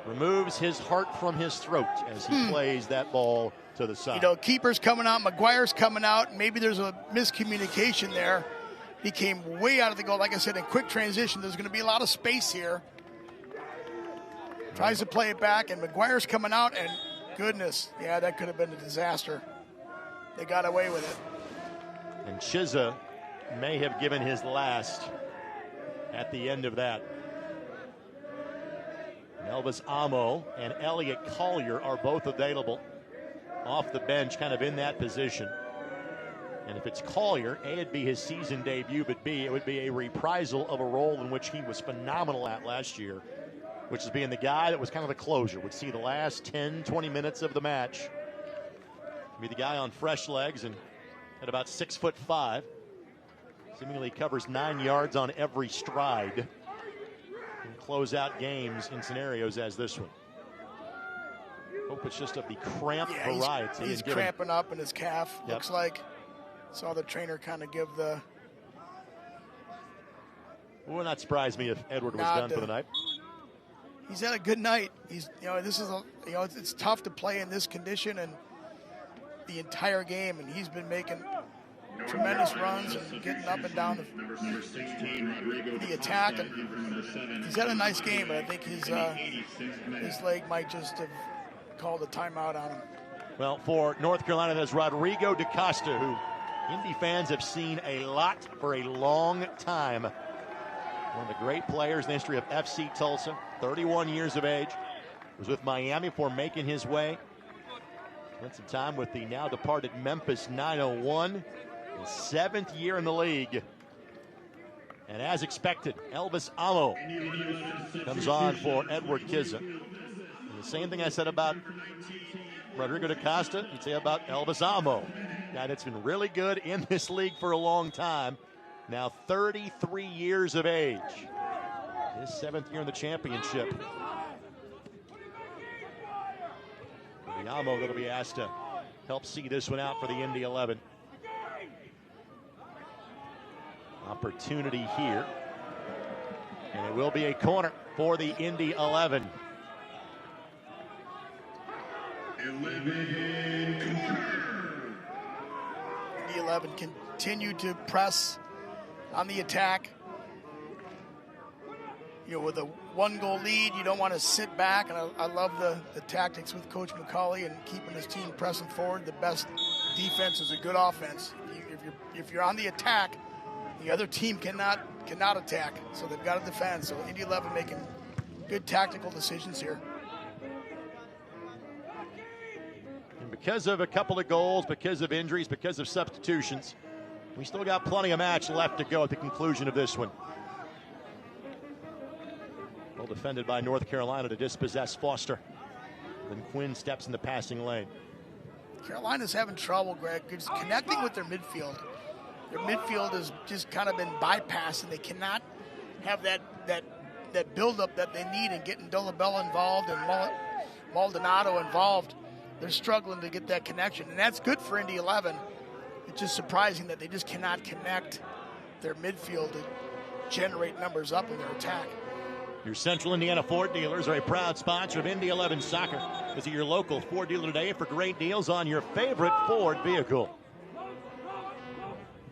removes his heart from his throat as he plays that ball to the side. You know, keeper's coming out, McGuire's coming out. Maybe there's a miscommunication there. He came way out of the goal. Like I said, in quick transition, there's going to be a lot of space here. Tries to play it back, and McGuire's coming out, and goodness, yeah, that could have been a disaster. They got away with it. And Chizza may have given his last at the end of that. Elvis Amo and Elliot Collier are both available off the bench, kind of in that position. And if it's Collier, A, it'd be his season debut, but B, it would be a reprisal of a role in which he was phenomenal at last year, which is being the guy that was kind of the closer, would see the last 10, 20 minutes of the match. Be the guy on fresh legs and at about 6'5", seemingly covers 9 yards on every stride and close out games in scenarios as this one. Hope it's just of the cramp variety. He's cramping up in his calf, looks like. Saw the trainer kind of give the... It would not surprise me if Edward was done for the night. He's had a good night. He's, this is it's tough to play in this condition and the entire game, and he's been making tremendous runs and getting up and down the attack. And he's had a nice game, but I think his leg might just have called a timeout on him. Well, for North Carolina, there's Rodrigo DaCosta, who Indy fans have seen a lot for a long time. One of the great players in the history of FC Tulsa, 31 years of age. Was with Miami before making his way. Spent some time with the now departed Memphis 901. His 7th year in the league. And as expected, Elvis Amo comes on for Edward Chizza. And the same thing I said about Rodrigo DaCosta, you'd say about Elvis Amo. Guy that's been really good in this league for a long time. Now 33 years of age. His 7th year in the championship. The Amo that'll be asked to help see this one out for the Indy 11. Opportunity here. And it will be a corner for the Indy 11. The 11 continue to press on the attack. With a 1-goal lead, you don't want to sit back, and I love the tactics with Coach McCauley and keeping his team pressing forward. The best defense is a good offense. If you're on the attack, the other team cannot attack, so they've got to defend. So Indy 11 making good tactical decisions here. And because of a couple of goals, because of injuries, because of substitutions, we still got plenty of match left to go at the conclusion of this one. Well defended by North Carolina to dispossess Foster. Then Quinn steps in the passing lane. Carolina's having trouble, Greg, just connecting with their midfield. Their midfield has just kind of been bypassed, and they cannot have that buildup that they need in getting Dolabella involved and Maldonado involved. They're struggling to get that connection, and that's good for Indy 11. It's just surprising that they just cannot connect their midfield to generate numbers up in their attack. Your Central Indiana Ford dealers are a proud sponsor of Indy 11 Soccer. Visit your local Ford dealer today for great deals on your favorite Ford vehicle.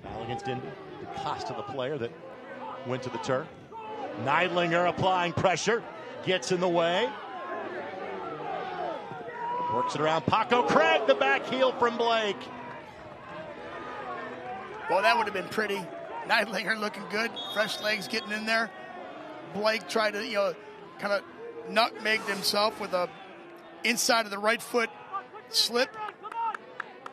Foul against Indy. DaCosta, the player that went to the turf. Neidlinger applying pressure. Gets in the way. Works it around Paco Craig, the back heel from Blake. Well, that would have been pretty. Neidlinger looking good. Fresh legs getting in there. Blake tried to, kind of nutmegged himself with a inside of the right foot slip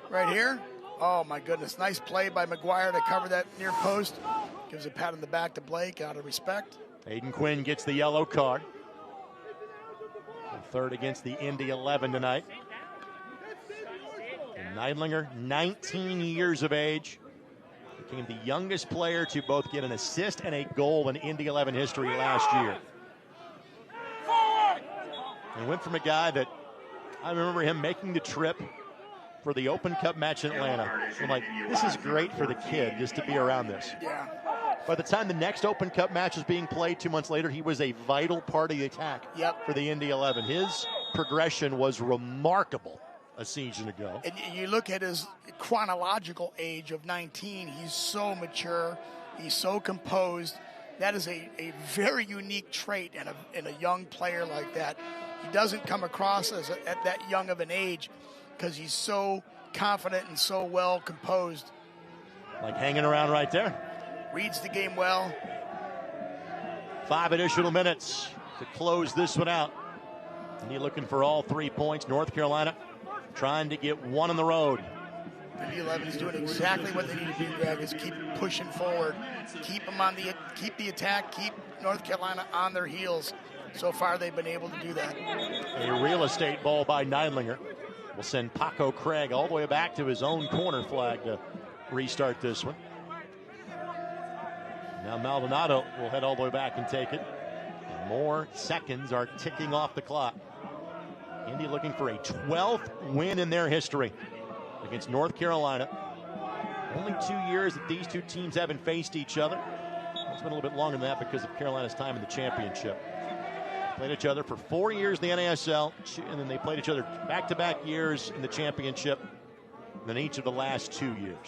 right here. Oh my goodness, nice play by McGuire to cover that near post. Gives a pat on the back to Blake out of respect. Aiden Quinn gets the yellow card. The third against the Indy 11 tonight. And Neidlinger, 19 years of age, became the youngest player to both get an assist and a goal in Indy 11 history last year. And went from a guy that I remember him making the trip for the Open Cup match in Atlanta. I'm like, this is great for the kid just to be around this. Yeah. By the time the next Open Cup match was being played 2 months later, he was a vital part of the attack for the Indy 11. His progression was remarkable a season ago. And you look at his chronological age of 19, he's so mature, he's so composed. That is a very unique trait in a young player like that. He doesn't come across as at that young of an age because he's so confident and so well composed. Like hanging around right there. Reads the game well. 5 additional minutes to close this one out. Indy looking for all 3 points. North Carolina trying to get one on the road. Indy 11 is doing exactly what they need to do, Greg, is keep pushing forward. Keep the attack, keep North Carolina on their heels. So far, they've been able to do that. A real estate ball by Neidlinger will send Paco Craig all the way back to his own corner flag to restart this one. Now Maldonado will head all the way back and take it. And more seconds are ticking off the clock. Indy looking for a 12th win in their history against North Carolina. Only 2 years that these two teams haven't faced each other. It's been a little bit longer than that because of Carolina's time in the championship. Played each other for 4 years in the NASL, and then they played each other back-to-back years in the championship, and then each of the last 2 years.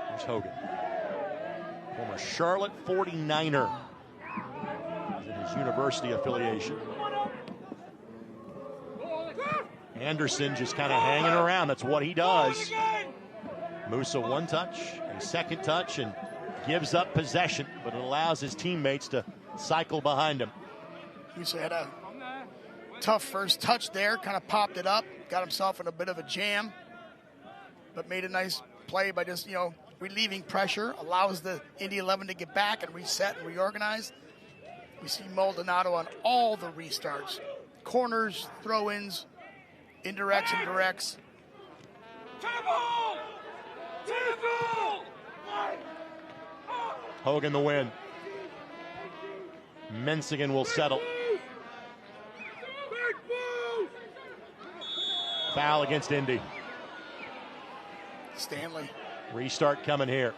Here's Hogan. Former Charlotte 49er. He's in his university affiliation. Anderson just kind of hanging around. That's what he does. Musa one touch, a second touch, and gives up possession, but it allows his teammates to cycle behind him. Musa had a tough first touch there, kind of popped it up, got himself in a bit of a jam, but made a nice play by just, relieving pressure, allows the Indy 11 to get back and reset and reorganize. We see Maldonado on all the restarts. Corners, throw-ins, indirects and directs. Hogan the win. Mensigan will settle. Foul against Indy. Stanley. Restart coming here.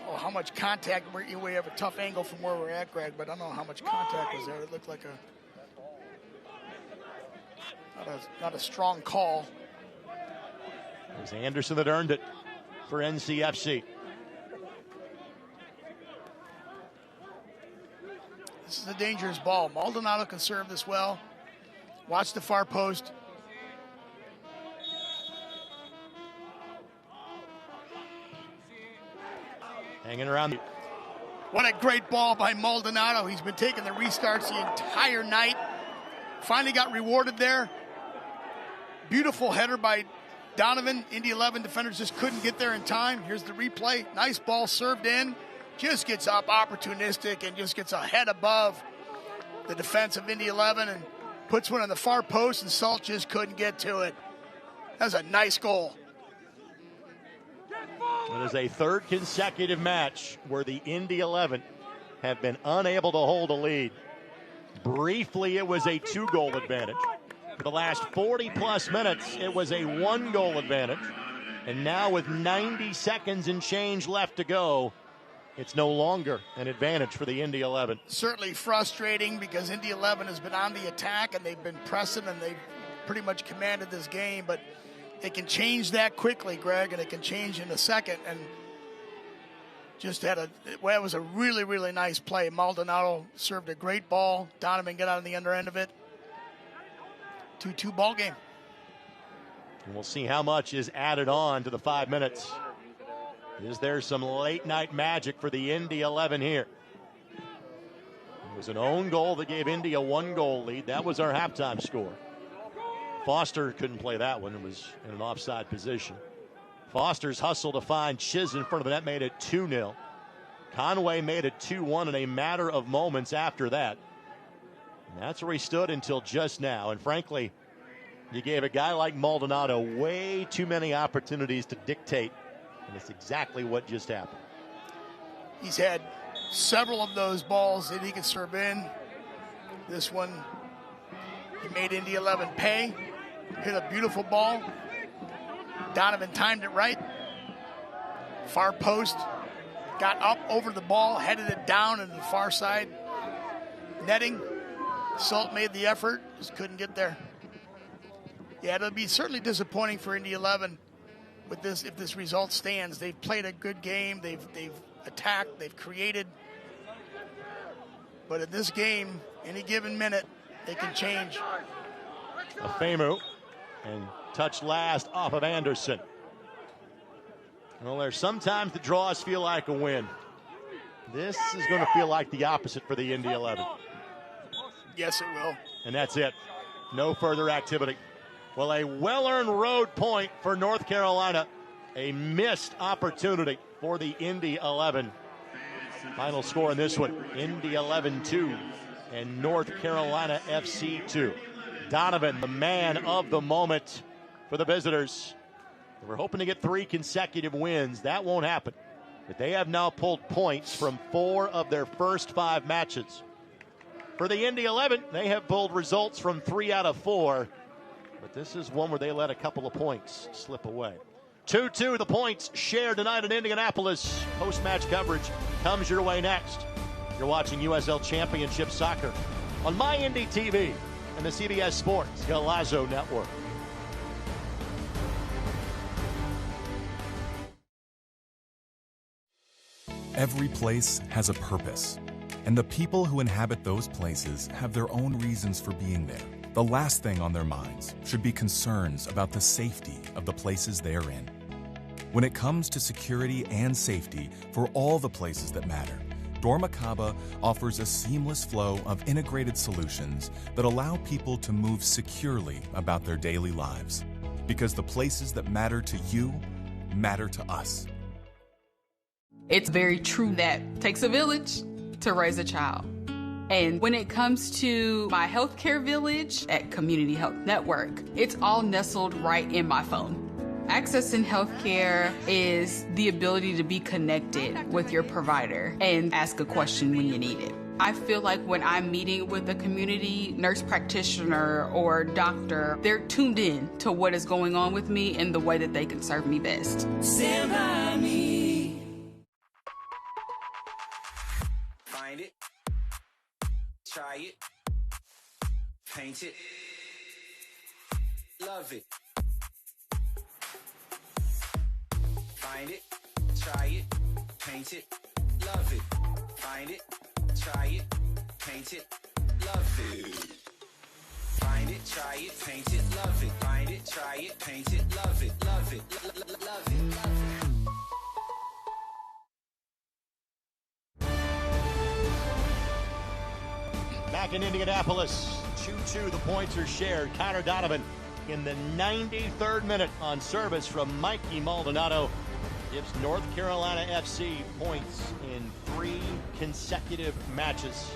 Oh, how much contact. We have a tough angle from where we're at, Greg, but I don't know how much contact was there. It looked like not a strong call. It was Anderson that earned it for NCFC. This is a dangerous ball. Maldonado can serve this well. Watch the far post. Hanging around. What a great ball by Maldonado. He's been taking the restarts the entire night. Finally got rewarded there. Beautiful header by Donovan. Indy 11 defenders just couldn't get there in time. Here's the replay. Nice ball served in. Just gets up opportunistic and just gets a head above the defense of Indy 11 and puts one on the far post, and Salt just couldn't get to it. That's a nice goal. It is a third consecutive match where the Indy 11 have been unable to hold a lead. Briefly, it was a 2-goal advantage. For the last 40-plus minutes, it was a 1-goal advantage. And now with 90 seconds and change left to go, it's no longer an advantage for the Indy 11. Certainly frustrating because Indy 11 has been on the attack and they've been pressing and they've pretty much commanded this game, but it can change that quickly, Greg, and it can change in a second. And just it was a really, really nice play. Maldonado served a great ball. Donovan got on the under end of it. 2-2 ball game. And we'll see how much is added on to the 5 minutes. Is there some late night magic for the Indy 11 here? It was an own goal that gave Indy a 1-goal lead. That was our halftime score. Foster couldn't play that one. It was in an offside position. Foster's hustle to find Chiz in front of the net made it 2-0. Conway made it 2-1 in a matter of moments after that. And that's where he stood until just now. And frankly, you gave a guy like Maldonado way too many opportunities to dictate. And it's exactly what just happened. He's had several of those balls that he could serve in. This one, he made Indy 11 pay. Hit a beautiful ball. Donovan timed it right. Far post. Got up over the ball, headed it down into the far side. Netting. Salt made the effort, just couldn't get there. Yeah, it'll be certainly disappointing for Indy 11 with this if this result stands. They've played a good game. They've attacked. They've created. But in this game, any given minute, they can change. Afemu, and touch last off of Anderson. Well, there's sometimes the draws feel like a win. This is going to feel like the opposite for the Indy 11. Yes, it will. And that's it. No further activity. Well, a well-earned road point for North Carolina. A missed opportunity for the Indy 11. Final score in this one, Indy 11-2 and North Carolina FC 2. Donovan, the man of the moment for the visitors. We're hoping to get 3 consecutive wins. That won't happen. But they have now pulled points from 4 of their first 5 matches. For the Indy 11, they have pulled results from 3 out of 4. But this is one where they let a couple of points slip away. 2-2, the points shared tonight in Indianapolis. Post-match coverage comes your way next. You're watching USL Championship Soccer on My Indy TV and the CBS Sports Golazo Network. Every place has a purpose, and the people who inhabit those places have their own reasons for being there. The last thing on their minds should be concerns about the safety of the places they're in. When it comes to security and safety for all the places that matter, Dormakaba offers a seamless flow of integrated solutions that allow people to move securely about their daily lives. Because the places that matter to you matter to us. It's very true that it takes a village to raise a child. And when it comes to my healthcare village at Community Health Network, it's all nestled right in my phone. Accessing healthcare is the ability to be connected with your provider and ask a question when you need it. I feel like when I'm meeting with a community nurse practitioner or doctor, they're tuned in to what is going on with me and the way that they can serve me best. Stand by me. Find it. Try it. Paint it. Love it. Find it. Try it. Paint it. Love it. Find it. Try it. Paint it. Love it. Find it. Try it. Paint it. Love it. Find it. Try it. Paint it. Love it. Love it. Love it. Love it. Back in Indianapolis, 2-2, the points are shared. Connor Donovan in the 93rd minute on service from Mikey Maldonado gives North Carolina FC points in 3 consecutive matches.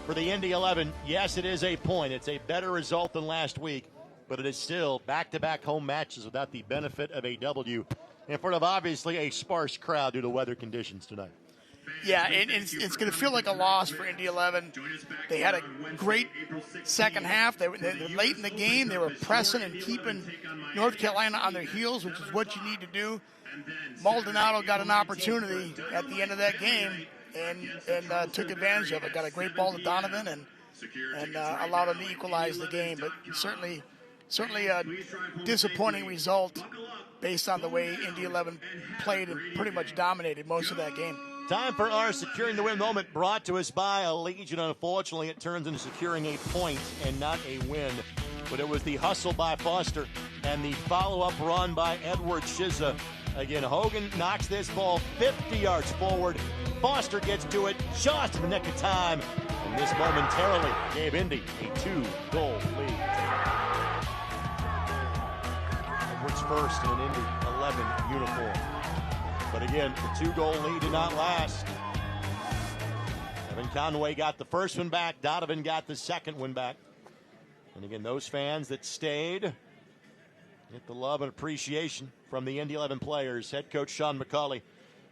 For the Indy 11, yes, it is a point. It's a better result than last week, but it is still back-to-back home matches without the benefit of a W in front of obviously a sparse crowd due to weather conditions tonight. Yeah, and it's going to feel like a loss for Indy 11. They had a great second half. They were late in the game. They were pressing and keeping North Carolina on their heels, which is what you need to do. Maldonado got an opportunity at the end of that game and took advantage of it. Got a great ball to Donovan and allowed him to equalize the game. But certainly a disappointing result based on the way Indy 11 played and pretty much dominated most of that game. Time for our Securing the Win moment, brought to us by Allegiant. Unfortunately, it turns into securing a point and not a win. But it was the hustle by Foster and the follow-up run by Edward Shizza. Again, Hogan knocks this ball 50 yards forward. Foster gets to it just in the nick of time. And this momentarily gave Indy a 2-goal lead. Edwards first in an Indy 11 uniform. But again, the 2-goal lead did not last. Evan Conway got the first one back. Donovan got the second one back. And again, those fans that stayed get the love and appreciation from the Indy 11 players. Head coach Sean McCauley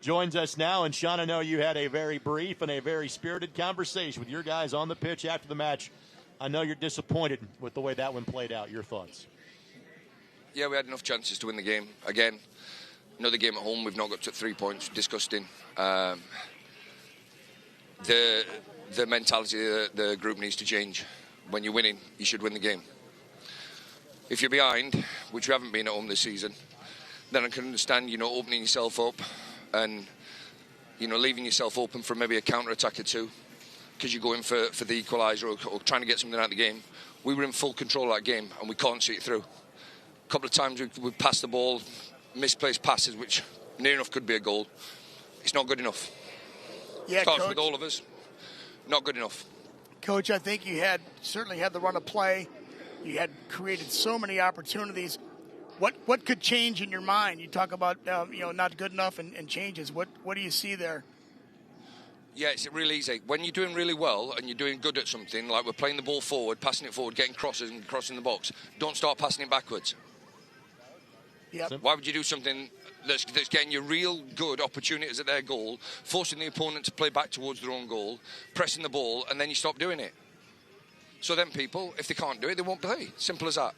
joins us now. And Sean, I know you had a very brief and a very spirited conversation with your guys on the pitch after the match. I know you're disappointed with the way that one played out. Your thoughts? Yeah, we had enough chances to win the game. Again, another game at home. We've not got to 3 points. Disgusting. The mentality of the group needs to change. When you're winning, you should win the game. If you're behind, which we haven't been at home this season, then I can understand, opening yourself up and, leaving yourself open for maybe a counter-attack or two because you're going for the equalizer or trying to get something out of the game. We were in full control of that game and we can't see it through. A couple of times we passed the ball, misplaced passes, which near enough could be a goal. It's not good enough. Yeah, starts Coach. with all of us. Not good enough. Coach, I think you certainly had the run of play. You had created so many opportunities. What could change in your mind? You talk about not good enough and changes. What do you see there? Yeah, it's really easy. When you're doing really well and you're doing good at something, like we're playing the ball forward, passing it forward, getting crosses and crossing the box, don't start passing it backwards. Yep. Why would you do something that's getting you real good opportunities at their goal, forcing the opponent to play back towards their own goal, pressing the ball, and then you stop doing it? So then people, if they can't do it, they won't play. Simple as that.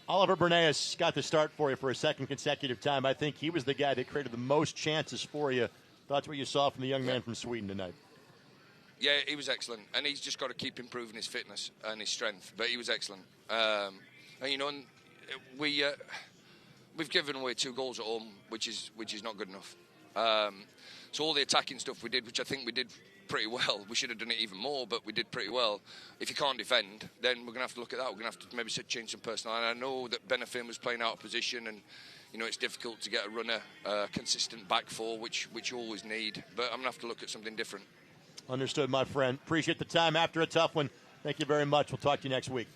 Oliver Bernays got the start for you for a second consecutive time. I think he was the guy that created the most chances for you. That's what you saw from the young man from Sweden tonight. Yeah, he was excellent. And he's just got to keep improving his fitness and his strength. But he was excellent. And we've given away 2 goals at home, which is not good enough. So all the attacking stuff we did, which I think we did pretty well. We should have done it even more, but we did pretty well. If you can't defend, then we're going to have to look at that. We're going to have to maybe change some personnel. And I know that Benefin was playing out of position, and it's difficult to get a runner, consistent back four, which you always need. But I'm going to have to look at something different. Understood, my friend. Appreciate the time after a tough one. Thank you very much. We'll talk to you next week.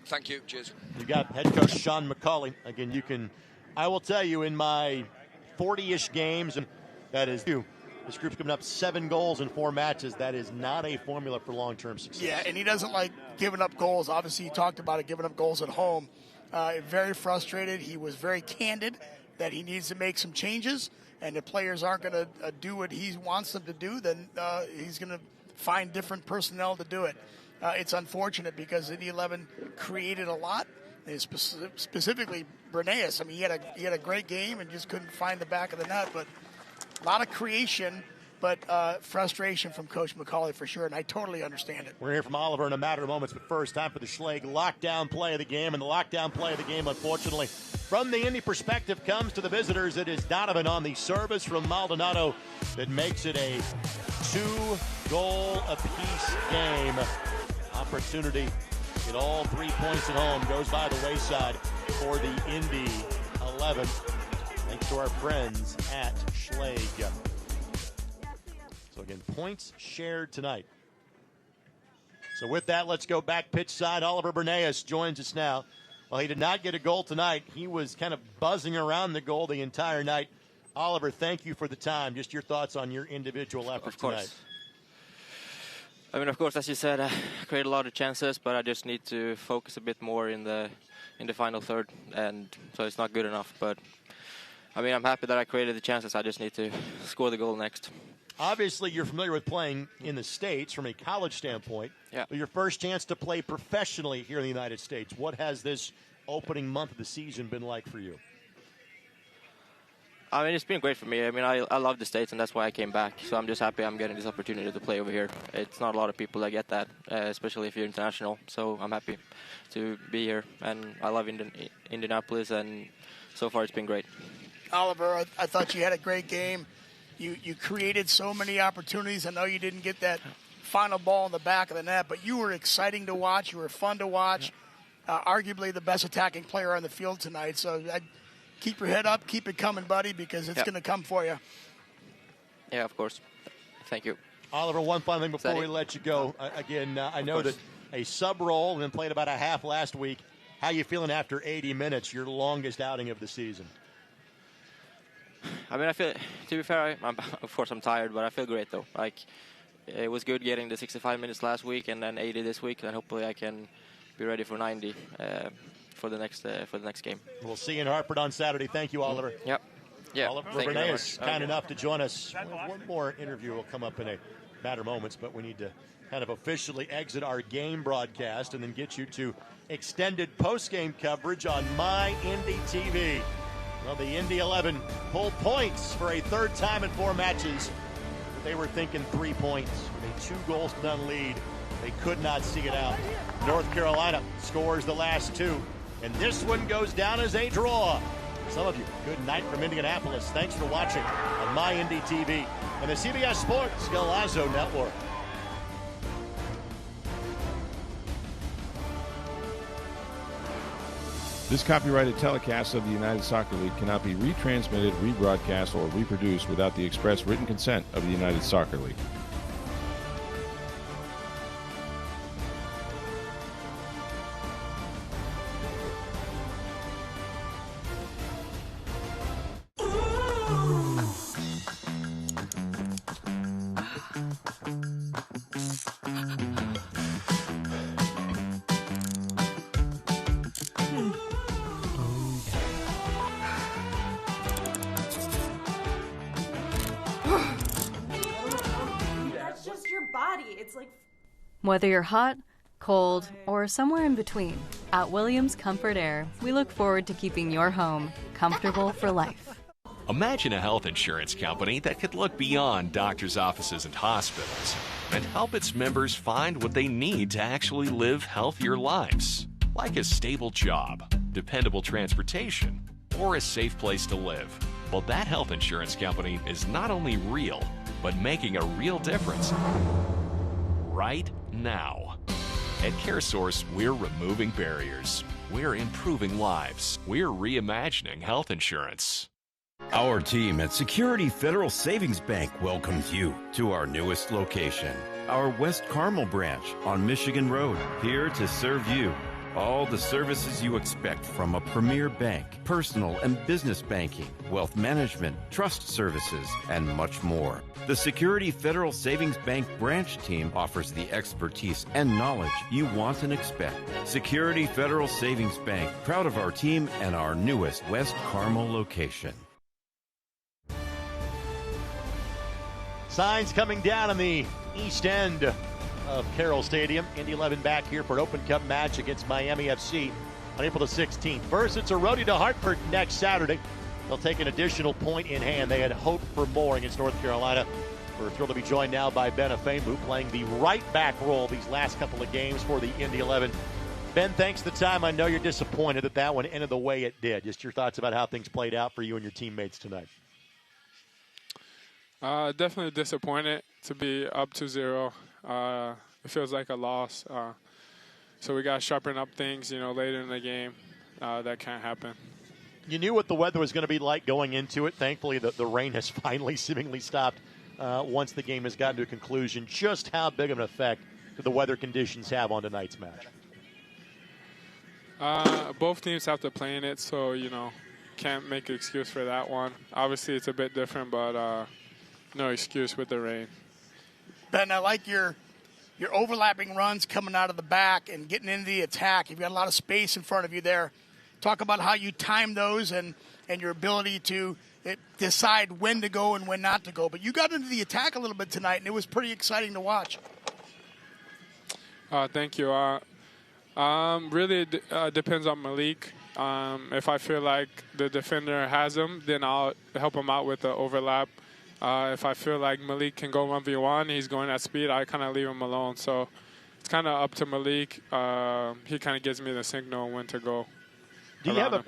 Thank you. Cheers. You got head coach Sean McCauley. I will tell you, in my 40-ish games, and that is you. This group's given up 7 goals in 4 matches. That is not a formula for long-term success. Yeah, and he doesn't like giving up goals. Obviously, he talked about it, giving up goals at home. Very frustrated. He was very candid that he needs to make some changes, and if players aren't going to do what he wants them to do, then he's going to find different personnel to do it. It's unfortunate because Indy 11 created a lot, specifically Bernays. I mean, he had a great game and just couldn't find the back of the net, but a lot of creation, but frustration from Coach McCauley for sure, and I totally understand it. We're going to hear from Oliver in a matter of moments, but first, time for the Schlegel lockdown play of the game. And the lockdown play of the game, unfortunately, from the Indy perspective, comes to the visitors. It is Donovan on the service from Maldonado that makes it a 2-goal apiece game. Opportunity to get all 3 points at home goes by the wayside for the Indy 11. Thanks to our friends at Schlegel. So again, points shared tonight. So with that, let's go back pitch side. Oliver Bernays joins us now. Well, he did not get a goal tonight. He was kind of buzzing around the goal the entire night. Oliver, thank you for the time. Just your thoughts on your individual effort tonight. I mean, of course, as you said, I created a lot of chances, but I just need to focus a bit more in the final third, and so it's not good enough. But I mean, I'm happy that I created the chances. I just need to score the goal next. Obviously, you're familiar with playing in the States from a college standpoint. Yeah. But your first chance to play professionally here in the United States. What has this opening month of the season been like for you? I mean, it's been great for me. I mean, I love the States, and that's why I came back. So I'm just happy I'm getting this opportunity to play over here. It's not a lot of people that get that, especially if you're international. So I'm happy to be here, and I love Indianapolis, and so far it's been great. Oliver, I thought you had a great game. You created so many opportunities. I know you didn't get that final ball in the back of the net, but you were exciting to watch. You were fun to watch. Arguably the best attacking player on the field tonight. So keep your head up, keep it coming, buddy, because it's going to come for you. Yeah, of course. Thank you. Oliver, one final thing before we let you go. Again, I know that a sub role and then played about a half last week. How you feeling after 80 minutes, your longest outing of the season? I mean, I feel, to be fair, of course I'm tired, but I feel great though. Like, it was good getting the 65 minutes last week and then 80 this week, and hopefully I can be ready for 90 for the next game. We'll see you in Hartford on Saturday. Thank you, Oliver. Yep. Yeah. Oliver Bernay is kind enough to join us. One more interview will come up in a matter of moments, but we need to kind of officially exit our game broadcast and then get you to extended post-game coverage on My Indy TV. Well, the Indy 11 pulled points for a third time in 4 matches. They were thinking 3 points with a 2-goal-to-none lead. They could not see it out. North Carolina scores the last 2, and this one goes down as a draw. Some of you, good night from Indianapolis. Thanks for watching on My Indy TV and the CBS Sports Golazo Network. This copyrighted telecast of the United Soccer League cannot be retransmitted, rebroadcast, or reproduced without the express written consent of the United Soccer League. Whether you're hot, cold, or somewhere in between, at Williams Comfort Air, we look forward to keeping your home comfortable for life. Imagine a health insurance company that could look beyond doctors' offices and hospitals and help its members find what they need to actually live healthier lives, like a stable job, dependable transportation, or a safe place to live. Well, that health insurance company is not only real, but making a real difference right now. At CareSource, we're removing barriers. We're improving lives. We're reimagining health insurance. Our team at Security Federal Savings Bank welcomes you to our newest location, our West Carmel branch on Michigan Road, here to serve you. All the services you expect from a premier bank, personal and business banking, wealth management, trust services, and much more. The Security Federal Savings Bank branch team offers the expertise and knowledge you want and expect. Security Federal Savings Bank, proud of our team and our newest West Carmel location. Signs coming down on the east end of Carroll Stadium. Indy 11 back here for an Open Cup match against Miami FC on April the 16th. First, it's a roadie to Hartford next Saturday. They'll take an additional point in hand. They had hoped for more against North Carolina. We're thrilled to be joined now by Ben Afenbu, playing the right back role these last couple of games for the Indy 11. Ben, thanks for the time. I know you're disappointed that one ended the way it did. Just your thoughts about how things played out for you and your teammates tonight. Definitely disappointed to be up 2-0. It feels like a loss. So we got to sharpen up things, later in the game. That can't happen. You knew what the weather was going to be like going into it. Thankfully, the rain has finally seemingly stopped once the game has gotten to a conclusion. Just how big of an effect do the weather conditions have on tonight's match? Both teams have to play in it, so, can't make an excuse for that one. Obviously, it's a bit different, but no excuse with the rain. Ben, I like your overlapping runs coming out of the back and getting into the attack. You've got a lot of space in front of you there. Talk about how you time those and your ability to decide when to go and when not to go. But you got into the attack a little bit tonight, and it was pretty exciting to watch. Thank you. Really depends on Malik. If I feel like the defender has him, then I'll help him out with the overlap. If I feel like Malik can go 1v1, he's going at speed, I kind of leave him alone. So it's kind of up to Malik. He kind of gives me the signal when to go. Do you have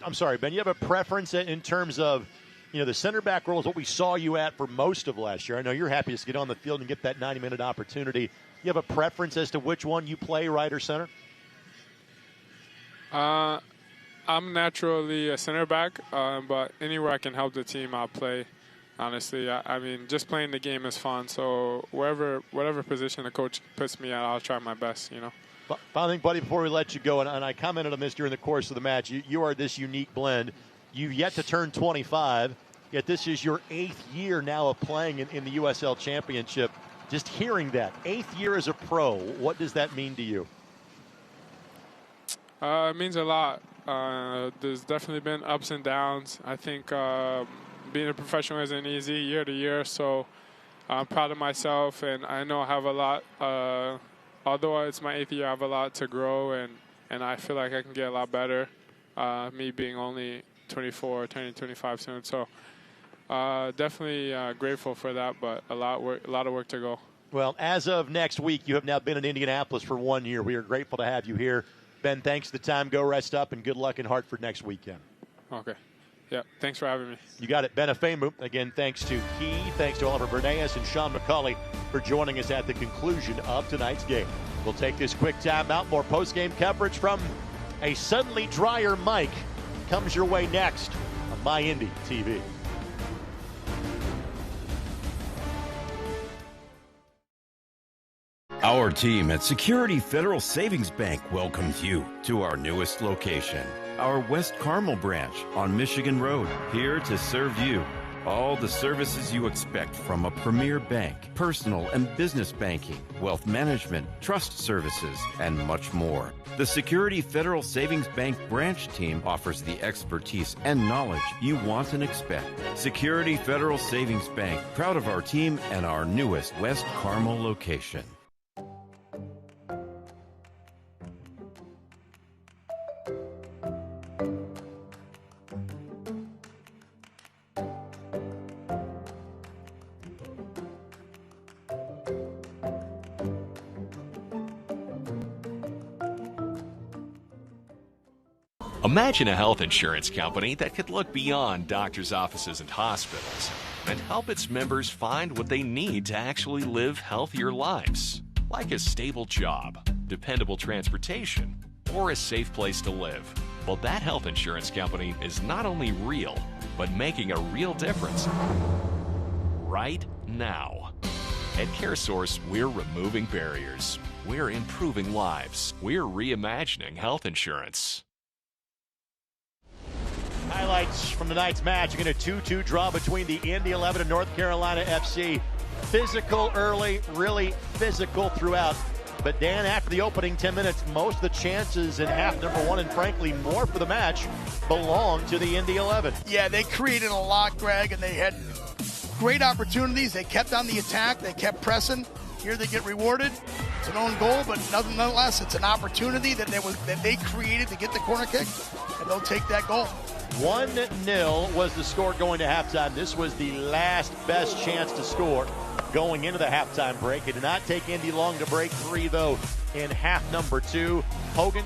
I'm sorry, Ben, you have a preference in terms of, the center back role is what we saw you at for most of last year. I know you're happy to get on the field and get that 90-minute opportunity. You have a preference as to which one you play, right or center? I I'm naturally a center back, but anywhere I can help the team, I'll play. Honestly, I mean, just playing the game is fun. So whatever position the coach puts me at, I'll try my best. But I think, buddy, before we let you go, and I commented on this during the course of the match, you are this unique blend. You've yet to turn 25, yet this is your 8th year now of playing in the USL Championship. Just hearing that, 8th year as a pro, what does that mean to you? It means a lot. There's definitely been ups and downs. I think being a professional isn't easy year to year, so I'm proud of myself, and I know I have a lot. Although it's my 8th year, I have a lot to grow, and I feel like I can get a lot better, me being only 24, turning 25 soon. So definitely grateful for that, but a lot of work to go. Well, as of next week, you have now been in Indianapolis for 1 year. We are grateful to have you here. Ben, thanks for the time. Go rest up, and good luck in Hartford next weekend. Okay. Yeah, thanks for having me. You got it. Ben Afemu. Again, thanks to Key, thanks to Oliver Bernays and Sean McCauley for joining us at the conclusion of tonight's game. We'll take this quick timeout. More post-game coverage from a suddenly drier Mike comes your way next on My Indy TV. Our team at Security Federal Savings Bank welcomes you to our newest location, our West Carmel branch on Michigan Road, here to serve you. All the services you expect from a premier bank, personal and business banking, wealth management, trust services, and much more. The Security Federal Savings Bank branch team offers the expertise and knowledge you want and expect. Security Federal Savings Bank, proud of our team and our newest West Carmel location. Imagine a health insurance company that could look beyond doctors' offices and hospitals and help its members find what they need to actually live healthier lives, like a stable job, dependable transportation, or a safe place to live. Well, that health insurance company is not only real, but making a real difference right now. At CareSource, we're removing barriers. We're improving lives. We're reimagining health insurance. Highlights from tonight's match. Again, a 2-2 draw between the Indy 11 and North Carolina FC. Physical early, really physical throughout. But Dan, after the opening 10 minutes, most of the chances in half number one, and frankly more for the match, belong to the Indy 11. Yeah, they created a lot, Greg, and they had great opportunities. They kept on the attack. They kept pressing. Here they get rewarded. It's an own goal, but nonetheless, it's an opportunity that they created to get the corner kick, and they'll take that goal. 1-0 was the score going to halftime. This was the last best chance to score going into the halftime break. It did not take Indy long to break free, though, in half number two. Hogan,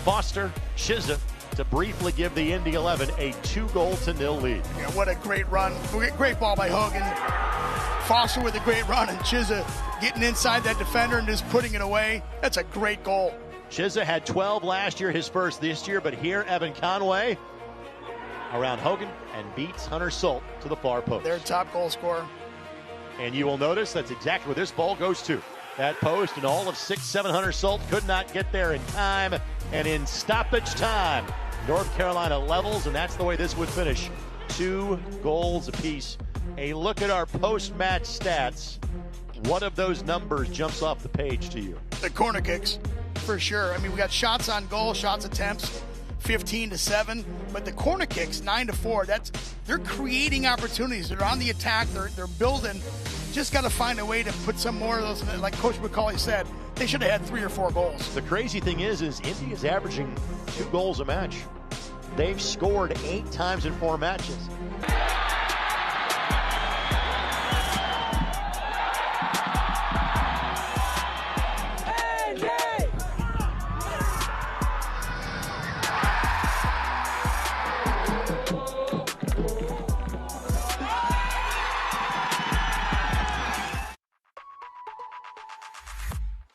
Foster, Chizza to briefly give the Indy 11 a 2-0 lead. Yeah, what a great run. Great ball by Hogan. Foster with a great run, and Chizza getting inside that defender and just putting it away. That's a great goal. Chizza had 12 last year, his first this year, but here Evan Conway around Hogan and beats Hunter Sult to the far post. Their top goal scorer. And you will notice that's exactly where this ball goes to. That post, and all of 6'7" Hunter Sult could not get there in time. And in stoppage time, North Carolina levels, and that's the way this would finish. 2 goals apiece. A look at our post-match stats. What of those numbers jumps off the page to you? The corner kicks, for sure. I mean, we got shots on goal, shots attempts, 15-7, but the corner kicks 9-4. They're creating opportunities. They're on the attack. They're building. Just got to find a way to put some more of those. Like Coach McCauley said, they should have had 3 or 4 goals. The crazy thing is Indy is averaging 2 goals a match. They've scored 8 times in 4 matches.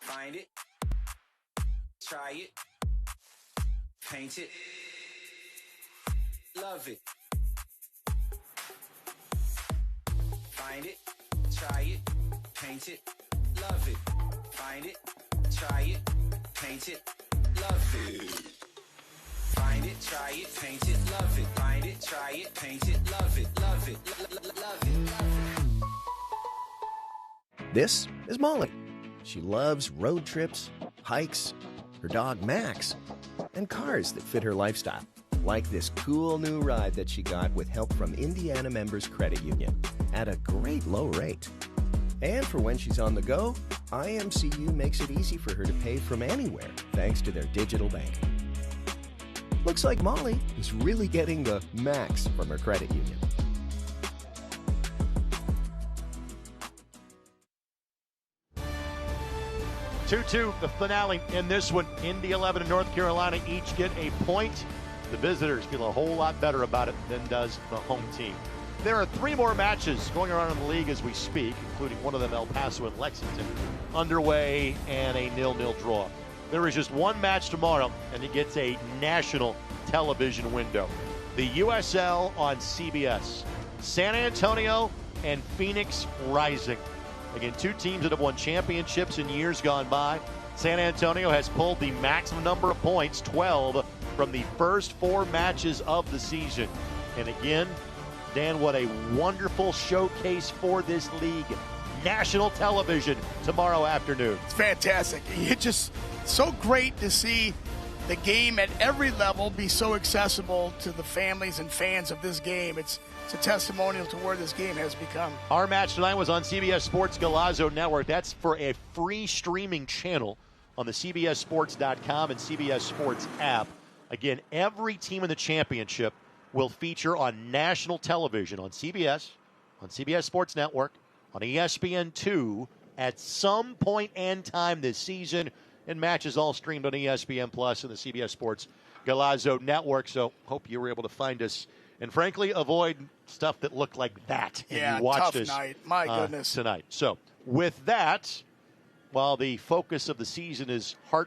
Find it, try it, paint it, love it. Find it, try it, paint it, love it. Find it, try it, paint it, love it. Find it, try it, paint it, love it. Find it, try it, paint it, love it, love it, love it. This is Molly. She loves road trips, hikes, her dog Max, and cars that fit her lifestyle, like this cool new ride that she got with help from Indiana Members Credit Union at a great low rate. And for when she's on the go, IMCU makes it easy for her to pay from anywhere thanks to their digital banking. Looks like Molly is really getting the max from her credit union. Two, the finale in this one. Indy 11 and North Carolina each get a point. The visitors feel a whole lot better about it than does the home team. There are 3 more matches going around in the league as we speak, including one of them El Paso and Lexington, underway and a 0-0 draw. There is just one match tomorrow, and it gets a national television window. The USL on CBS. San Antonio and Phoenix Rising. Again, 2 teams that have won championships in years gone by. San Antonio has pulled the maximum number of points, 12, from the first 4 matches of the season. And again, Dan, what a wonderful showcase for this league. National television tomorrow afternoon. It's fantastic. It's just so great to see the game at every level be so accessible to the families and fans of this game. It's a testimonial to where this game has become. Our match tonight was on CBS Sports Galazo Network. That's for a free streaming channel on the CBSSports.com and CBS Sports app. Again, every team in the championship will feature on national television on CBS Sports Network, on ESPN2 at some point and time this season, and matches all streamed on ESPN Plus and the CBS Sports Galazo Network. So hope you were able to find us and, frankly, avoid stuff that looked like that. Yeah, you watched tough us, night. My goodness. tonight. So with that, while the focus of the season is heart